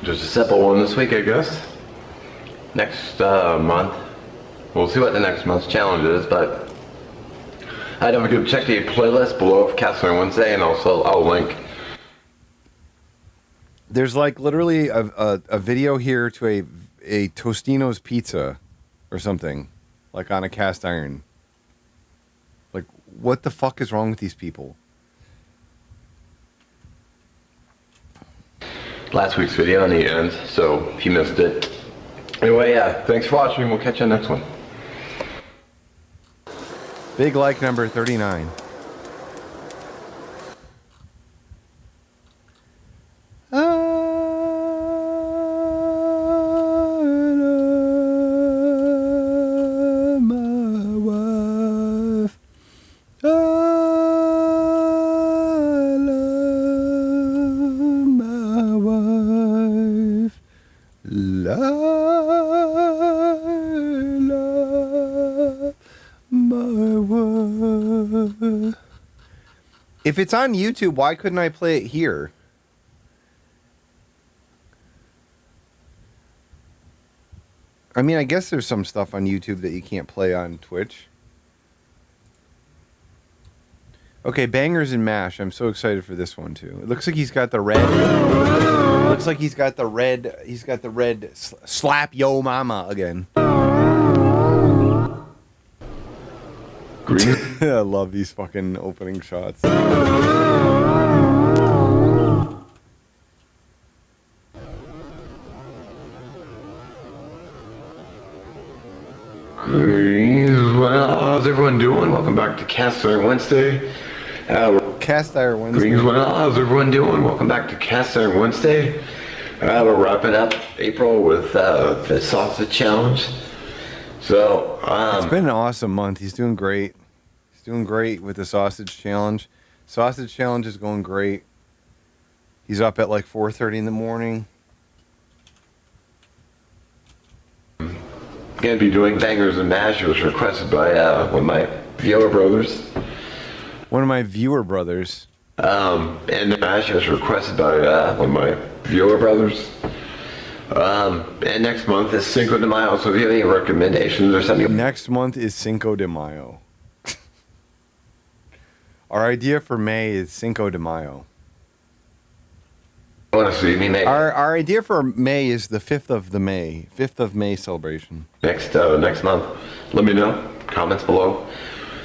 Just a simple one this week, I guess. Next month, we'll see what the next month's challenge is, but don't forget to check the playlist below for Cast Iron Wednesday, and also I'll link. There's like literally a video here to a Tostino's pizza or something, like on a cast iron. Like, what the fuck is wrong with these people? Last week's video on the end, so if you missed it. Anyway, yeah, thanks for watching. We'll catch you on the next one. Big like number 39. If it's on YouTube, why couldn't I play it here? I mean, I guess there's some stuff on YouTube that you can't play on Twitch. Okay, Bangers and Mash. I'm so excited for this one too. It looks like he's got the red. Looks like he's got the red. He's got the red slap yo mama again. Green. I love these fucking opening shots. Well, how's everyone doing? Welcome back to Cast Iron Wednesday. Cast Iron Wednesday. Well, how's everyone doing? Welcome back to Cast Iron Wednesday. We're wrapping up April with the Sausage Challenge. So, it's been an awesome month. He's doing great. He's doing great with the Sausage Challenge. Sausage Challenge is going great. He's up at like 4:30 in the morning. Gonna be doing Bangers and Mash. It was requested by one of my viewer brothers. One of my viewer brothers. And the Mash was requested by one of my viewer brothers. And next month is Cinco de Mayo. So if you have any recommendations or something. Next month is Cinco de Mayo. Our idea for May is Cinco de Mayo. I want to see me make our idea for May is the 5th of May celebration. Next month. Let me know. Comments below.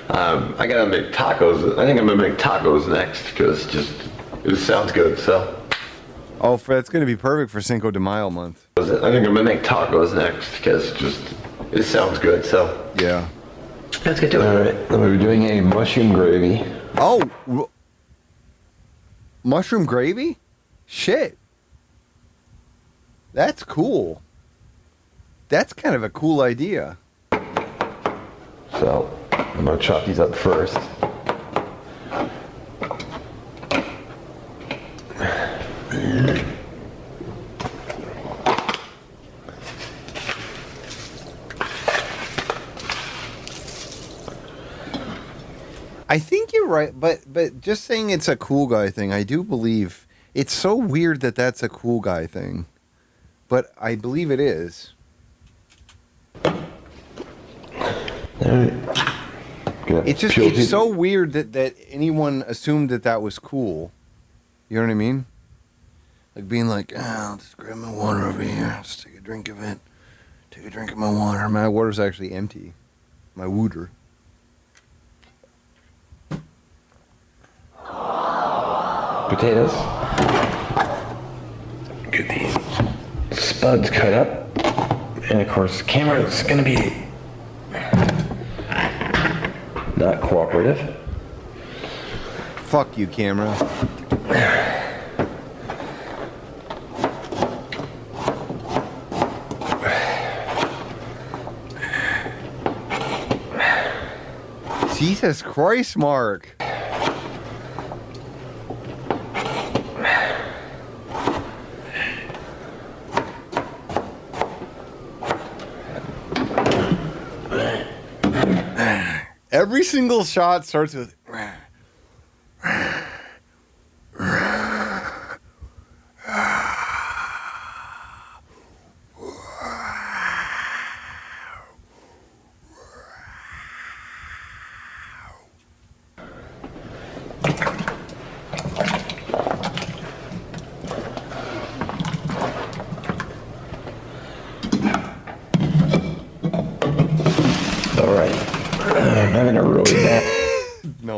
I gotta make tacos. I think I'm gonna make tacos next because It just sounds good, so. Oh, that's going to be perfect for Cinco de Mayo month. I think I'm gonna make tacos next because it sounds good. So yeah, let's get to it. All right, then we're doing a mushroom gravy. Oh, mushroom gravy? Shit, that's cool. That's kind of a cool idea. So I'm gonna chop these up first. I think you're right, but just saying it's a cool guy thing, I do believe it's so weird that that's a cool guy thing, but I believe it is. It's so weird that anyone assumed that was cool. You know what I mean? Like being like, I'll just grab my water over here, just take a drink of it. Take a drink of my water. My water's actually empty. My water. Potatoes. Get the spuds cut up. And of course, the camera is going to be not cooperative. Fuck you, camera. Jesus Christ, Mark. Every single shot starts with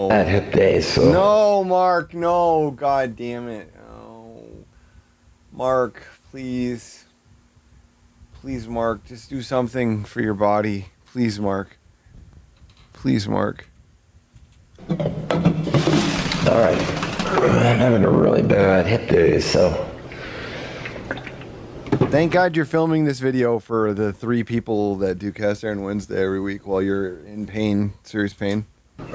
bad hip days. So. No, Mark, no. God damn it. No. Mark, please. Please, Mark, just do something for your body. Please, Mark. Please, Mark. All right. I'm having a really bad hip day, so. Thank God you're filming this video for the 3 people that do Cast Iron Wednesday every week while you're in pain, serious pain. I'm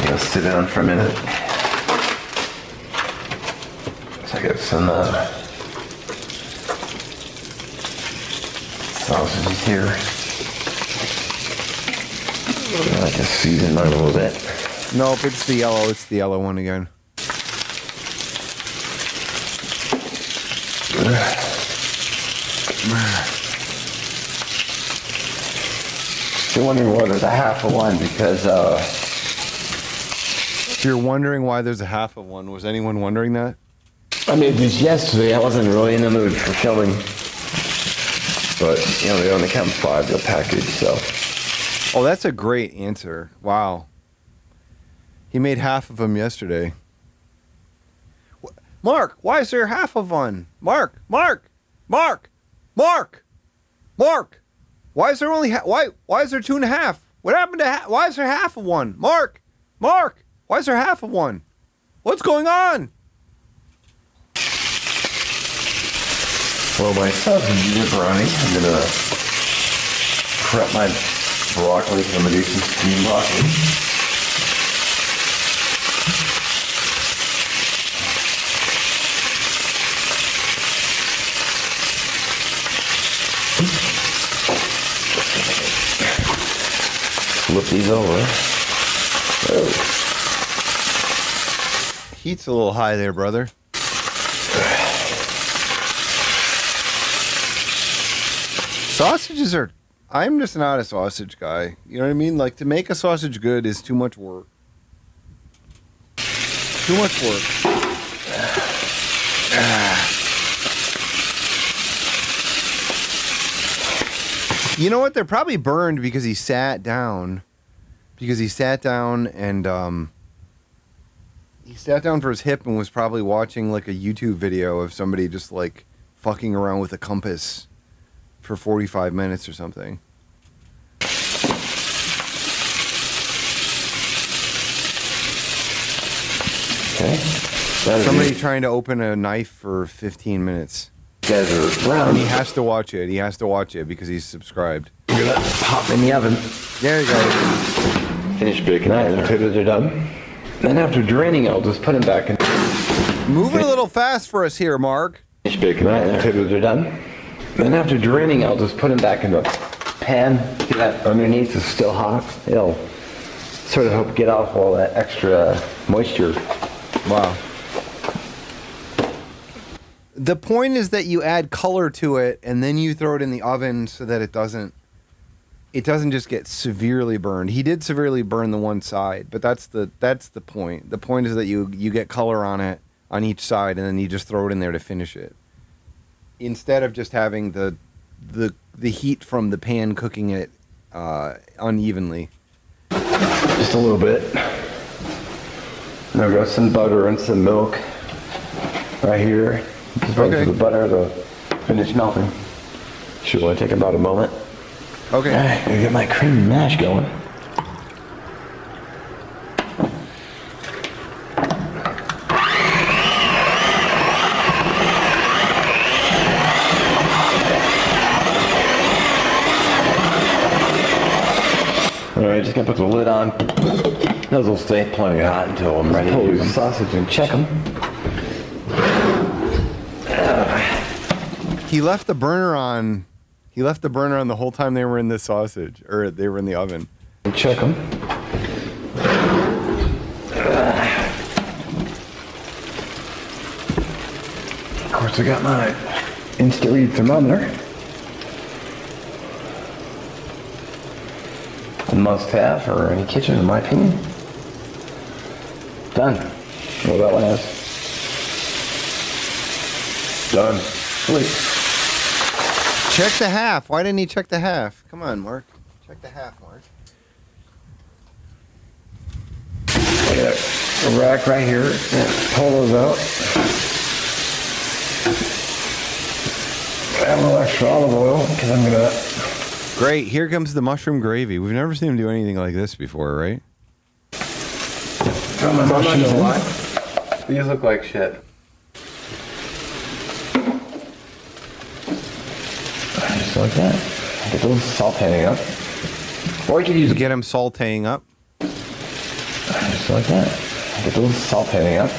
gonna sit down for a minute. So I got some sausages here. I just season mine a little bit. Nope, it's the yellow. It's the yellow one again. You're wondering why there's a half of one because if you're wondering why there's a half of one, was anyone wondering that? I mean, just yesterday I wasn't really in the mood for filming, but you know they only come 5 to a package, so. Oh, that's a great answer. Wow. He made half of them yesterday. Mark, why is there half of one? Mark. Why is there only why is there 2.5? What happened to why is there half of one? Mark, why is there half of one? What's going on? Well, my sausage is running. I'm gonna prep my broccoli. I'm gonna do some steamed broccoli. Flip these over. Oh. Heat's a little high there, brother. Sausages are... I'm just not a sausage guy. You know what I mean? Like, to make a sausage good is too much work. Too much work. You know what? They're probably burned because he sat down. Because he sat down and He sat down for his hip and was probably watching like a YouTube video of somebody just like fucking around with a compass for 45 minutes or something. Okay. Somebody trying to open a knife for 15 minutes. Guys are brown. And he has to watch it. He has to watch it because he's subscribed. You're gonna pop in the oven. There you go. Finish baking it. Potatoes are done. Then after draining, I'll just put them back in. Moving a little fast for us here, Mark. Finish baking it. Potatoes are done. Then after draining, I'll just put them back in the pan. See that underneath is still hot. It'll sort of help get off all that extra moisture. Wow. The point is that you add color to it and then you throw it in the oven so that it doesn't just get severely burned. He did severely burn the one side, but that's the point. The point is that you get color on it on each side and then you just throw it in there to finish it. Instead of just having the heat from the pan cooking it unevenly. Just a little bit. Now I've got some butter and some milk right here. Just wait for the butter to finish melting. Should only take about a moment. Okay. Alright, gonna get my cream mash going. Alright, just gonna put the lid on. Those will stay plenty hot until I'm ready to pull the sausage and check them. He left the burner on. He left the burner on the whole time they were in the sausage, or they were in the oven. Check them. Of course, I got my Insta-Read thermometer. A must-have for any kitchen, in my opinion. Done. Well, that last. Done. Wait. Check the half. Why didn't he check the half? Come on, Mark. Check the half, Mark. I got a rack right here. Pull those out. Add a little extra olive oil because I'm gonna. Great. Here comes the mushroom gravy. We've never seen him do anything like this before, right? Throw my mushrooms in. These look like shit. Just like that. Get those sauteing up. Or you could use. Get them sauteing up. Just like that. Get those sauteing up.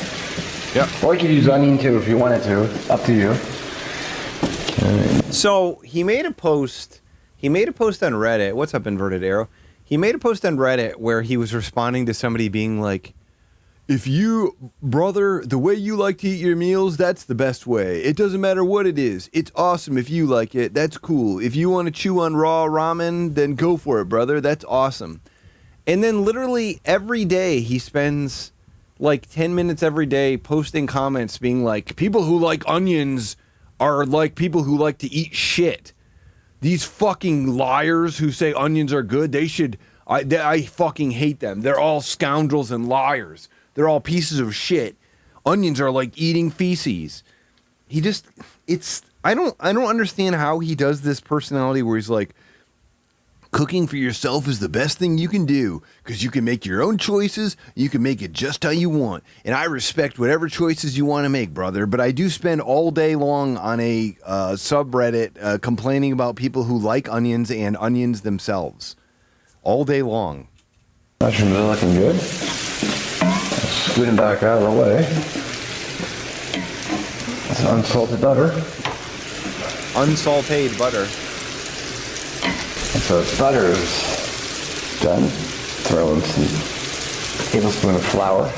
Yep. Or you could use onion too if you wanted to. Up to you. So he made a post. He made a post on Reddit. What's up, Inverted Arrow? He made a post on Reddit where he was responding to somebody being like, if you, brother, the way you like to eat your meals, that's the best way. It doesn't matter what it is. It's awesome if you like it. That's cool. If you want to chew on raw ramen, then go for it, brother. That's awesome. And then literally every day he spends like 10 minutes every day posting comments being like, people who like onions are like people who like to eat shit. These fucking liars who say onions are good, they should, I fucking hate them. They're all scoundrels and liars. They're all pieces of shit. Onions are like eating feces. He just, I don't understand how he does this personality where he's like, cooking for yourself is the best thing you can do because you can make your own choices. You can make it just how you want. And I respect whatever choices you want to make, brother. But I do spend all day long on a subreddit complaining about people who like onions and onions themselves. All day long. Mushrooms are looking good. Scoot them back out of the way. That's unsalted butter. Unsalted butter. So the butter is done. Throw in some tablespoon of flour.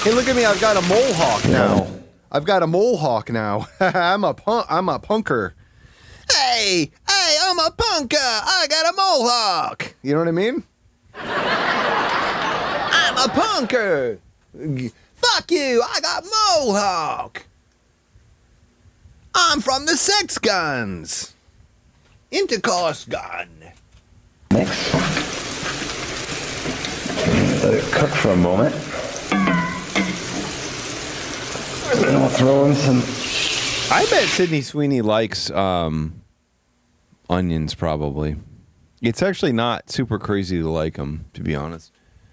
Hey, look at me! I've got a mohawk now. I've got a mohawk now. I'm a punker. Hey, I'm a punker. I got a mohawk. You know what I mean? I'm a punker. Fuck you! I got mohawk. I'm from the sex guns. Intercourse gun. Next. Let it cook for a moment. And then we'll throw in some. I bet Sydney Sweeney likes onions, probably. It's actually not super crazy to like them, to be honest.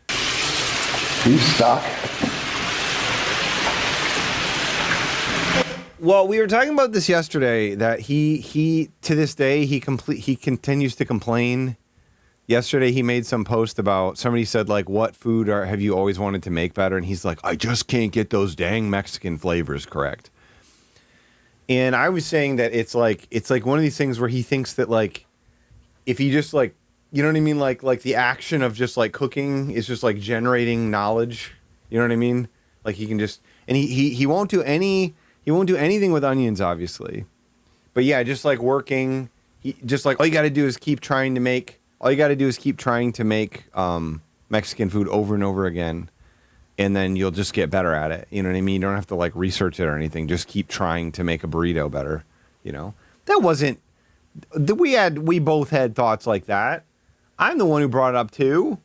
Beef stock. Well, we were talking about this yesterday, that he to this day, he continues to complain. Yesterday, he made some post about, somebody said, like, what food have you always wanted to make better? And he's like, I just can't get those dang Mexican flavors correct. And I was saying that it's like one of these things where he thinks that, like, if he just, like, you know what I mean? Like the action of just, like, cooking is just, like, generating knowledge. You know what I mean? Like, he can just, and he won't do anything with onions, obviously. But yeah, just like working, all you got to do is keep trying to make Mexican food over and over again, and then you'll just get better at it. You know what I mean? You don't have to like research it or anything. Just keep trying to make a burrito better. You know, that wasn't. We both had thoughts like that. I'm the one who brought it up too,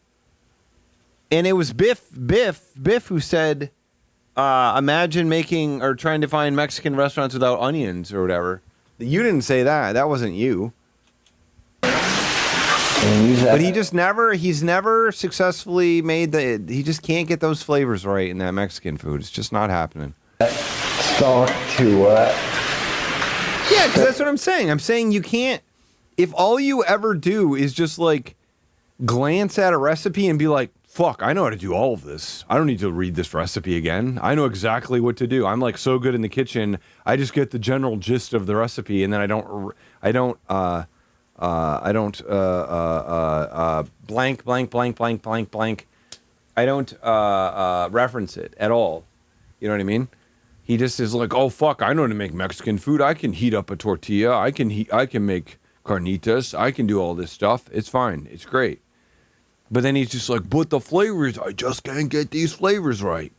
and it was Biff who said, imagine making or trying to find Mexican restaurants without onions or whatever. You didn't say that. That wasn't you. But he's never successfully he just can't get those flavors right in that Mexican food. It's just not happening. Stock to what? Yeah, because that's what I'm saying. I'm saying you can't, if all you ever do is just like glance at a recipe and be like, fuck, I know how to do all of this. I don't need to read this recipe again. I know exactly what to do. I'm like so good in the kitchen. I just get the general gist of the recipe, and then I don't blank. I don't reference it at all. You know what I mean? He just is like, oh fuck, I know how to make Mexican food. I can heat up a tortilla. I can make carnitas. I can do all this stuff. It's fine. It's great. But then he's just like, but the flavors, I just can't get these flavors right.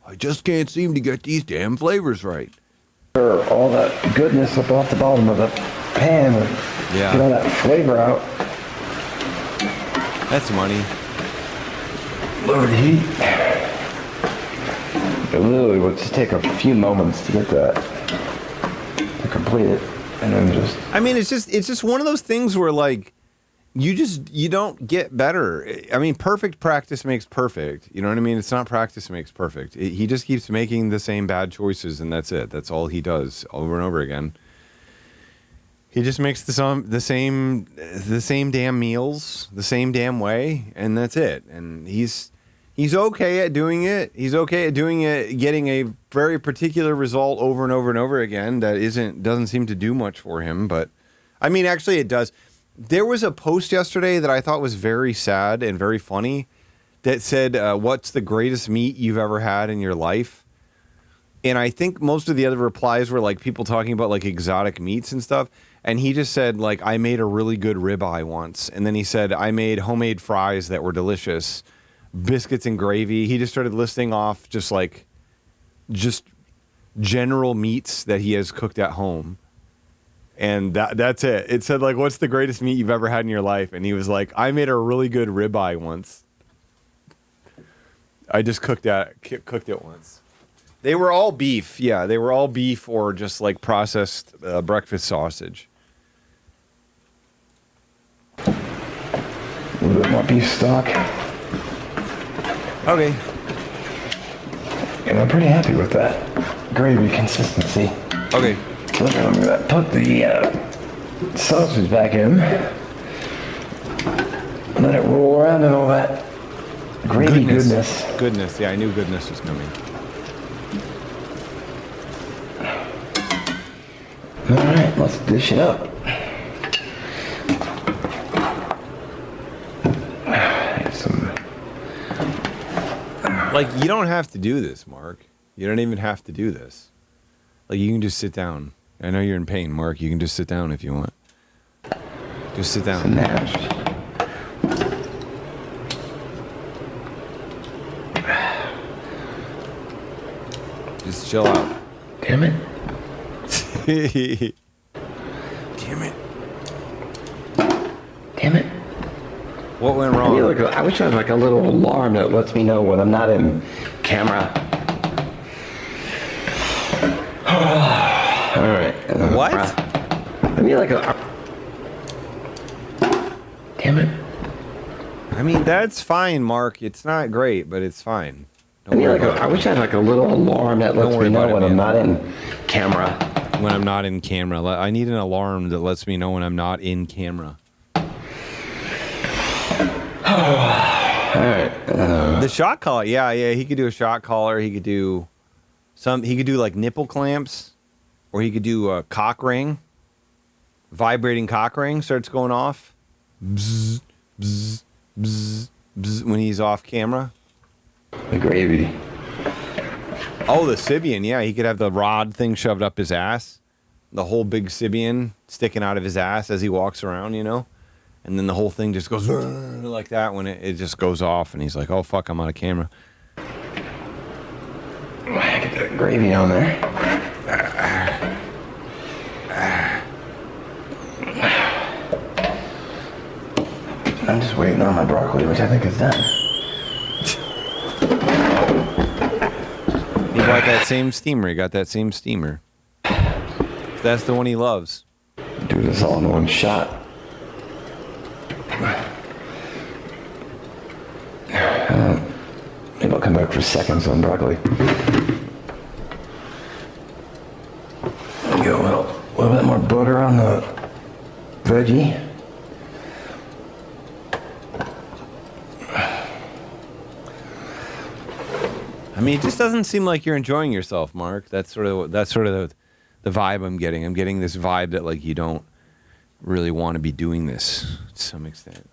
I just can't seem to get these damn flavors right. All that goodness up off the bottom of the pan and get all that flavor out. That's money. Lower the heat. It literally would just take a few moments to get that, to complete it, and then just. I mean, it's just one of those things where like, you don't get better. I mean, perfect practice makes perfect. You know what I mean? It's not practice makes perfect. He just keeps making the same bad choices, and that's it. That's all he does over and over again. He just makes the same damn meals the same damn way, and that's it. And he's okay at doing it. He's okay at doing it, getting a very particular result over and over and over again that doesn't seem to do much for him. But I mean, actually, it does. There was a post yesterday that I thought was very sad and very funny that said, what's the greatest meat you've ever had in your life? And I think most of the other replies were like people talking about like exotic meats and stuff. And he just said, like, I made a really good ribeye once. And then he said, I made homemade fries that were delicious, biscuits and gravy. He just started listing off just general meats that he has cooked at home. And that's it. It said, like, what's the greatest meat you've ever had in your life? And he was like, I made a really good ribeye once. I just cooked it once. They were all beef. Yeah, they were all beef or just, like, processed breakfast sausage. A little bit more beef stock. Okay. And I'm pretty happy with that gravy consistency. Okay. Look, I'm going to put the sausage back in. Let it roll around in all that gravy goodness. Goodness, yeah, I knew goodness was coming. All right, let's dish it up. Like, you don't have to do this, Mark. You don't even have to do this. Like, you can just sit down. I know you're in pain, Mark. You can just sit down if you want. Just sit down. Just chill out. Damn it. Damn it. Damn it. What went wrong? I wish I had like a little alarm that lets me know when I'm not in camera. All right. What? I mean, like a. Damn it. I mean, that's fine, Mark. It's not great, but it's fine. I mean, like I wish I had like a little alarm that lets me know when I'm not in camera. When I'm not in camera. I need an alarm that lets me know when I'm not in camera. Alright. The shot collar, yeah, he could do a shot collar. He could do like nipple clamps, or he could do a cock ring. Vibrating cock ring starts going off. Bzz, bzz, bzz, bzz, when he's off camera. The gravy. Oh, the Sybian, yeah, he could have the rod thing shoved up his ass. The whole big Sybian sticking out of his ass as he walks around, you know? And then the whole thing just goes like that when it just goes off, and he's like, oh, fuck, I'm out of camera. Get that gravy on there. I'm just waiting on my broccoli, which I think is done. He got that same steamer. He got that same steamer. That's the one he loves. Do this all in one shot. Maybe I'll come back for seconds on broccoli. Go a little bit more butter on the veggie. I mean, it just doesn't seem like you're enjoying yourself, Mark. That's sort of the vibe I'm getting. I'm getting this vibe that like you don't really want to be doing this to some extent.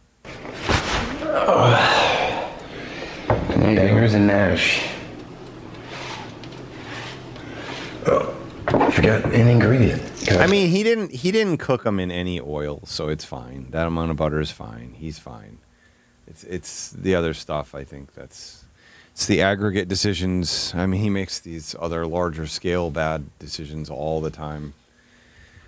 Fingers and Nash. Oh, I forgot an ingredient. I mean, he didn't cook them in any oil, so it's fine. That amount of butter is fine. He's fine. It's the other stuff. I think it's the aggregate decisions. I mean, he makes these other larger scale bad decisions all the time.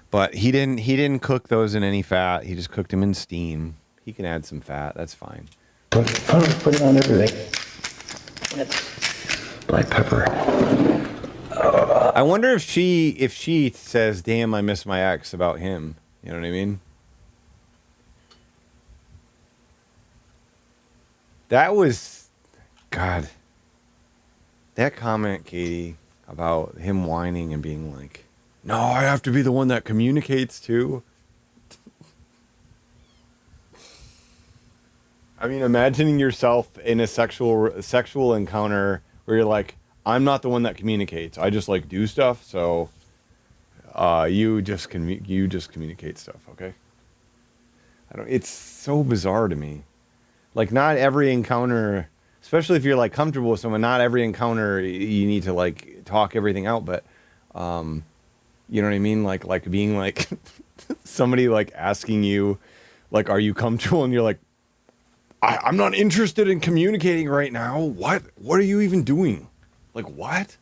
But he didn't cook those in any fat. He just cooked them in steam. He can add some fat. That's fine. Put it on everything. Black pepper. I wonder if she says, "Damn, I miss my ex" about him. You know what I mean? That was, God. That comment, Katie, about him whining and being like, "No, I have to be the one that communicates too." I mean, imagining yourself in a sexual encounter where you're like, "I'm not the one that communicates. I just like do stuff. So, you just communicate stuff, okay?" It's so bizarre to me. Like, not every encounter, especially if you're like comfortable with someone, not every encounter you need to like talk everything out. But, you know what I mean? Like being like somebody like asking you, like, "Are you comfortable?" And you're like, I'm not interested in communicating right now. What are you even doing? Like, what?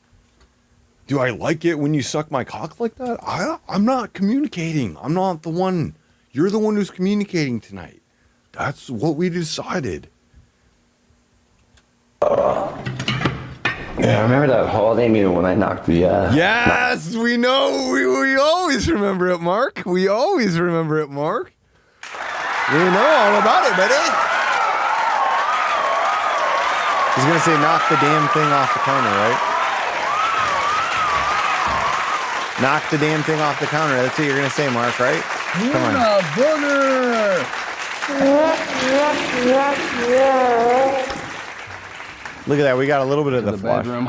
Do I like it when you suck my cock like that? I'm not communicating. I'm not the one. You're the one who's communicating tonight. That's what we decided. Yeah, I remember that holiday meal when I knocked the... Yes, we know. We always remember it, Mark. We always remember it, Mark. We know all about it, buddy. He's going to say, "Knock the damn thing off the counter," right? Knock the damn thing off the counter. That's what you're going to say, Mark, right? Come on. Booner! Look at that. We got a little bit of the flush. bedroom.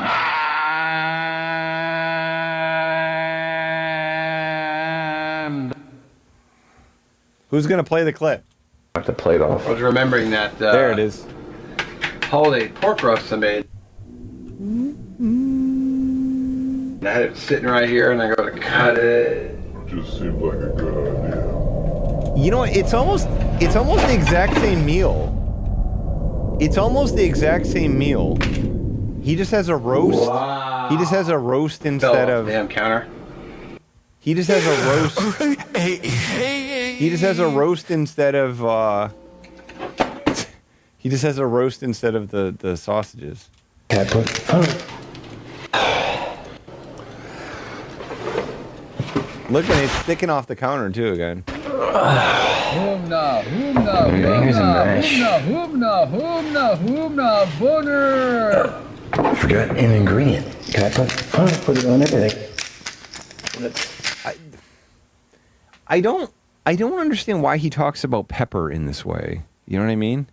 Who's going to play the clip? I have to play it off. I was remembering that. There it is. Holiday pork roast I made. And I had it sitting right here, and I go to cut it. Just seemed like a good idea. You know what? It's almost the exact same meal. It's almost the exact same meal. He just has a roast. Wow. He just has a roast instead of. Damn counter. He just has a roast. He just has a roast instead of. He just has a roast instead of the sausages. Can I put? Look, and it's sticking off the counter too again. Humna, humna, Here's a mash. humna, boner. I forgot an ingredient. Can I put it on everything? I don't understand why he talks about pepper in this way. You know what I mean?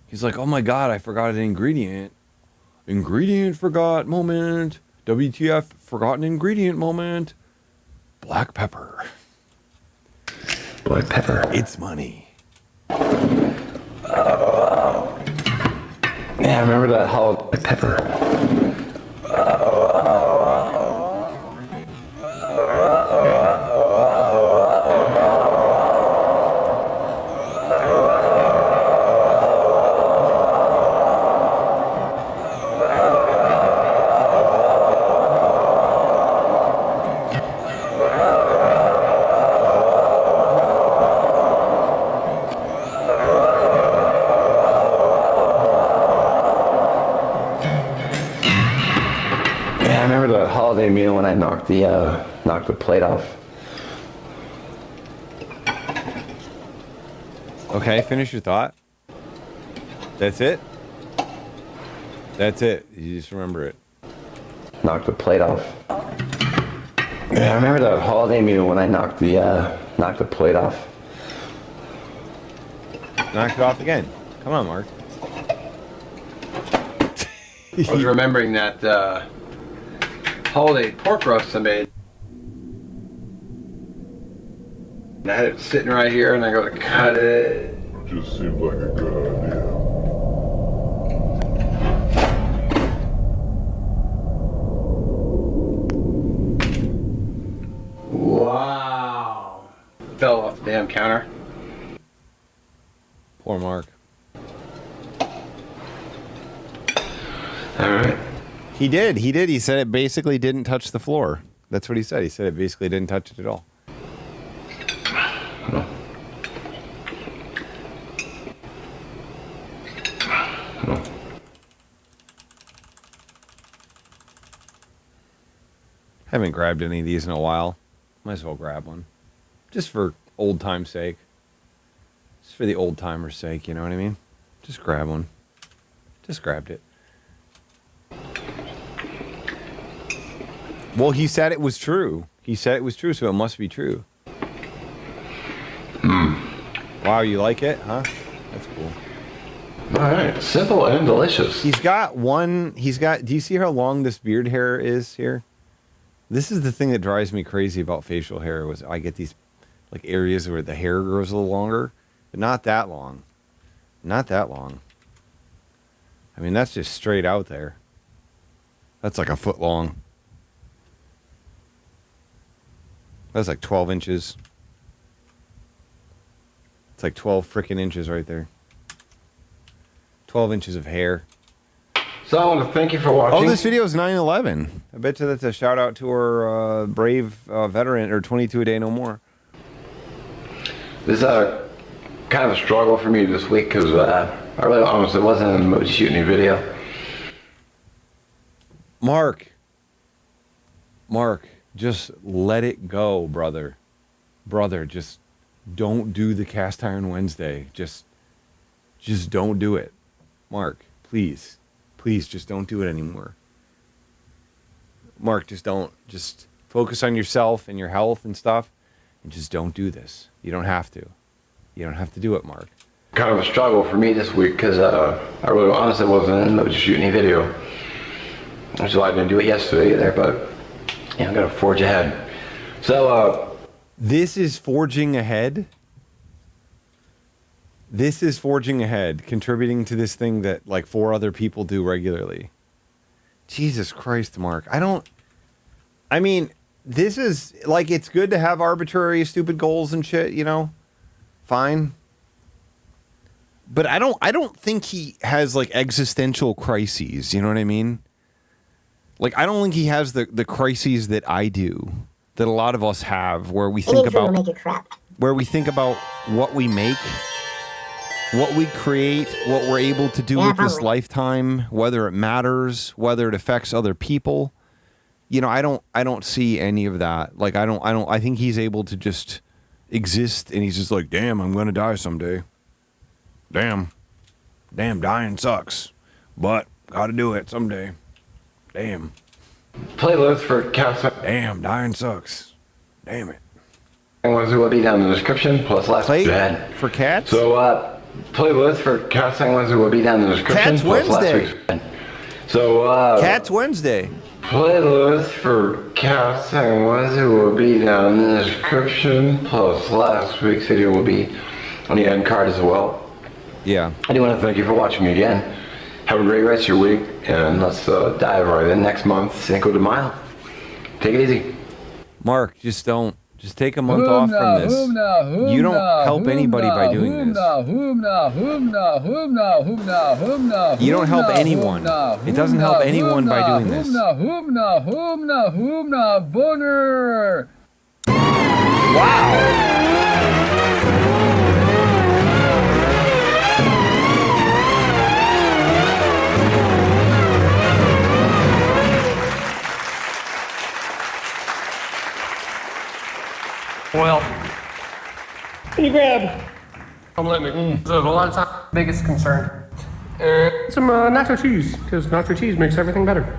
He's like, oh my God, I forgot an ingredient. Ingredient forgot moment. WTF, forgotten ingredient moment. Black pepper. Black pepper. It's money. Yeah, I remember that hollow pepper. Holiday meal when I knocked the plate off. Okay, finish your thought. That's it? That's it. You just remember it. Knocked the plate off. Yeah, I remember that holiday meal when I knocked the plate off. Knock it off again. Come on, Mark. I was remembering that holiday pork roast I made. And I had it sitting right here, and I go to cut it. Just seems like a good idea. Wow. Fell off the damn counter. Poor Mark. All right. He did. He said it basically didn't touch the floor. That's what he said. He said it basically didn't touch it at all. Haven't grabbed any of these in a while. Might as well grab one. Just for old time's sake. Just for the old timer's sake, you know what I mean? Just grab one. Just grabbed it. Well, he said it was true. He said it was true, so it must be true. Wow, you like it, huh? That's cool. All right, simple and delicious. Do you see how long this beard hair is here? This is the thing that drives me crazy about facial hair was I get these like areas where the hair grows a little longer, but not that long. Not that long. I mean, that's just straight out there. That's like a foot long. That's like 12 inches. It's like 12 freaking inches right there. 12 inches of hair. So I want to thank you for watching. Oh, this video is 9/11. I bet you that's a shout out to our brave veteran, or 22 a day no more. This is kind of a struggle for me this week because I really honestly wasn't in the mood to shoot any video. Mark, just let it go, brother. Brother, just don't do the Cast Iron Wednesday. Just don't do it. Mark, please. Please, just don't do it anymore. Mark, just don't. Just focus on yourself and your health and stuff, and just don't do this. You don't have to. You don't have to do it, Mark. Kind of a struggle for me this week because I really honestly wasn't in the mood to shoot any video. That's why I didn't do it yesterday either, but yeah, I'm going to forge ahead. So, this is forging ahead? This is forging ahead, contributing to this thing that like 4 other people do regularly. Jesus Christ, Mark. I mean, this is like, it's good to have arbitrary, stupid goals and shit, you know? Fine. But I don't think he has like existential crises, you know what I mean? Like, I don't think he has the crises that I do, that a lot of us have, where we think about what we make. what we create, what we're able to do with this lifetime, whether it matters, whether it affects other people. You know, I don't see any of that. Like, I think he's able to just exist, and he's just like, damn, I'm going to die someday. Damn, dying sucks, but got to do it someday. Damn. Playlist for cats. Damn, dying sucks. Damn it. Ones will be down in the description, plus last week. For cats? So, playlist for Cats and Wednesday will be down in the description. Cats Wednesday. So, Cats Wednesday. Playlist for Cats and Wednesday will be down in the description, plus last week's video will be on the end card as well. Yeah. I do want to thank you for watching again. Have a great rest of your week, and let's dive right in next month, Cinco de Mayo. Take it easy. Mark, just take a month off from this. You don't help anybody by doing this. You don't help anyone. It doesn't help anyone by doing this. Wow. Well, can you grab? Don't let me. So a lot of times, biggest concern. Some nacho cheese, because nacho cheese makes everything better.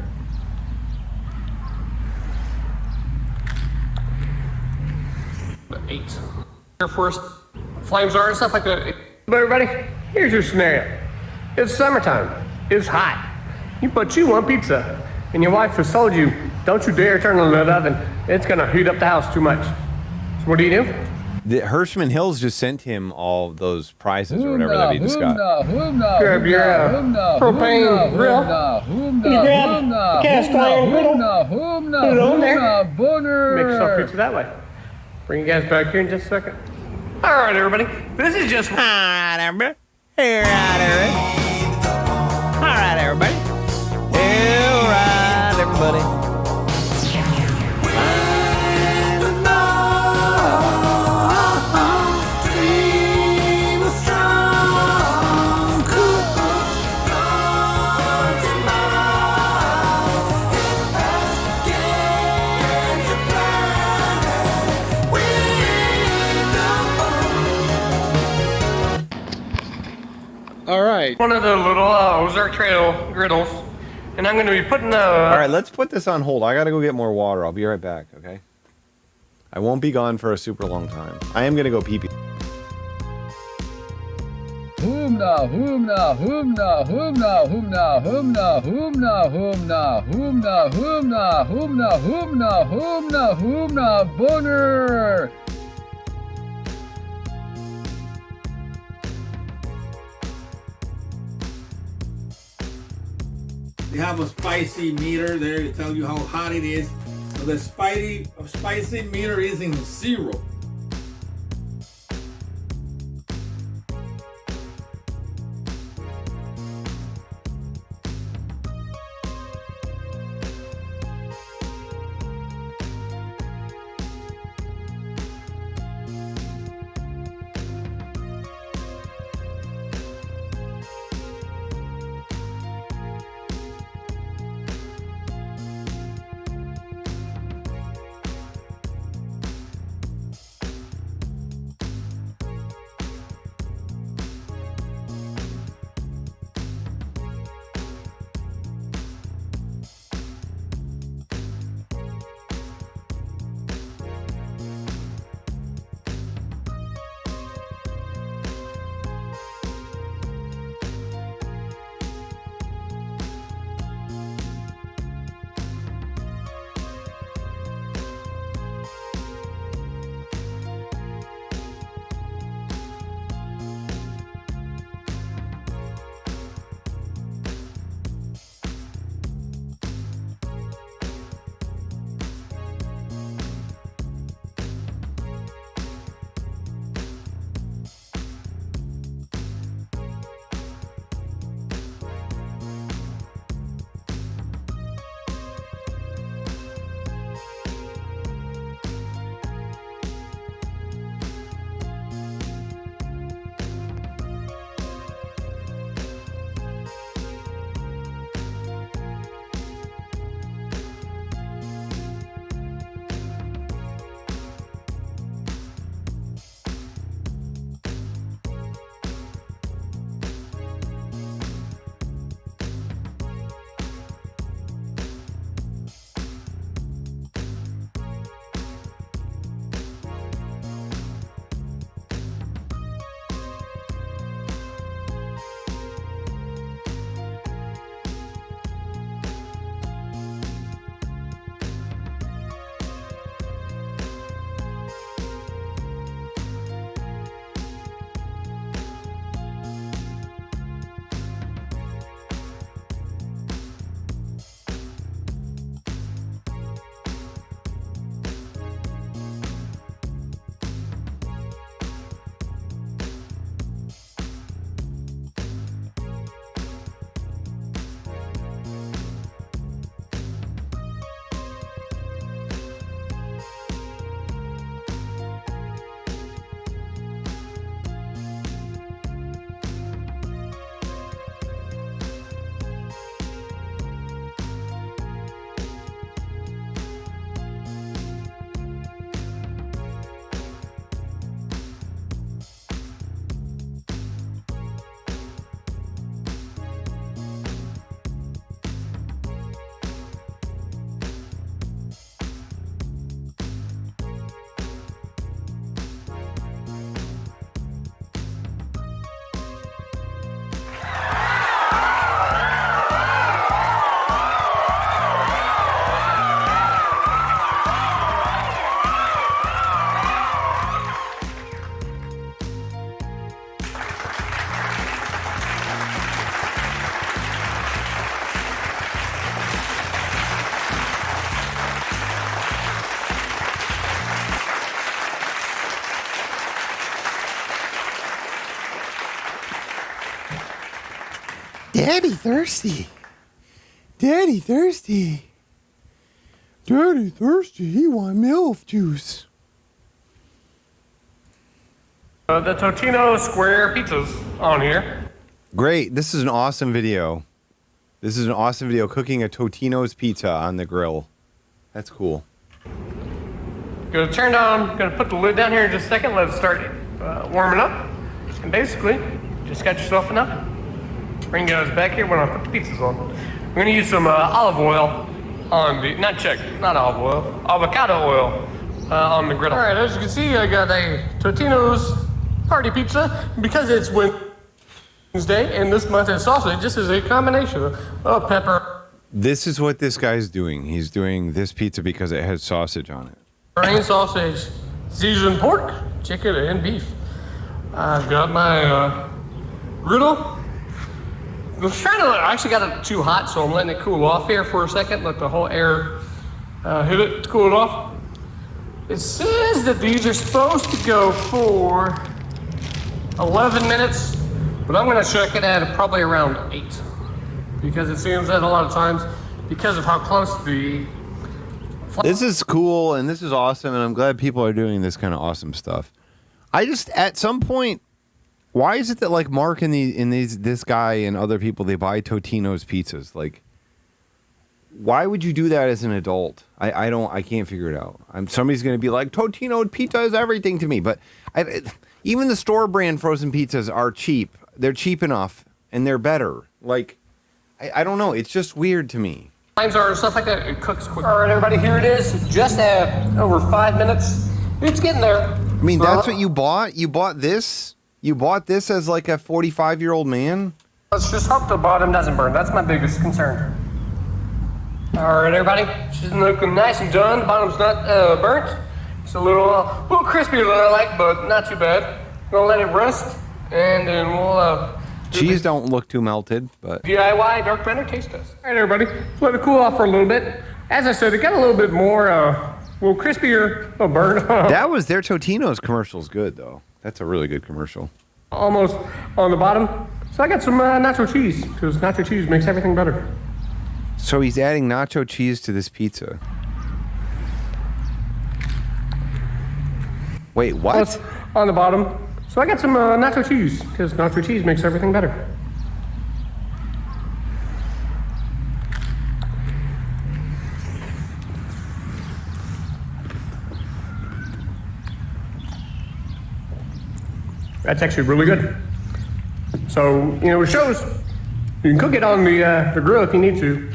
Eight. Air Force, flames are and stuff like that. But everybody, here's your scenario. It's summertime. It's hot. But you want pizza, and your wife has told you, don't you dare turn on that oven. It's gonna heat up the house too much. What do you do? The Hirschman Hills just sent him all those prizes or whatever that he just got. Grab your propane grill. You grab the cast iron griddle. Put it on there. Make yourself pizza that way. Bring you guys back here in just a second. All right, everybody. This is just. All right, everybody. All right, everybody. All right, everybody. All right. One of the little Ozark Trail griddles, and I'm going to be putting the. All right, let's put this on hold. I got to go get more water. I'll be right back, okay? I won't be gone for a super long time. I am going to go pee-pee. Humna, humna, humna, humna, humna, humna, humna, humna, humna, humna, humna, humna, humna, humna, boner. They have a spicy meter there to tell you how hot it is. So the spicy meter is in 0. Daddy thirsty. Daddy thirsty. Daddy thirsty. He want MILF juice. The Totino Square pizzas on here. Great. This is an awesome video. This is an awesome video cooking a Totino's pizza on the grill. That's cool. Gonna turn on, gonna put the lid down here in just a second, let it start warming up. And basically, just got yourself enough. Bring those back here when I put the pizzas on. We're gonna use some olive oil on the, not olive oil, avocado oil on the griddle. All right, as you can see, I got a Totino's party pizza because it's Wednesday and this month has sausage. This is a combination of pepper. This is what this guy's doing. He's doing this pizza because it has sausage on it. Brain sausage, seasoned pork, chicken, and beef. I've got my griddle. I actually got it too hot, so I'm letting it cool off here for a second. Let the whole air hit it to cool it off. It says that these are supposed to go for 11 minutes, but I'm going to check it at probably around 8. Because it seems that a lot of times, because of how close the... This is cool and this is awesome, and I'm glad people are doing this kind of awesome stuff. I just, at some point, why is it that like Mark and this guy and other people, they buy Totino's pizzas? Like, why would you do that as an adult? I can't figure it out. Somebody's going to be like, Totino pizza is everything to me. But even the store brand frozen pizzas are cheap. They're cheap enough and they're better. Like, I don't know. It's just weird to me. Times are stuff like that. It cooks quick. All right, everybody, here it is. Just at over 5 minutes. It's getting there. I mean, that's what you bought? You bought this? You bought this as like a 45-year-old man? Let's just hope the bottom doesn't burn. That's my biggest concern. All right, everybody. She's looking nice and done. The bottom's not burnt. It's a little crispier than I like, but not too bad. Gonna let it rest, and then we'll... Cheese don't look too melted, but... DIY dark blender taste test. All right, everybody. Let's let it cool off for a little bit. As I said, it got a little bit more, a little crispier, a burn. That was their Totino's commercial's good, though. That's a really good commercial. Almost on the bottom. So I got some nacho cheese, because nacho cheese makes everything better. So he's adding nacho cheese to this pizza. Wait, what? Well, on the bottom. So I got some nacho cheese, because nacho cheese makes everything better. That's actually really good. So, it shows you can cook it on the grill if you need to.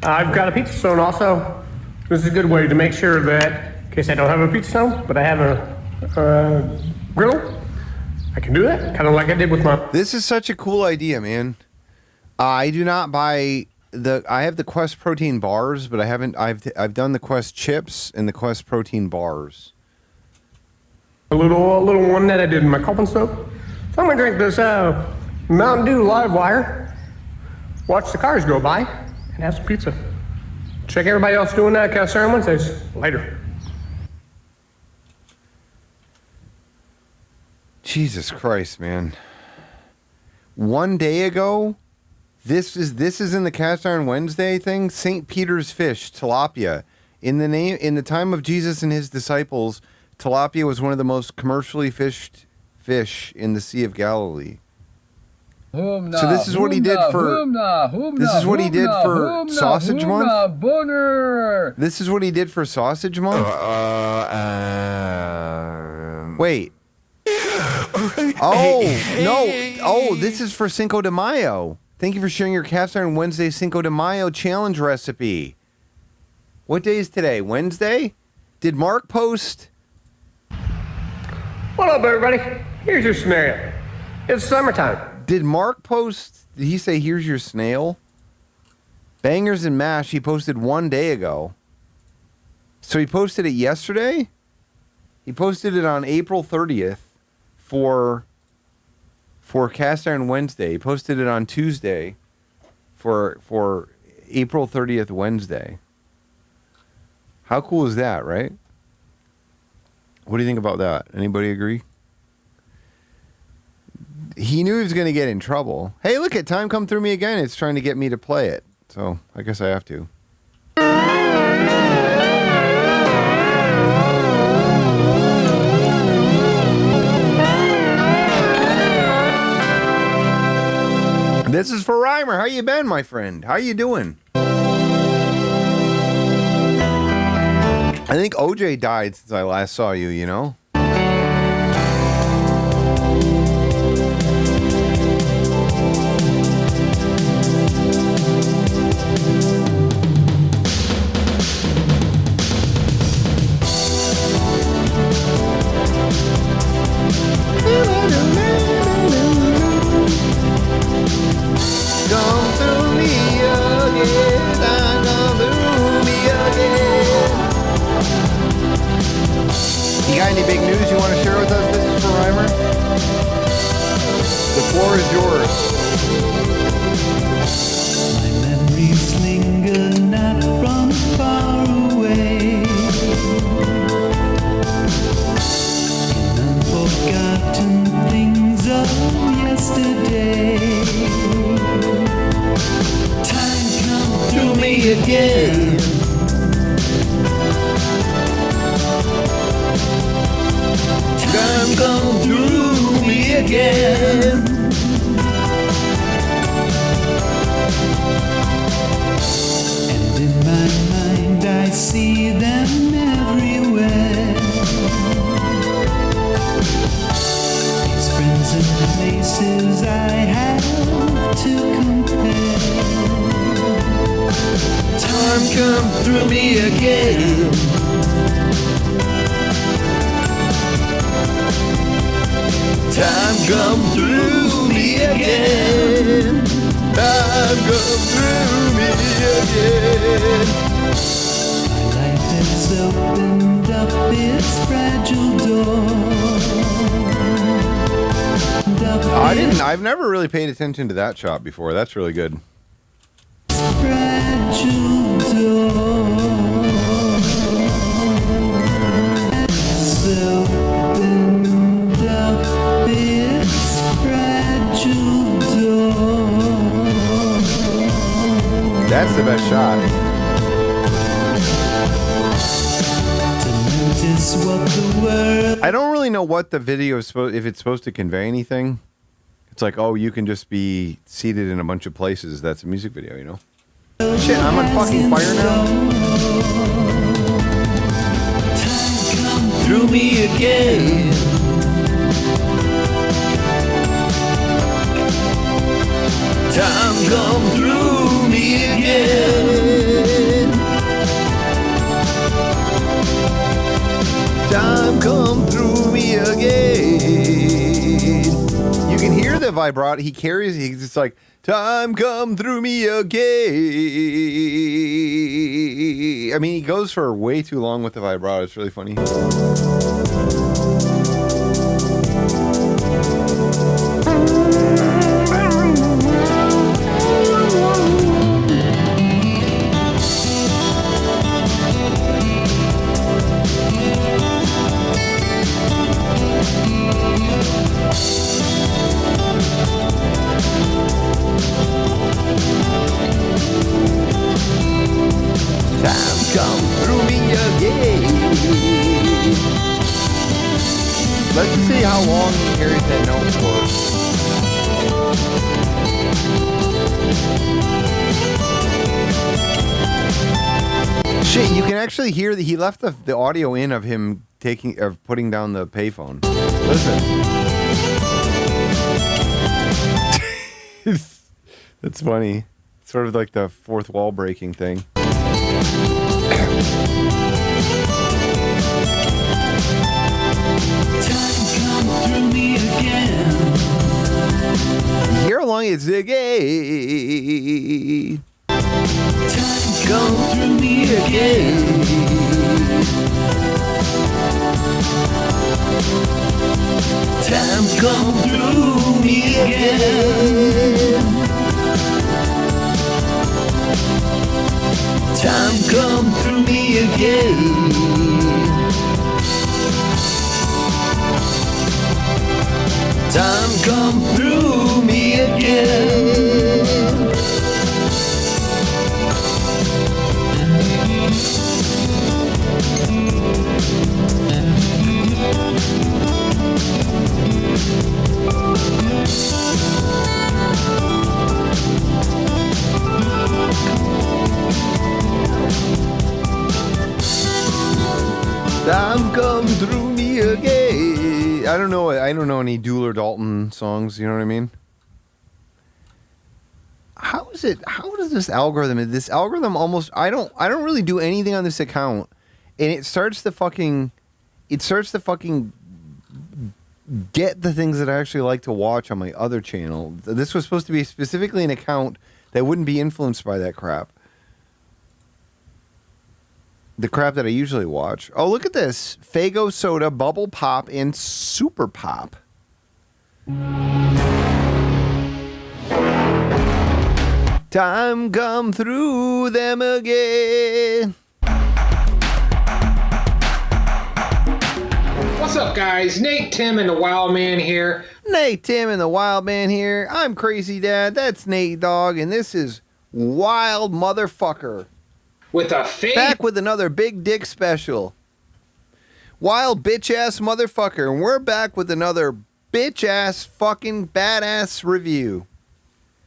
I've got a pizza stone also. This is a good way to make sure that, in case I don't have a pizza stone, but I have a griddle, I can do that, kind of like I did with my... This is such a cool idea, man. I do not buy I have the Quest protein bars, but I've done the Quest chips and the Quest protein bars. A little one that I did in my coffin stove. So I'm gonna drink this Mountain Dew Live Wire, watch the cars go by, and have some pizza. Check everybody else doing that cast iron Wednesdays. Later. Jesus Christ, man. 1 day ago, this is in the Cast Iron Wednesday thing. St. Peter's fish, tilapia. In the time of Jesus and his disciples, tilapia was one of the most commercially fished fish in the Sea of Galilee. So this is what he did for Sausage Month? Boner. This is what he did for Sausage Month? Wait. This is for Cinco de Mayo. Thank you for sharing your Cast Iron Wednesday Cinco de Mayo challenge recipe. What day is today? Wednesday? Did Mark post? What up, everybody? Here's your scenario. It's summertime. Did Mark post? Did he say, here's your snail? Bangers and Mash, he posted 1 day ago. So he posted it yesterday? He posted it on April 30th for Cast Iron Wednesday. He posted it on Tuesday for April 30th Wednesday. How cool is that, right? What do you think about that? Anybody agree? he knew he was going to get in trouble. Hey, look at Time Come Through Me Again. It's trying to get me to play it. So I guess I have to. This is for Reimer. How you been, my friend? How you doing? I think OJ died since I last saw you, you know? Come through me again, come through me again. You got any big news you want to share with us? This is for Reimer. The floor is yours. My memories linger not from far away. In unforgotten things of yesterday. Time come through me again. Time come through me again. And in my mind I see them everywhere. These friends and places I have to compare. Time come through me again. Time come through me again. Time come through me again. My life has opened up its fragile door. I've never really paid attention to that shot before. That's really good. Fragile door. Has opened up its fragile door. That's the best shot. To notice what the world. I don't really know what the video is supposed, if it's supposed to convey anything. It's like, oh, you can just be seated in a bunch of places. That's a music video, you know? Shit, I'm on fucking fire now. Time come through me again. Time come through me again. Time come through me again. You can hear the vibrato. He carries, he's just like, time come through me again. I mean, he goes for way too long with the vibrato. It's really funny. Time come through me again. Let's see how long he carries that note for. Shit, you can actually hear that he left the audio in of him putting down the payphone. Listen. That's funny. It's sort of like the fourth wall breaking thing. You hear how long it's again. Time come through me again. Time come through me again. Time come through me again. Time come through me again. Time come through me again. I don't know any Dool or Dalton songs, you know what I mean? How does this algorithm almost I don't really do anything on this account, and it starts to fucking get the things that I actually like to watch on my other channel. This was supposed to be specifically an account that wouldn't be influenced by that crap. The crap that I usually watch. Oh, look at this. Faygo Soda, Bubble Pop, and Super Pop. Time come through them again. What's up, guys? Nate, Tim, and the Wild Man here. Nate, Tim, and the Wild Man here. I'm Crazy Dad. That's Nate Dogg, and this is Wild Motherfucker. With a fake. Back with another big dick special. Wild bitch ass motherfucker. And we're back with another bitch ass fucking badass review.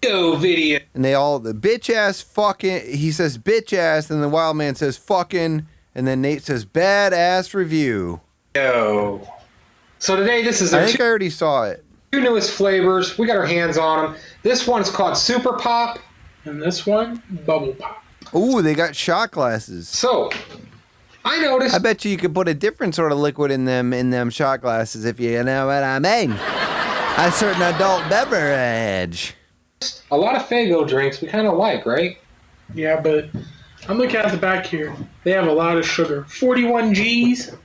Video. And the bitch ass fucking, he says bitch ass, and the Wild Man says fucking, and then Nate says badass review. Yo. So today this is I think I already saw it. Two newest flavors. We got our hands on them. This one's called Super Pop. And this one, Bubble Pop. Ooh, they got shot glasses. So, I noticed. I bet you could put a different sort of liquid in them shot glasses if you know what I mean. A certain adult beverage. A lot of Faygo drinks we kind of like, right? Yeah, but I'm looking at the back here. They have a lot of sugar. 41 G's.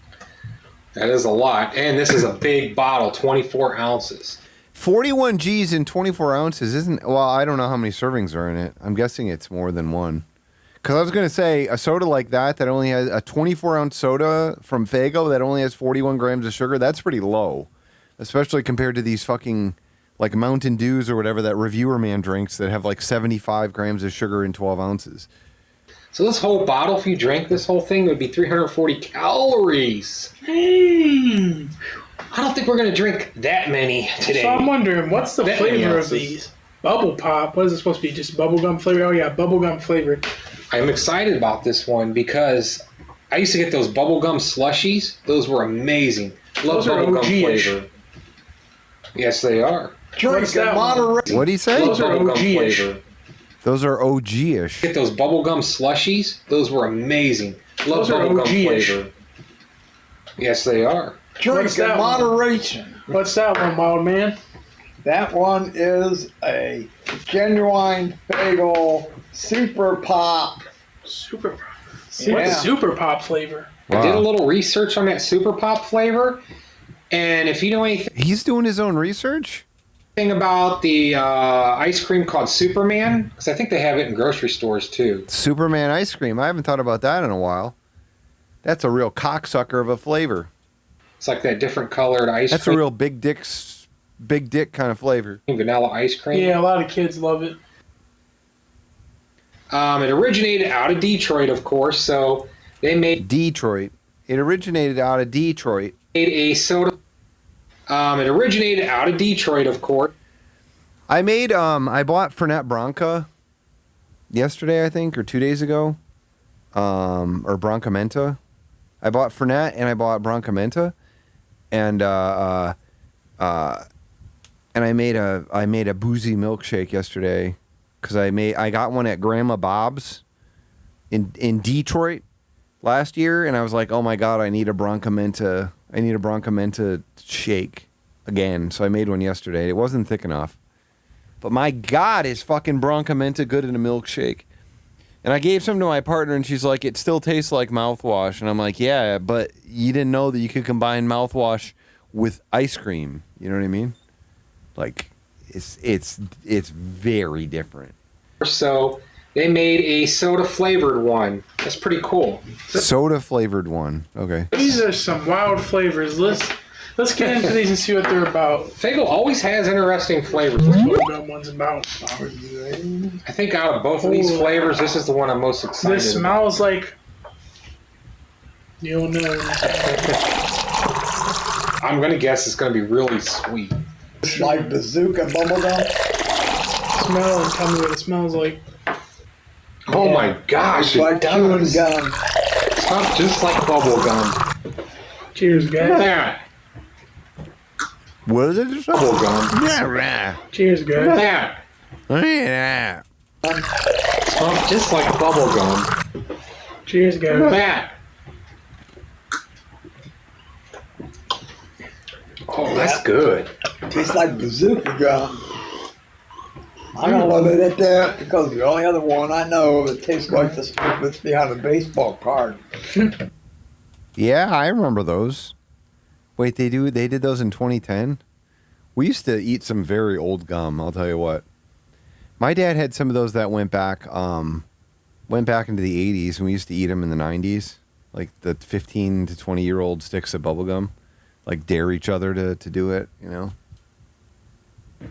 That is a lot. And this is a big bottle, 24 ounces. 41 G's in 24 ounces isn't... Well, I don't know how many servings are in it. I'm guessing it's more than one. Because I was going to say, a soda like that only has a 24-ounce soda from Faygo that only has 41 grams of sugar, that's pretty low. Especially compared to these fucking, like, Mountain Dews or whatever that Reviewer Man drinks that have, like, 75 grams of sugar in 12 ounces. So this whole bottle, if you drank this whole thing, would be 340 calories. I don't think we're going to drink that many today. So I'm wondering, what's the flavor of these? Bubble Pop. What is it supposed to be? Just bubblegum flavor? Oh, yeah, bubblegum flavored. I'm excited about this one because I used to get those bubblegum slushies. Those were amazing. Love bubblegum flavor. Yes, they are. Drink in moderation. What'd he say? Those are OG-ish. Those are OG-ish. Get those bubblegum slushies. Those were amazing. Love Those are bubblegum OG-ish. flavor. Yes, they are. Drink in moderation. What's that one, Wild Man? That one is a genuine Faygo Super Pop. Super Pop. Yeah. What's Super Pop flavor? I did a little research on that Super Pop flavor, and if you know anything... He's doing his own research? About the ice cream called Superman, because I think they have it in grocery stores too. Superman ice cream. I haven't thought about that in a while. That's a real cocksucker of a flavor. It's like that different colored ice cream. That's a real big dick kind of flavor. Vanilla ice cream. Yeah, a lot of kids love it. It originated out of Detroit, of course, so they made... Detroit. It originated out of Detroit. Made a soda... it originated out of Detroit, of course. I bought Fernet Branca yesterday, I think, or 2 days ago. Or Branca Menta. I bought Fernet and I bought Branca Menta. And I made a boozy milkshake yesterday because I got one at Grandma Bob's in Detroit last year, and I was like, oh my god, I need a Branca Menta shake again. So I made one yesterday. It wasn't thick enough, but my god, is fucking Branca Menta good in a milkshake? And I gave some to my partner, and she's like, it still tastes like mouthwash. And I'm like, yeah, but you didn't know that you could combine mouthwash with ice cream. You know what I mean? Like, it's very different. So they made a soda flavored one. That's pretty cool. Soda flavored one. Okay. These are some wild flavors. Let's get into these and see what they're about. Faygo always has interesting flavors. What's bubblegum one's about? I think out of both of these flavors, this is the one I'm most excited This smells like... You'll know. I'm going to guess it's going to be really sweet. It's like bazooka bubblegum. Smell and tell me what it smells like. Oh my gosh, It's like it does. chewing gum. It smells just like bubble gum. Cheers, guys. Look at that. What is it? Bubble gum. Yeah. Cheers, Look at guys. that. Yeah. It smells just like bubble gum. Cheers, Look at guys. that. Oh, that's good. Tastes like bazooka gum. I'm gonna limit it there because the only other one I know that tastes like the stuff that's behind a baseball card. Yeah, I remember those. Wait, they did those in 2010? We used to eat some very old gum, I'll tell you what. My dad had some of those that went back into the 80s, and we used to eat them in the 90s. Like the 15 to 20-year-old sticks of bubble gum. Like dare each other to do it, you know?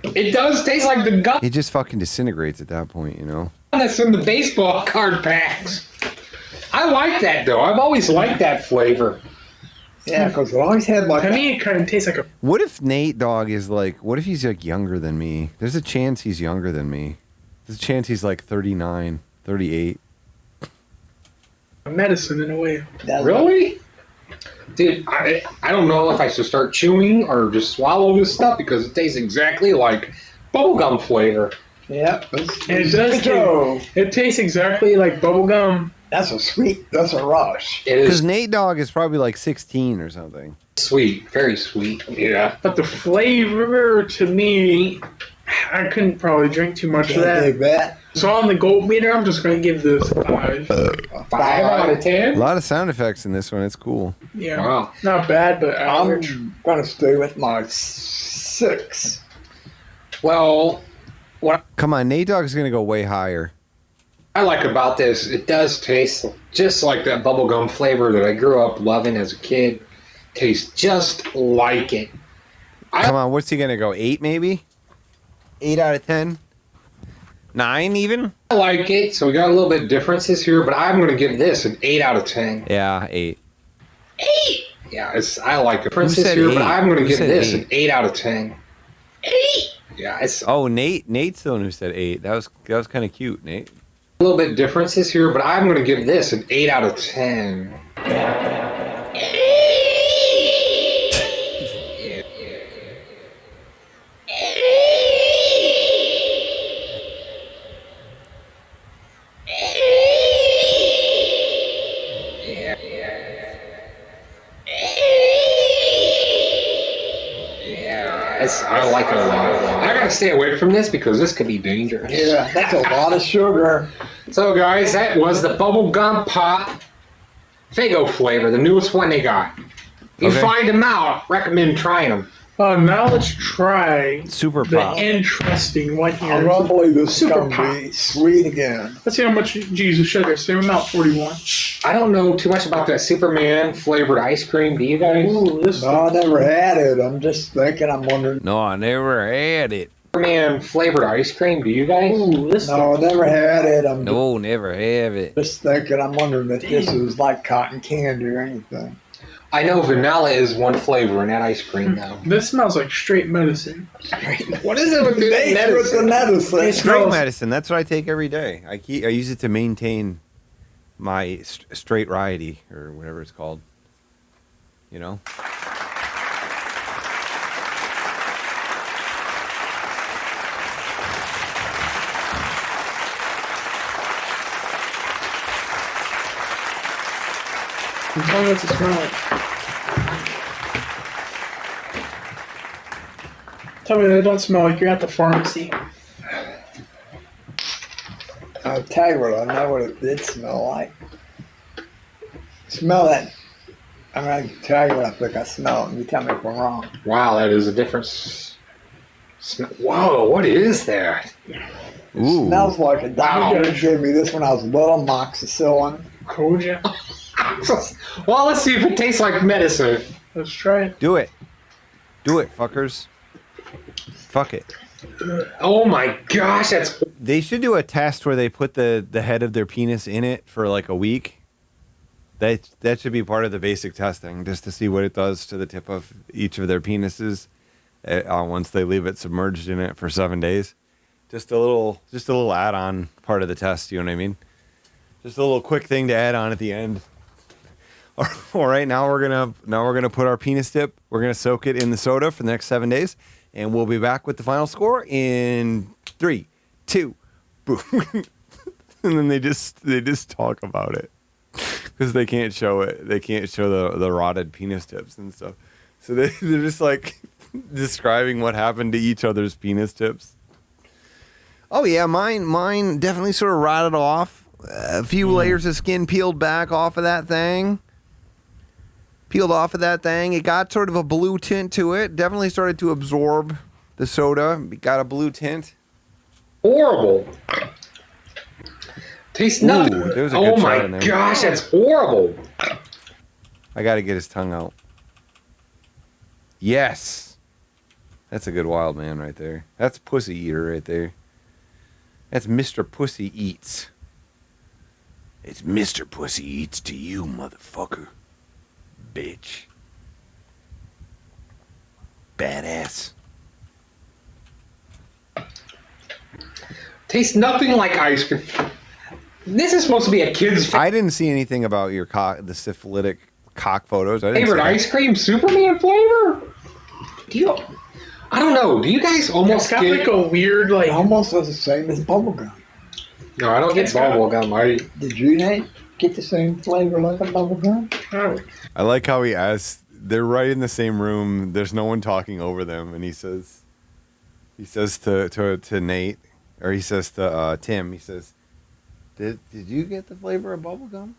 It does taste like the gum It just fucking disintegrates at that point, you know? that's in the baseball card packs. I like that, though. I've always liked that flavor. Yeah, because I always had like. To me, it kind of tastes like a... What if Nate Dogg is like, what if he's like younger than me? There's a chance he's younger than me. There's a chance he's like 39, 38. medicine in a way. Really? Dude, I don't know if I should start chewing or just swallow this stuff because it tastes exactly like bubblegum flavor. Yeah. And it does. It tastes exactly like bubblegum. That's a rush. It is Because Nate Dogg is probably like 16 or something. sweet, very sweet. Yeah. But the flavor to me, I couldn't probably drink too much of that. So on the gold meter, I'm just going to give this a 5. 5 out of 10? A lot of sound effects in this one. It's cool. Yeah. Wow. Not bad, but average. I'm going to stay with my 6. Well, what Come on, Nate Dogg's going to go way higher. I like about this, it does taste just like that bubblegum flavor that I grew up loving as a kid. Tastes just like it. Come on, what's he going to go? 8 maybe? 8 out of 10? 9 even? I like it, so we got a little bit of differences here, but I'm going to give this an 8 out of 10. Yeah, 8. 8? Yeah, I like it. Differences said here, 8? but I'm going to Who give said this 8? an 8 out of 10. 8? Yeah, it's Oh, Nate's the one who said 8. That was kind of cute, Nate. a little bit of differences here, but I'm going to give this an 8 out of 10. I like it a lot. I gotta stay away from this because this could be dangerous. Yeah, that's a lot of sugar. So guys, that was the Bubblegum Pop Faygo flavor, the newest one they got. You Okay. find them out, recommend trying them. Now let's try Super the Pop. interesting one here. I don't believe this is Super going Pop. to be sweet again. Let's see how much Jesus sugar. Same amount, 41. I don't know too much about that Superman flavored ice cream. Do you guys? Ooh, this No, I never had it. I'm just thinking, I'm wondering. No, I never had it. Superman flavored ice cream. Do you guys? Ooh, this No, I never had it. I'm No, never have it. just thinking, I'm wondering if this is like cotton candy or anything. I know vanilla is one flavor in that ice cream now. This smells like straight medicine. What is it with the Thanks with the medicine. Straight medicine. That's what I take every day. I use it to maintain my straight riety or whatever it's called. You know. Tell me what to smell like. Tell me they don't smell like you're at the pharmacy. I'll tell you what, I know what it did smell like. Smell that. I'm going to tell you what I think I smell, and you tell me if I'm wrong. Wow, that is a difference. Whoa, what is that? Ooh. Smells like a doctor gave me this when I was little, amoxicillin. Koja. Well, let's see if it tastes like medicine. Let's try it. Do it. Do it, fuckers. Fuck it. Oh my gosh, that's... They should do a test where they put the head of their penis in it for like a week. That should be part of the basic testing, just to see what it does to the tip of each of their penises once they leave it submerged in it for 7 days. Just a little add-on part of the test, you know what I mean? Just a little quick thing to add on at the end. All right, now we're gonna put our penis tip. We're gonna soak it in the soda for the next 7 days, and we'll be back with the final score in 3, 2, boom. And then they just talk about it because they can't show it. They can't show the rotted penis tips and stuff. So they're just like describing what happened to each other's penis tips. Oh yeah, mine definitely sort of rotted off. A few layers of skin peeled back off of that thing. It got sort of a blue tint to it. Definitely started to absorb the soda. It got a blue tint. Horrible. Tastes nothing. There's a Oh good my shot in there. gosh, that's horrible. I got to get his tongue out. Yes. That's a good wild man right there. That's Pussy Eater right there. That's Mr. Pussy Eats. It's Mr. Pussy Eats to you, motherfucker. Bitch. Badass. Tastes nothing like ice cream. This is supposed to be a kid's I didn't see anything about your the syphilitic cock photos. I didn't favorite see ice cream, Superman flavor. I don't know. Do you guys almost It's got get like a weird, like almost the same as bubblegum. No, I don't get bubble gum. Did you, Nate, get the same flavor like a bubblegum? I like how he asks. They're right in the same room. There's no one talking over them, and he says to Nate, or he says to Tim. He says, "Did you get the flavor of bubblegum?"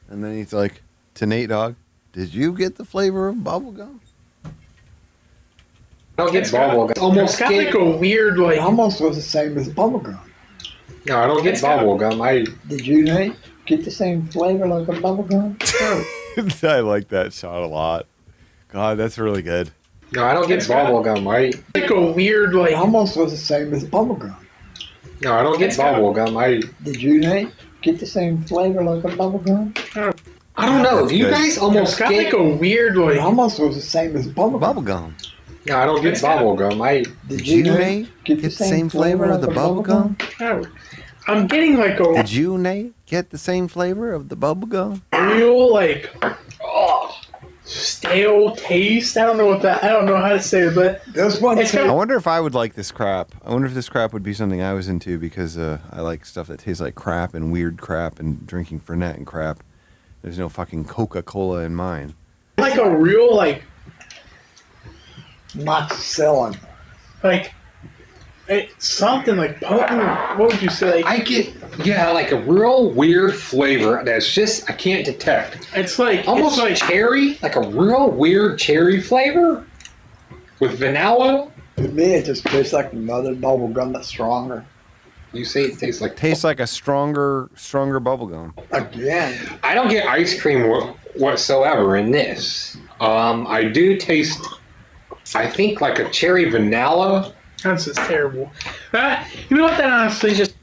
And then he's like to Nate, dog, "Did you get the flavor of bubblegum?" I don't get bubble gum. Almost It's got get like a weird, like almost was the same as bubblegum. No, I don't get bubble gum. Did you, Nate, get the same flavor like a bubblegum? I like that shot a lot. God, that's really good. No, I don't get bubble gum. Like a weird, like almost was the same as bubblegum. No, I don't get bubble gum. Did you, Nate, get the same flavor like a bubblegum? I don't know. Do you guys almost It's got get like a weird, like almost was the same as bubblegum. Bubblegum. No, I don't get bubble gum. Did you, Nate, get the same flavor of the bubblegum? I'm getting like a Did you, Nate, get the same flavor of the bubblegum? real, like, stale taste. I don't know how to say it, but this one. It's I wonder if I would like this crap. I wonder if this crap would be something I was into because I like stuff that tastes like crap and weird crap and drinking Fernet and crap. There's no fucking Coca-Cola in mine. like a real, like, not selling. Like, it's something like potent. What would you say? I get like a real weird flavor that's just I can't detect. It's like almost like cherry, like a real weird cherry flavor with vanilla. To me, it just tastes like another bubble gum that's stronger. You say it tastes like a stronger bubblegum. Again, I don't get ice cream whatsoever in this. I do taste, I think, like a cherry vanilla. That's just terrible. You know what? That honestly just.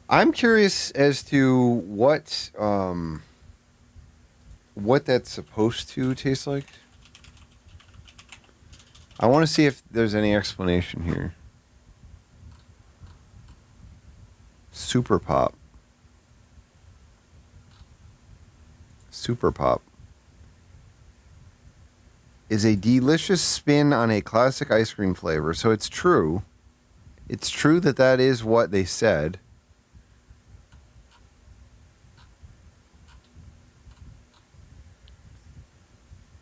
I'm curious as to what that's supposed to taste like. I want to see if there's any explanation here. Super Pop. Super Pop is a delicious spin on a classic ice cream flavor. So it's true. It's true that is what they said.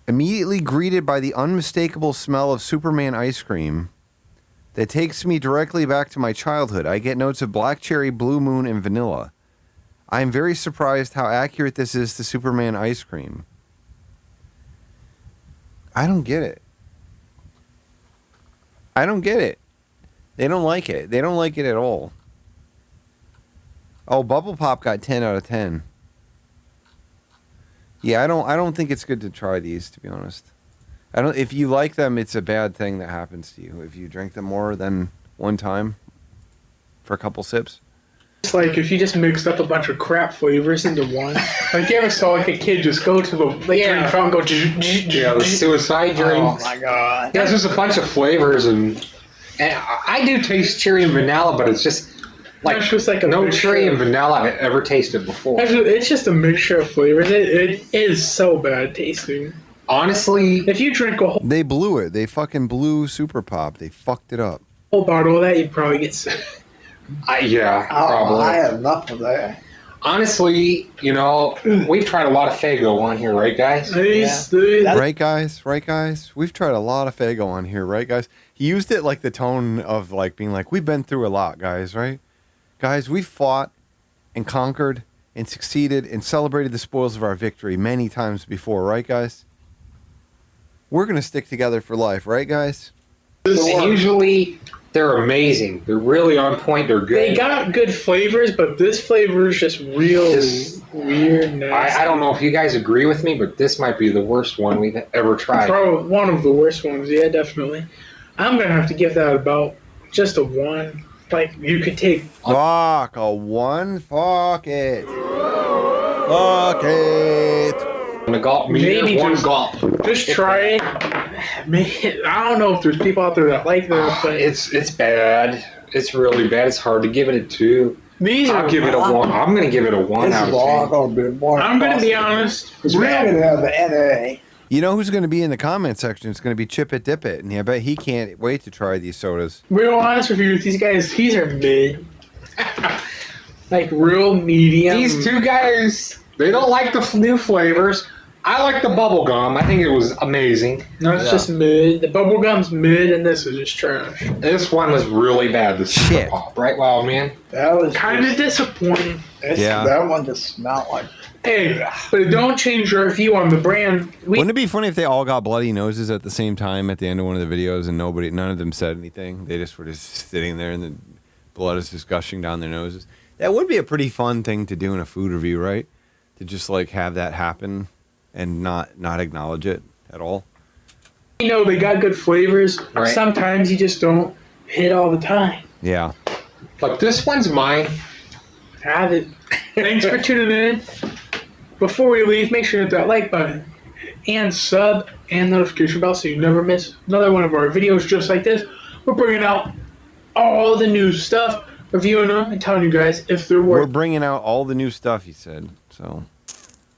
Immediately greeted by the unmistakable smell of Superman ice cream that takes me directly back to my childhood. I get notes of black cherry, blue moon, and vanilla. I am very surprised how accurate this is to Superman ice cream. I don't get it. I don't get it. They don't like it. They don't like it at all. Oh, Bubble Pop got 10 out of 10. Yeah, I don't think it's good to try these, to be honest. I don't. If you like them, it's a bad thing that happens to you if you drink them more than one time for a couple sips. It's like if you just mixed up a bunch of crap flavors into one. Like you ever saw like a kid just go to the drink fountain, go. Yeah, the suicide drink. Oh my god. Yeah, there's just a bunch of flavors, and I do taste cherry and vanilla, but it's just like, no cherry and vanilla I've ever tasted before. It's just a mixture of flavors. It is so bad tasting. Honestly, if you drink a whole They blew it. They fucking blew Super Pop. They fucked it up. bottle of that, you'd probably get sick. Yeah, probably. I had enough of that. Honestly, you know, we've tried a lot of Faygo on here, right, guys? Right, guys? Right, guys? We've tried a lot of Faygo on here, right, guys? He used it like the tone of like being like, we've been through a lot, guys, right? Guys, we've fought and conquered and succeeded and celebrated the spoils of our victory many times before, right, guys? We're going to stick together for life, right, guys? Usually, they're amazing. They're really on point. They're good. They got good flavors, but this flavor is just real weird. Nasty. I don't know if you guys agree with me, but this might be the worst one we've ever tried. Probably one of the worst ones, yeah, definitely. I'm going to have to give that about just a 1. Like, you could take... Fuck, a 1? Fuck it. Fuck it. On a gulp, Maybe one just, gulp. Just try it. I don't know if there's people out there that like that, but... It's bad. It's really bad. It's hard to give it a 2. I'll give it a 1. I'm going to give it a 1 out of 10. I'm going to be honest. We're going to have the NA. You know who's going to be in the comment section? It's going to be Chip It Dip It, and I bet he can't wait to try these sodas. Real honest with you, these guys, these are mid. Like, real medium. These two guys, they don't like the new flavors. I like the bubble gum. I think it was amazing. No, it's just mid. The bubble gum's mid, and this is just trash. This one was really bad. The Super Pop, right, Wild Man? That was kind of disappointing. Yeah. That one just smelled like... Hey, but don't change your view on the brand. Wouldn't it be funny if they all got bloody noses at the same time at the end of one of the videos and none of them said anything? They just were just sitting there and the blood is just gushing down their noses. That would be a pretty fun thing to do in a food review, right? To just like have that happen and not acknowledge it at all. You know, they got good flavors. Right. Sometimes you just don't hit all the time. Yeah. But this one's mine. Have it. Thanks for tuning in. Before we leave, make sure to hit that like button and sub and notification bell so you never miss another one of our videos just like this. We're bringing out all the new stuff, reviewing them, and telling you guys if they're worth. We're bringing out all the new stuff, he said. So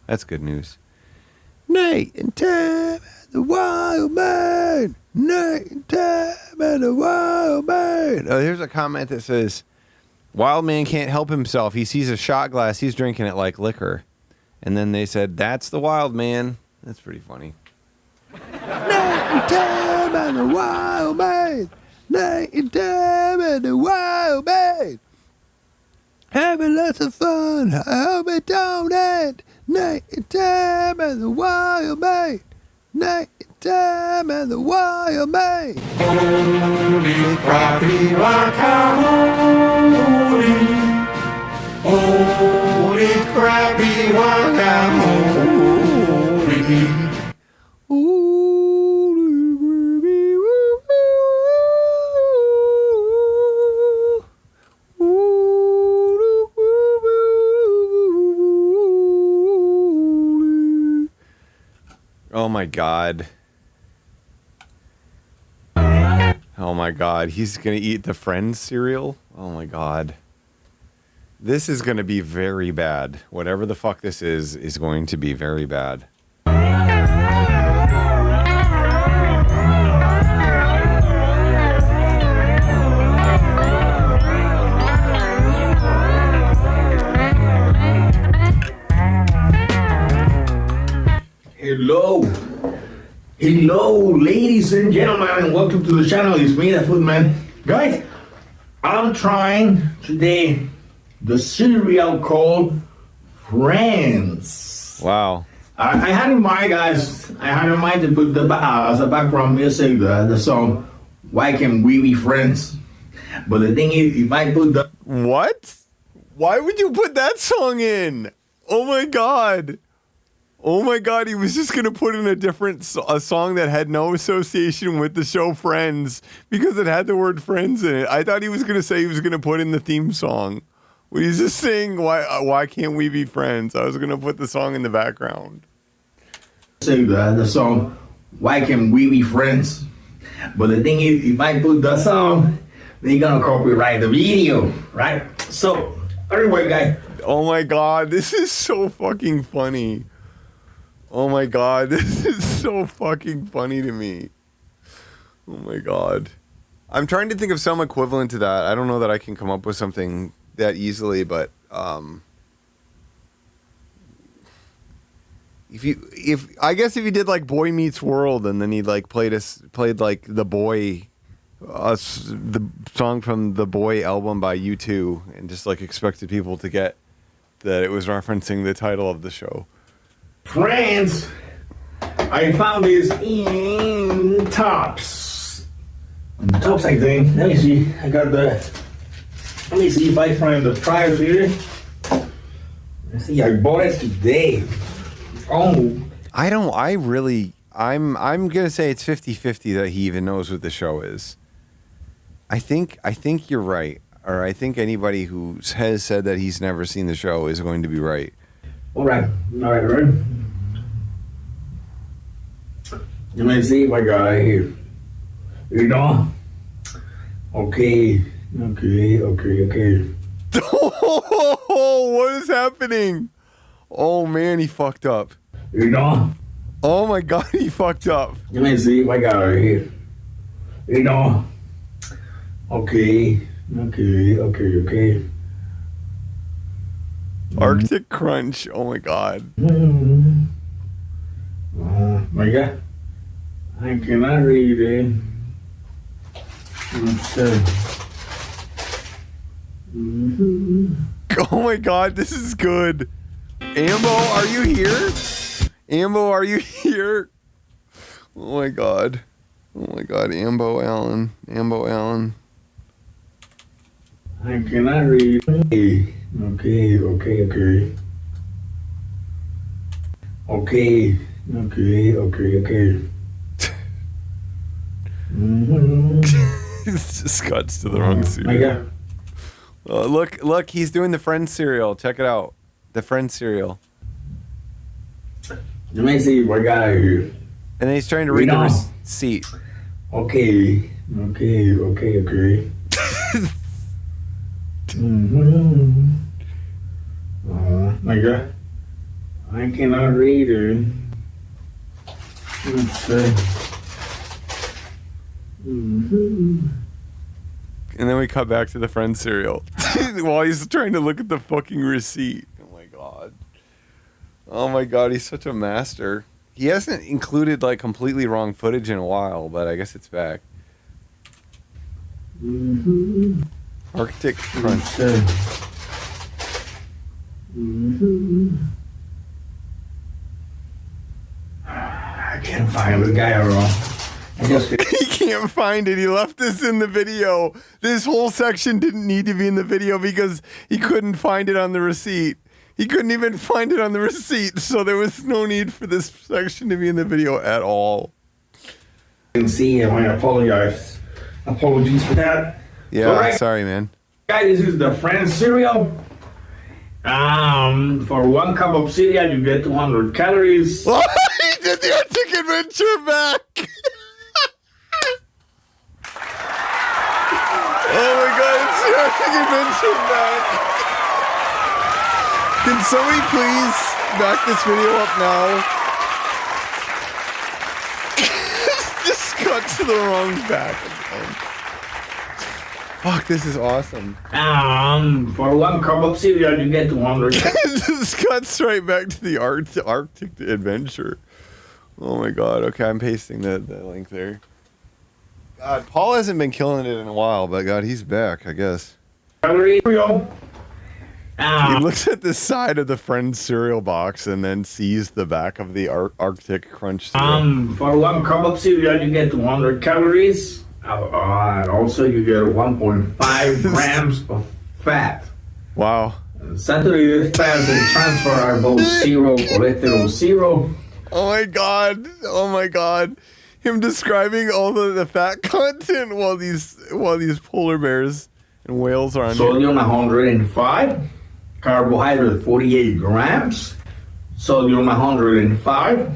that's good news. Nate and Tam and the Wild Man. Nate and Tam and the Wild Man. Oh, here's a comment that says, Wild Man can't help himself. He sees a shot glass. He's drinking it like liquor. And then they said, that's the Wild Man. That's pretty funny. Nate and Tam and the Wild Man. Nate and Tam and the Wild Man. Having lots of fun. I hope it don't end. Nate and Tam and the Wild Man. Nate and Tam and the Wild Man. Holy crappy guacamole. Holy crappy guacamole. Oh my God. Oh my God. He's going to eat the Friends cereal? Oh my God. This is going to be very bad. Whatever the fuck this is going to be very bad. Hello, ladies and gentlemen, and welcome to the channel. It's me, the Food Man. Guys, I'm trying today the cereal called Friends. Wow. I had in mind, guys, to put the as a background music, the song "Why Can't We Be Friends?" But the thing is, if I put the What? Why would you put that song in? Oh my God. Oh my God, he was just going to put in a song that had no association with the show Friends because it had the word friends in it. I thought he was going to say he was going to put in the theme song. When he's just saying, why can't we be friends? I was going to put the song in the background. Sing the song, Why Can't We Be Friends? But the thing is, if I put the song, they're going to copyright the video, right? So, anyway, guys. Oh my God, this is so fucking funny. Oh my God, this is so fucking funny to me. Oh my God. I'm trying to think of some equivalent to that. I don't know that I can come up with something that easily, but if I guess if you did like Boy Meets World and then he like played like the Boy, the song from the Boy album by U2 and just like expected people to get that it was referencing the title of the show. Friends, I found this in Tops. Tops, I think. Let me see. Let me see if I find the price here. Let's see. I bought it today. Oh. I'm gonna say it's 50-50 that he even knows what the show is. I think you're right. Or I think anybody who has said that he's never seen the show is going to be right. All right. Let me see if I got it here. You know? Okay. Oh, what is happening? Oh man, he fucked up. You know? Oh my God, he fucked up. Let me see if I got it here. You know? Okay. Arctic Crunch. Oh my God. Oh my God. I cannot read it. Oh my God, this is good. Ambo, are you here? Ambo, are you here? Oh my God. Ambo Allen. I cannot read. Okay. It's just cuts to the wrong cereal. Look, he's doing the Friends cereal. Check it out. The Friends cereal. Let me see what I got here. And then he's trying to read the receipt. Okay. Oh my God. I cannot read it. Let's see. And then we cut back to the Friends cereal while he's trying to look at the fucking receipt. Oh my God, he's such a master. He hasn't included like completely wrong footage in a while, but I guess it's back. Arctic Crunch. I can't find the guy at all. He can't find it. He left this in the video. This whole section didn't need to be in the video because he couldn't find it on the receipt. He couldn't even find it on the receipt, so there was no need for this section to be in the video at all. I can see, I apologize. Apologies for that. Yeah, sorry, man. Guys, this is the Friends cereal. For 1 cup of cereal, you get 200 calories. Oh, he did the Arctic Adventure back. Oh my God, it's the Arctic Adventure back. Can somebody please back this video up now? Just cut to the wrong back. Fuck, this is awesome. For 1 cup of cereal, you get 200. Just cuts right back to the Arctic Adventure. Oh my God. Okay, I'm pasting the link there. God, Paul hasn't been killing it in a while, but God, he's back, I guess. He looks at the side of the Friends cereal box and then sees the back of the Arctic Crunch cereal. For 1 cup of cereal, you get 200 calories. Also, you get 1.5 grams of fat. Wow. Saturated fats and trans fat are both zero, cholesterol zero. Oh my god! Oh my god! Him describing all the fat content while these polar bears and whales are on. Sodium 105, carbohydrate 48 grams. Sodium 105,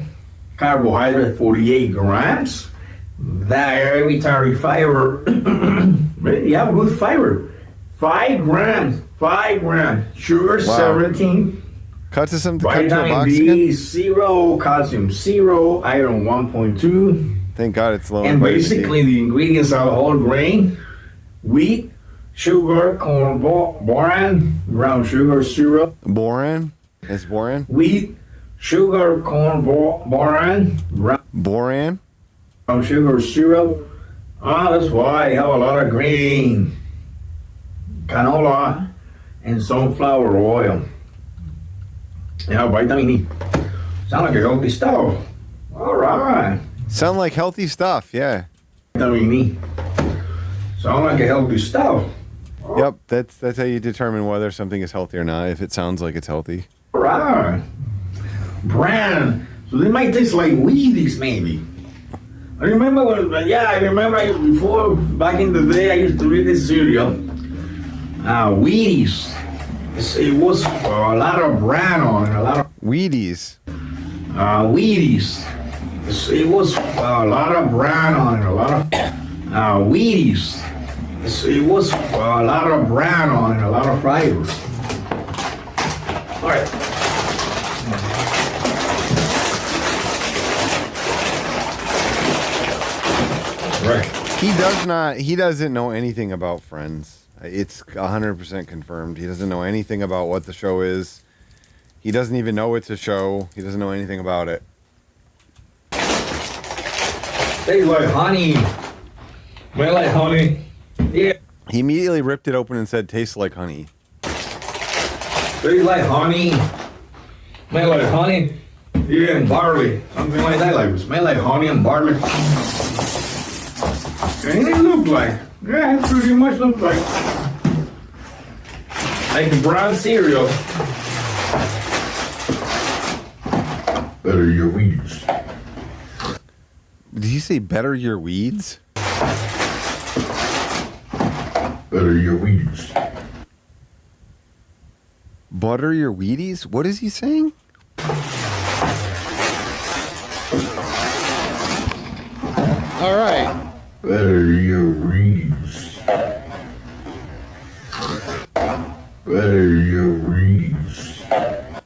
carbohydrate 48 grams. Dietary fiber. Yeah, good fiber. 5 grams. 5 grams. Sugar 17. Cut to a Vitamin box D again? 0, calcium 0, iron 1.2. Thank God it's low. And basically the ingredients are whole grain, wheat, sugar, corn, boron, brown sugar syrup. Boron? It's boron? Wheat, sugar, corn, boron, boron, brown sugar syrup. That's why I have a lot of green, canola, and sunflower oil. Yeah, vitamin E. Sound like a healthy stuff. All right. Sound like healthy stuff, yeah. Vitamin E. Sound like a healthy stuff. Yep, that's how you determine whether something is healthy or not, if it sounds like it's healthy. All right. Brand. So they might taste like Wheaties, maybe. I remember before, back in the day, I used to read this cereal. Wheaties. It was a lot of bran on it, a lot of... Wheaties. Wheaties. It was a lot of bran on it, a lot of... Wheaties. It was a lot of bran on it, a lot of fiber. All right. Right. He doesn't know anything about Friends. It's 100% confirmed. He doesn't know anything about what the show is. He doesn't even know it's a show. He doesn't know anything about it. Tastes like honey. Smell like honey. Yeah. He immediately ripped it open and said, tastes like honey. Tastes like honey. Smell like honey. Yeah, and barley. Something like that. Like smell like honey and barley. And it look like. Yeah, it pretty much looks like the brown cereal. Better your weeds. Did you say better your weeds? Better your weeds. Butter your Wheaties? What is he saying? All right. Better your weeds. Better your weeds.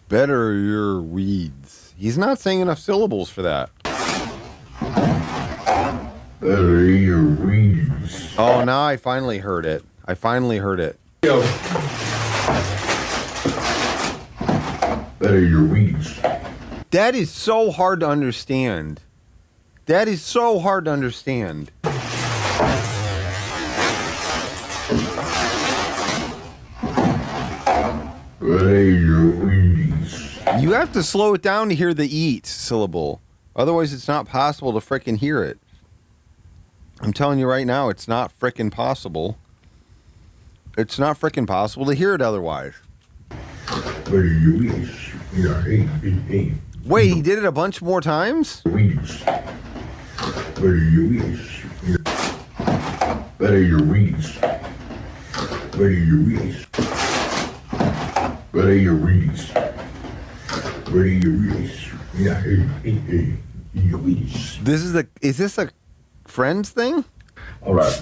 Better your weeds. He's not saying enough syllables for that. Better your weeds. Oh, now I finally heard it. I finally heard it. Better your weeds. That is so hard to understand. That is so hard to understand. Better your weeds. You have to slow it down to hear the eat syllable. Otherwise, it's not possible to frickin' hear it. I'm telling you right now, it's not frickin' possible. It's not frickin' possible to hear it otherwise. Better your weeds. Wait, he did it a bunch more times? Weeds. Better your weeds. Better your weeds. Better your weeds. Better your weeds. Better your weeds. Yeah, your weeds. Is this a Friends thing? All right.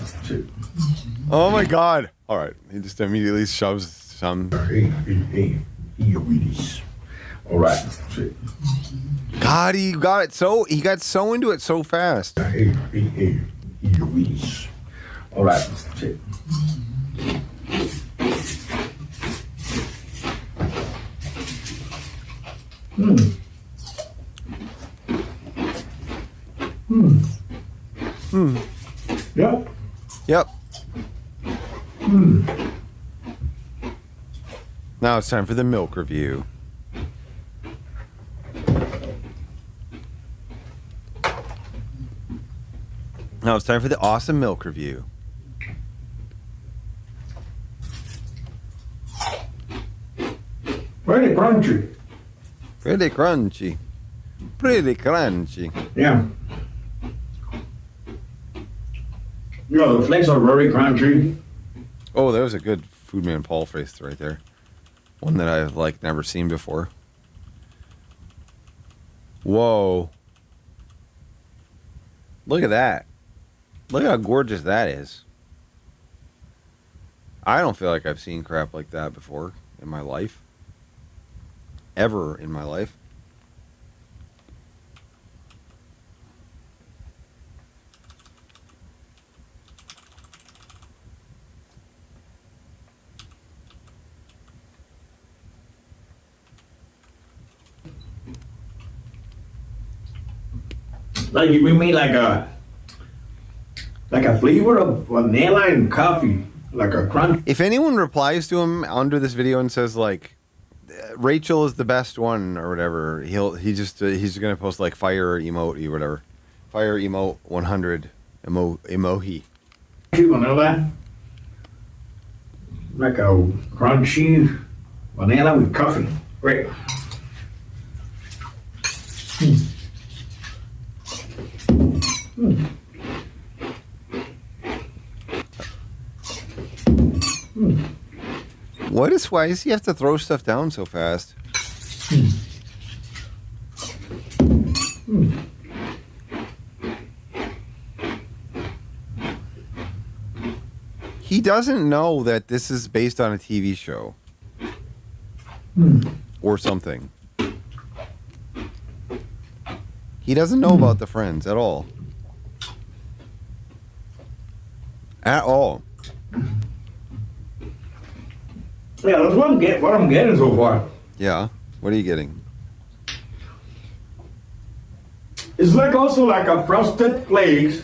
Oh my God. All right. He just immediately shoves some. Your weeds. All right. God, he got so into it so fast. Your weeds. All right. Yep. Yep. Now it's time for the milk review. Now it's time for the awesome milk review. Pretty crunchy. Pretty crunchy. Pretty crunchy. Yeah. You know, the flakes are very crunchy. Oh, that was a good Foodman Paul face right there. One that I've like never seen before. Whoa. Look at that. Look at how gorgeous that is. I don't feel like I've seen crap like that before in my life. Ever in my life. Like you made like a flavor of vanilla and coffee, like a crunch. If anyone replies to him under this video and says like Rachel is the best one or whatever, he's gonna post like fire emote or whatever, fire emote 100 emoji. Vanilla, like a crunchy vanilla with coffee. Great. Why does he have to throw stuff down so fast? He doesn't know that this is based on a TV show. Or something. He doesn't know about the Friends at all. At all. Yeah, that's what I'm getting so far. Yeah. What are you getting? It's like also like a frosted flakes,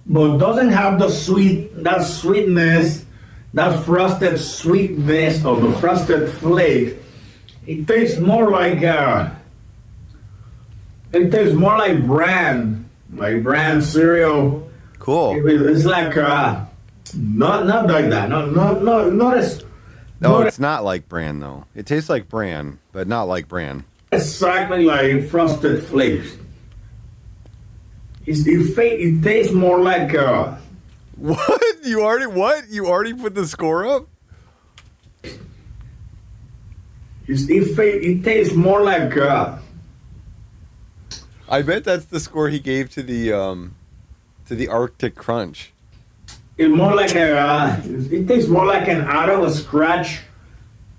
but doesn't have that sweetness, that frosted sweetness of the frosted flakes. It tastes more like bran cereal. Cool. It's like not like that. Not as. No, it's not like bran though. It tastes like bran, but not like bran. Exactly like frosted flakes. It tastes more like What? You already put the score up? It tastes more like I bet that's the score he gave to the Arctic Crunch. It's more like it tastes more like an out of a scratch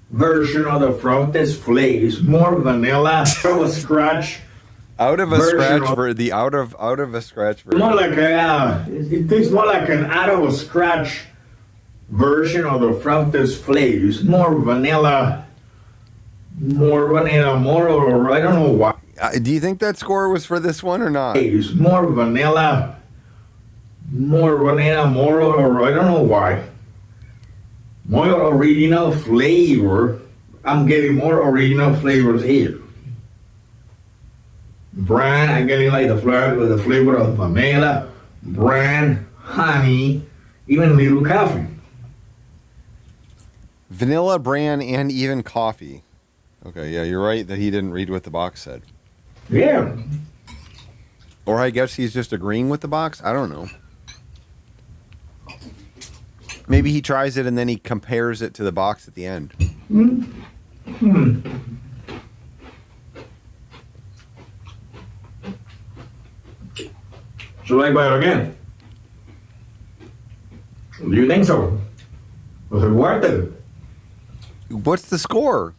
version of the frosted flakes. More vanilla, out of a scratch. Out of a scratch for the out of a scratch version. More like it tastes more like an out of a scratch version of the frosted flakes. More vanilla, more I don't know why. Do you think that score was for this one or not? It's more vanilla, more I don't know why. More original flavor. I'm getting more original flavors here. Bran, I'm getting like the flavor of vanilla, bran, honey, even a little coffee. Vanilla, bran, and even coffee. Okay, yeah, you're right that he didn't read what the box said. Yeah. Or I guess he's just agreeing with the box. I don't know. Maybe he tries it and then he compares it to the box at the end. Should I buy it again? Do you think so? Was it worth it? What's the score?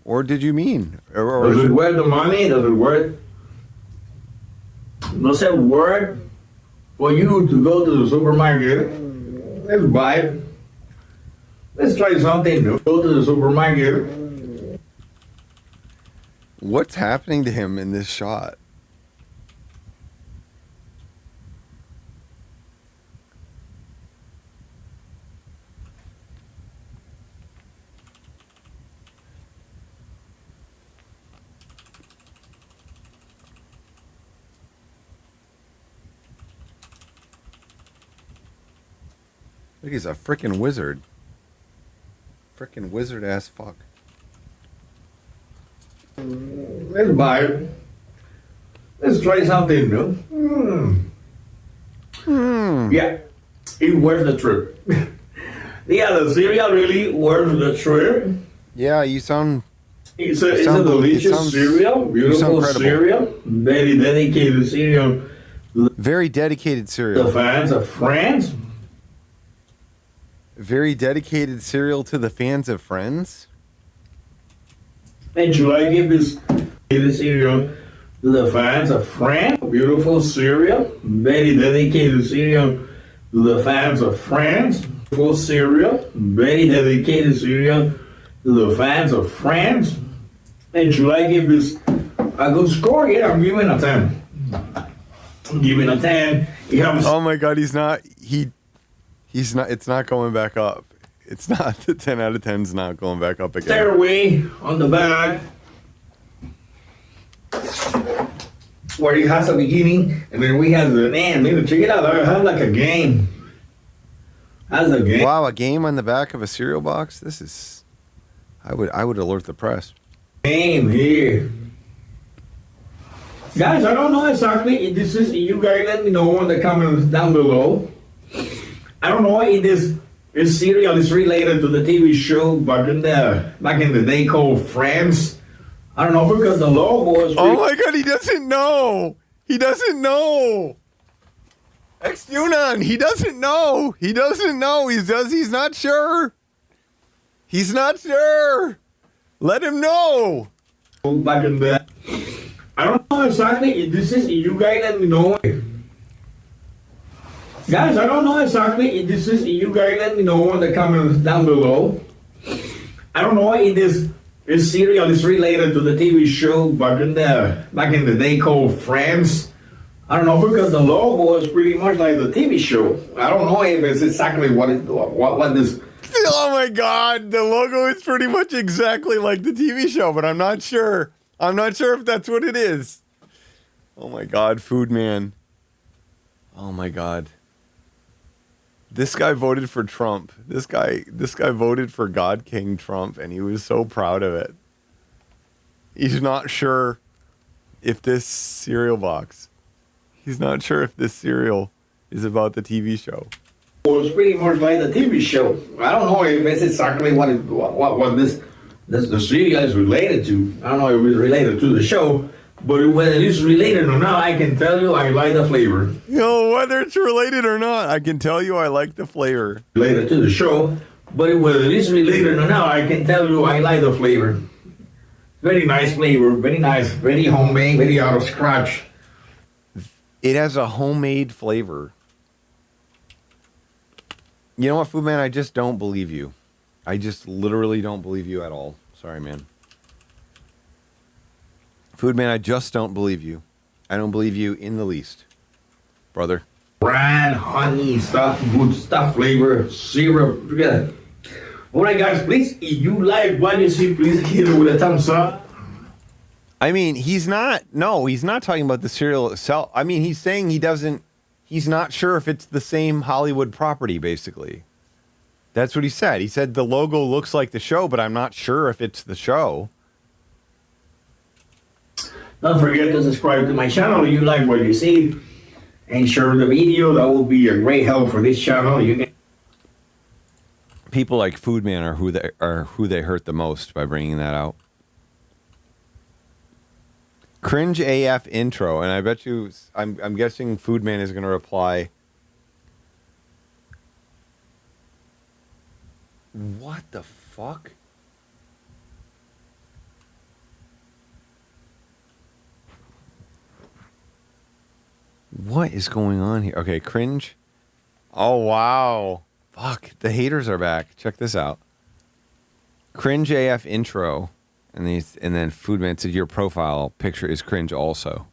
Or did you mean? Does it worth the money? Does it worth for you to go to the supermarket? Let's buy it. Let's try something new. Go to the supermarket. What's happening to him in this shot? Look, he's a freaking wizard. Freaking wizard ass fuck. let's buy it. Let's try something new. Yeah, it worth the trip. Yeah, the cereal really worth the trip. Yeah, you sound. It's a delicious cereal, beautiful cereal, very dedicated cereal. Very dedicated cereal. The fans of Friends. Very dedicated cereal to the fans of Friends. And should I give this cereal to the fans of Friends? Beautiful cereal, very dedicated cereal to the fans of Friends. Full cereal, very dedicated cereal to the fans of Friends. And should I give this a good score? Yeah, I'm giving a 10. I'm giving a 10. Oh my God, he's not. He's not. It's not going back up. It's not. The 10 out of 10 is not going back up again. Stairway on the back, where it has a beginning, and then we have the end. Maybe check it out. I have like a game. Has a game. Wow, a game on the back of a cereal box. This is. I would alert the press. Game here. Guys, I don't know exactly if this is, you guys let me know in the comments down below. I don't know if this cereal is related to the TV show back in the day called Friends. I don't know because the logo is. Oh my God, he doesn't know. He doesn't know. Ex-Yunan, he doesn't know. He doesn't know. He's not sure. He's not sure. Let him know. Back in the. I don't know exactly if this is, you guys let me know. Guys, I don't know exactly if this is, you guys let me know in the comments down below. I don't know if this cereal is related to the TV show back in the day called Friends. I don't know because the logo is pretty much like the TV show. I don't know if it's exactly what this. Oh my God, the logo is pretty much exactly like the TV show, but I'm not sure. I'm not sure if that's what it is. Oh my God, Food Man. Oh my God. This guy voted for Trump. This guy voted for God King Trump, and he was so proud of it. He's not sure if this cereal box. He's not sure if this cereal is about the TV show. Well, it's pretty much like the TV show. I don't know if it's exactly what the cereal is related to. I don't know if it's related to the show, but whether it's related or not, I can tell you I like the flavor. You know, whether it's related or not, I can tell you I like the flavor. Related to the show, but whether it's related or not, I can tell you I like the flavor. Very nice flavor, very nice, very homemade, very out of scratch. It has a homemade flavor. You know what, Food Man? I just don't believe you. I just literally don't believe you at all. Sorry, man. Food Man, I just don't believe you. I don't believe you in the least. Brother. Bran, honey, stuff, good stuff, flavor, syrup, together. Alright guys, please, if you like what you see, please hit it with a thumbs up. I mean, he's not talking about the cereal itself. I mean, he's saying he's not sure if it's the same Hollywood property, basically. That's what he said. He said the logo looks like the show, but I'm not sure if it's the show. Don't forget to subscribe to my channel if you like what you see. And share the video. That will be a great help for this channel. You can. People like Food Man are who they hurt the most by bringing that out. Cringe AF intro, and I bet you, I'm guessing Food Man is going to reply. What the fuck? What is going on here? Okay, cringe. Oh, wow. Fuck, the haters are back. Check this out. Cringe AF intro. And then Food Man said, your profile picture is cringe also.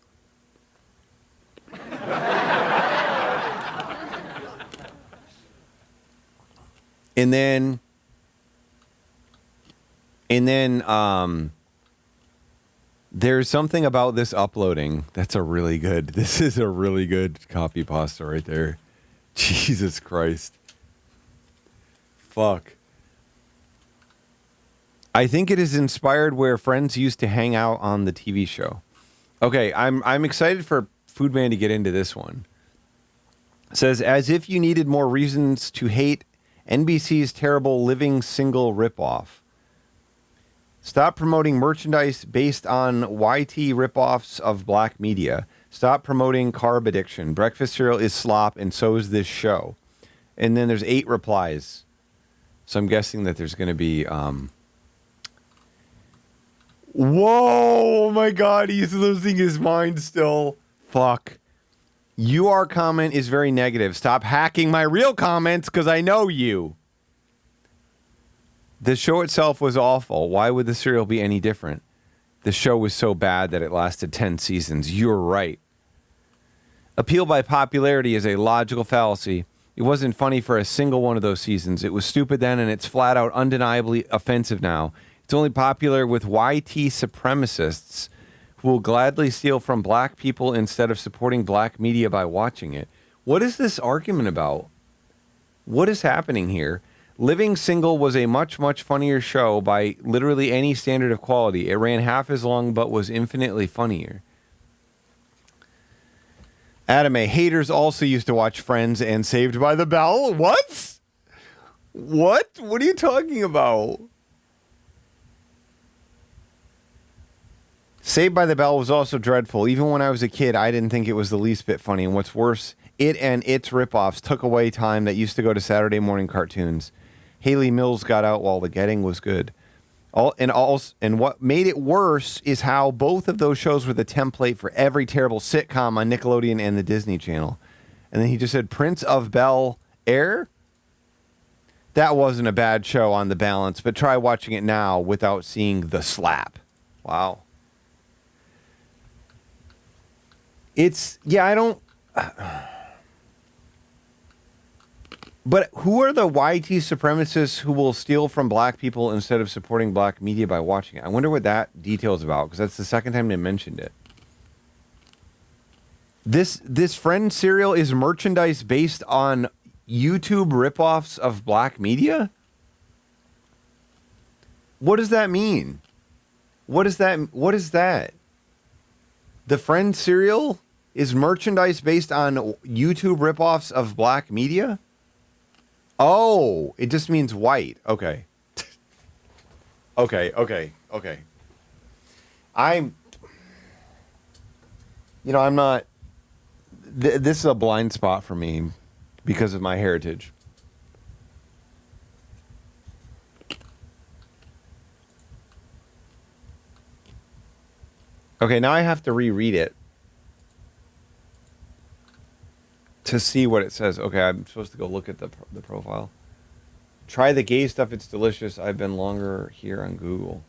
And then there's something about this uploading that's this is a really good copy pasta right there. Jesus Christ. Fuck. I think it is inspired where friends used to hang out on the TV show. Okay, I'm excited for Foodman to get into this one. It says, as if you needed more reasons to hate NBC's terrible Living Single ripoff. Stop promoting merchandise based on YT ripoffs of black media. Stop promoting carb addiction. Breakfast cereal is slop, and so is this show. And then there's 8 replies. So I'm guessing that there's going to be... Whoa, oh my God, he's losing his mind still. Fuck. Your comment is very negative. Stop hacking my real comments because I know you. The show itself was awful. Why would the cereal be any different? The show was so bad that it lasted 10 seasons. You're right. Appeal by popularity is a logical fallacy. It wasn't funny for a single one of those seasons. It was stupid then, and it's flat out undeniably offensive now. It's only popular with YT supremacists who will gladly steal from black people instead of supporting black media by watching it. What is this argument about? What is happening here? Living Single was a much, much funnier show by literally any standard of quality. It ran half as long but was infinitely funnier. Adam A. Haters also used to watch Friends and Saved by the Bell. What? What? What are you talking about? Saved by the Bell was also dreadful. Even when I was a kid, I didn't think it was the least bit funny. And what's worse, it and its ripoffs took away time that used to go to Saturday morning cartoons. Haley Mills got out while The Getting was good. And what made it worse is how both of those shows were the template for every terrible sitcom on Nickelodeon and the Disney Channel. And then he just said Prince of Bel Air. That wasn't a bad show on the balance, but try watching it now without seeing the slap. Wow. I don't... But who are the YT supremacists who will steal from black people instead of supporting black media by watching it? I wonder what that detail is about, because that's the second time they mentioned it. This Friend cereal is merchandise based on YouTube ripoffs of black media? What does that mean? What is that? The Friend cereal is merchandise based on YouTube ripoffs of black media? Oh, it just means white. Okay. Okay. I'm not... this is a blind spot for me because of my heritage. Okay, now I have to reread it to see what it says. Okay, I'm supposed to go look at the profile. Try the gay stuff. It's delicious. I've been longer here on Google.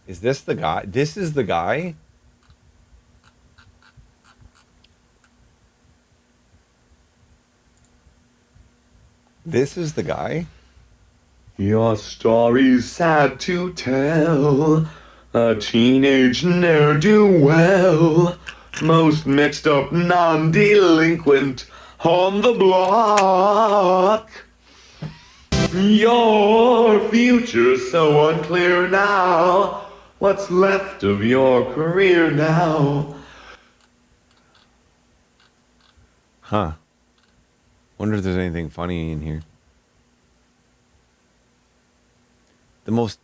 Is this the guy? This is the guy? This is the guy? Your story's sad to tell. A teenage ne'er-do-well. Most mixed up non-delinquent on the block. Your future's so unclear now. What's left of your career now? Huh. Wonder if there's anything funny in here. The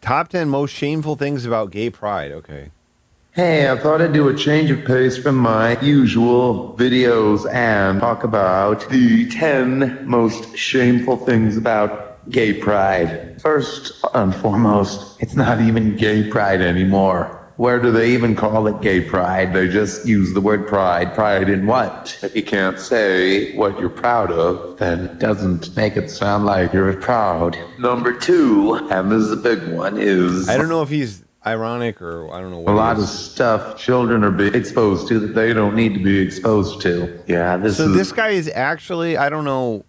top 10 most shameful things about gay pride. Okay. Hey, I thought I'd do a change of pace from my usual videos and talk about the 10 most shameful things about gay pride. First and foremost, it's not even gay pride anymore. Where do they even call it gay pride? They just use the word pride. Pride in what? If you can't say what you're proud of, then it doesn't make it sound like you're proud. Number 2, and this is a big one, is... I don't know if he's ironic or I don't know what. A lot of stuff children are being exposed to that they don't need to be exposed to. Yeah, this guy is actually, I don't know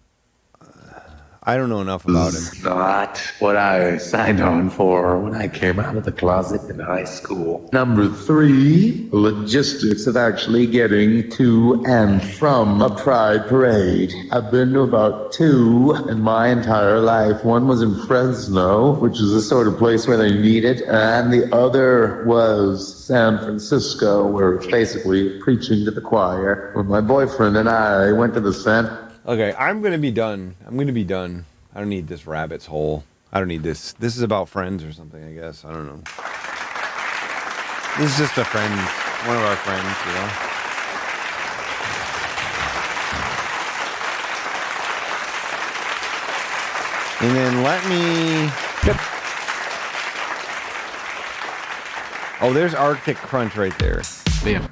I don't know enough about him. Not what I signed on for when I came out of the closet in high school. Number 3, logistics of actually getting to and from a pride parade. I've been to about 2 in my entire life. One was in Fresno, which is the sort of place where they need it, and the other was San Francisco, where it's basically preaching to the choir. When my boyfriend and I went to the Okay, I'm going to be done. I don't need this rabbit's hole. I don't need this. This is about friends or something, I guess. I don't know. This is just a friend, one of our friends, you know? And then let me... Oh, there's Arctic Crunch right there. Yeah.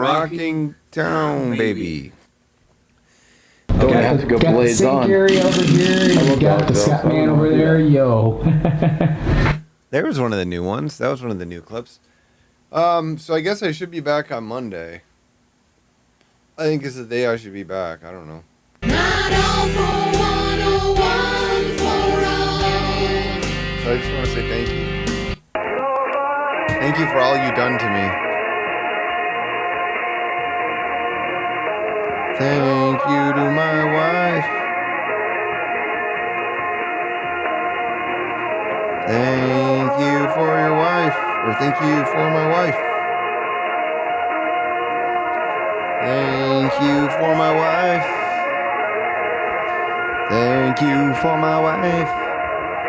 Rocking town, baby. Don't have to go blades the on. Area over here. You got the Scatman over there. Yo. There was one of the new ones. That was one of the new clips. So I guess I should be back on Monday. I think it's the day I should be back. I don't know. So I just want to say thank you. Thank you for all you've done to me. Thank you to my wife. Thank you for your wife. Or thank you for my wife. Thank you for my wife. Thank you for my wife.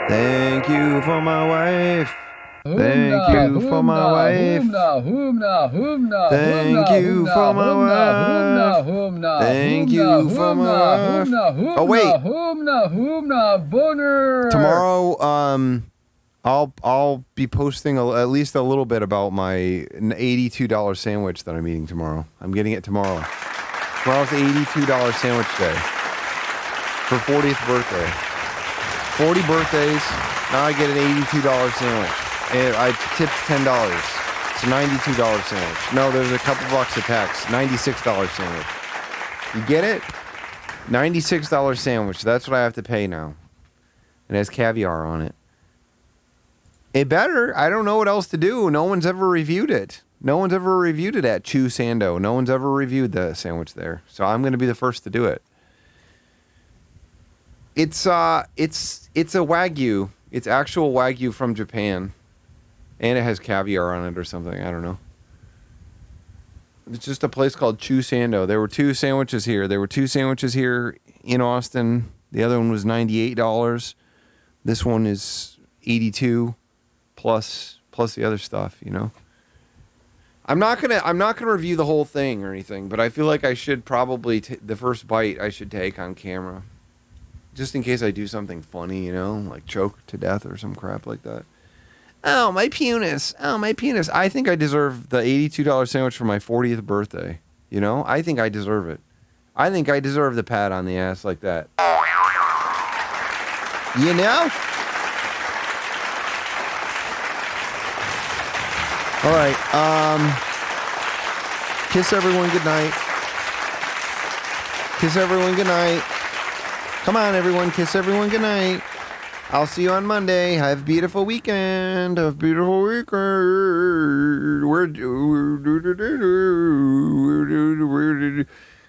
Thank you for my wife. Thank you for my wife. Thank you for my wife. Thank you for my wife. Oh wait. Tomorrow, I'll be posting at least a little bit about my $82 sandwich that I'm eating tomorrow. I'm getting it tomorrow. Tomorrow's the $82 sandwich day for 40th birthday. 40 birthdays. Now I get an $82 sandwich. And I tipped $10. It's a $92 sandwich. No, there's a couple bucks of tax. $96 sandwich. You get it? $96 sandwich. That's what I have to pay now. It has caviar on it. It better. I don't know what else to do. No one's ever reviewed it. No one's ever reviewed it at Chew Sando. No one's ever reviewed the sandwich there. So I'm going to be the first to do it. It's a Wagyu. It's actual Wagyu from Japan. And it has caviar on it or something. I don't know. It's just a place called Chew Sando. There were 2 sandwiches here. There were 2 sandwiches here in Austin. The other one was $98. This one is $82 plus the other stuff, you know. I'm not gonna review the whole thing or anything, but I feel like I should probably the first bite I should take on camera, just in case I do something funny, you know, like choke to death or some crap like that. Oh, my penis. Oh, my penis. I think I deserve the $82 sandwich for my 40th birthday. You know? I think I deserve it. I think I deserve the pat on the ass like that. You know? All right. Kiss everyone good night. Kiss everyone good night. Come on, everyone. Kiss everyone good night. I'll see you on Monday. Have a beautiful weekend. Have a beautiful weekend.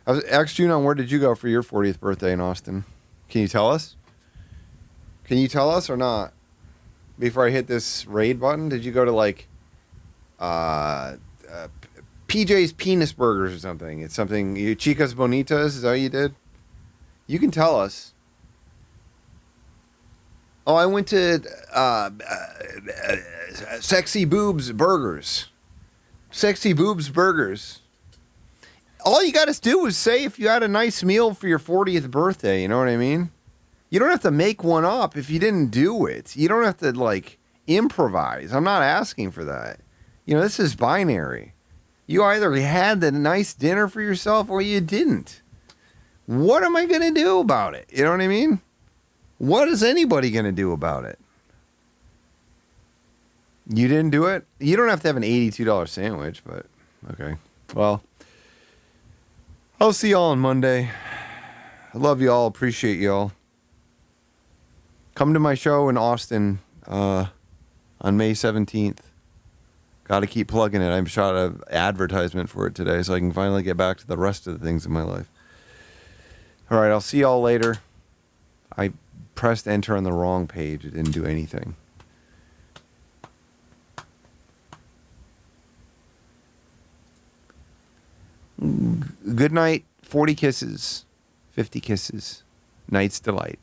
I was asked June, where did you go for your 40th birthday in Austin? Can you tell us? Can you tell us or not? Before I hit this raid button, did you go to like PJ's Penis Burgers or something? It's something, Chicas Bonitas, is that what you did? You can tell us. Oh, I went to Sexy Boobs Burgers. Sexy Boobs Burgers. All you got to do is say if you had a nice meal for your 40th birthday, you know what I mean? You don't have to make one up if you didn't do it. You don't have to, like, improvise. I'm not asking for that. You know, this is binary. You either had the nice dinner for yourself or you didn't. What am I going to do about it? You know what I mean? What is anybody going to do about it? You didn't do it? You don't have to have an $82 sandwich, but okay. Well, I'll see y'all on Monday. I love y'all. Appreciate y'all. Come to my show in Austin on May 17th. Got to keep plugging it. I shot an advertisement for it today so I can finally get back to the rest of the things in my life. All right, I'll see y'all later. I pressed enter on the wrong page. It didn't do anything. Good night. 40 kisses. 50 kisses. Night's delight.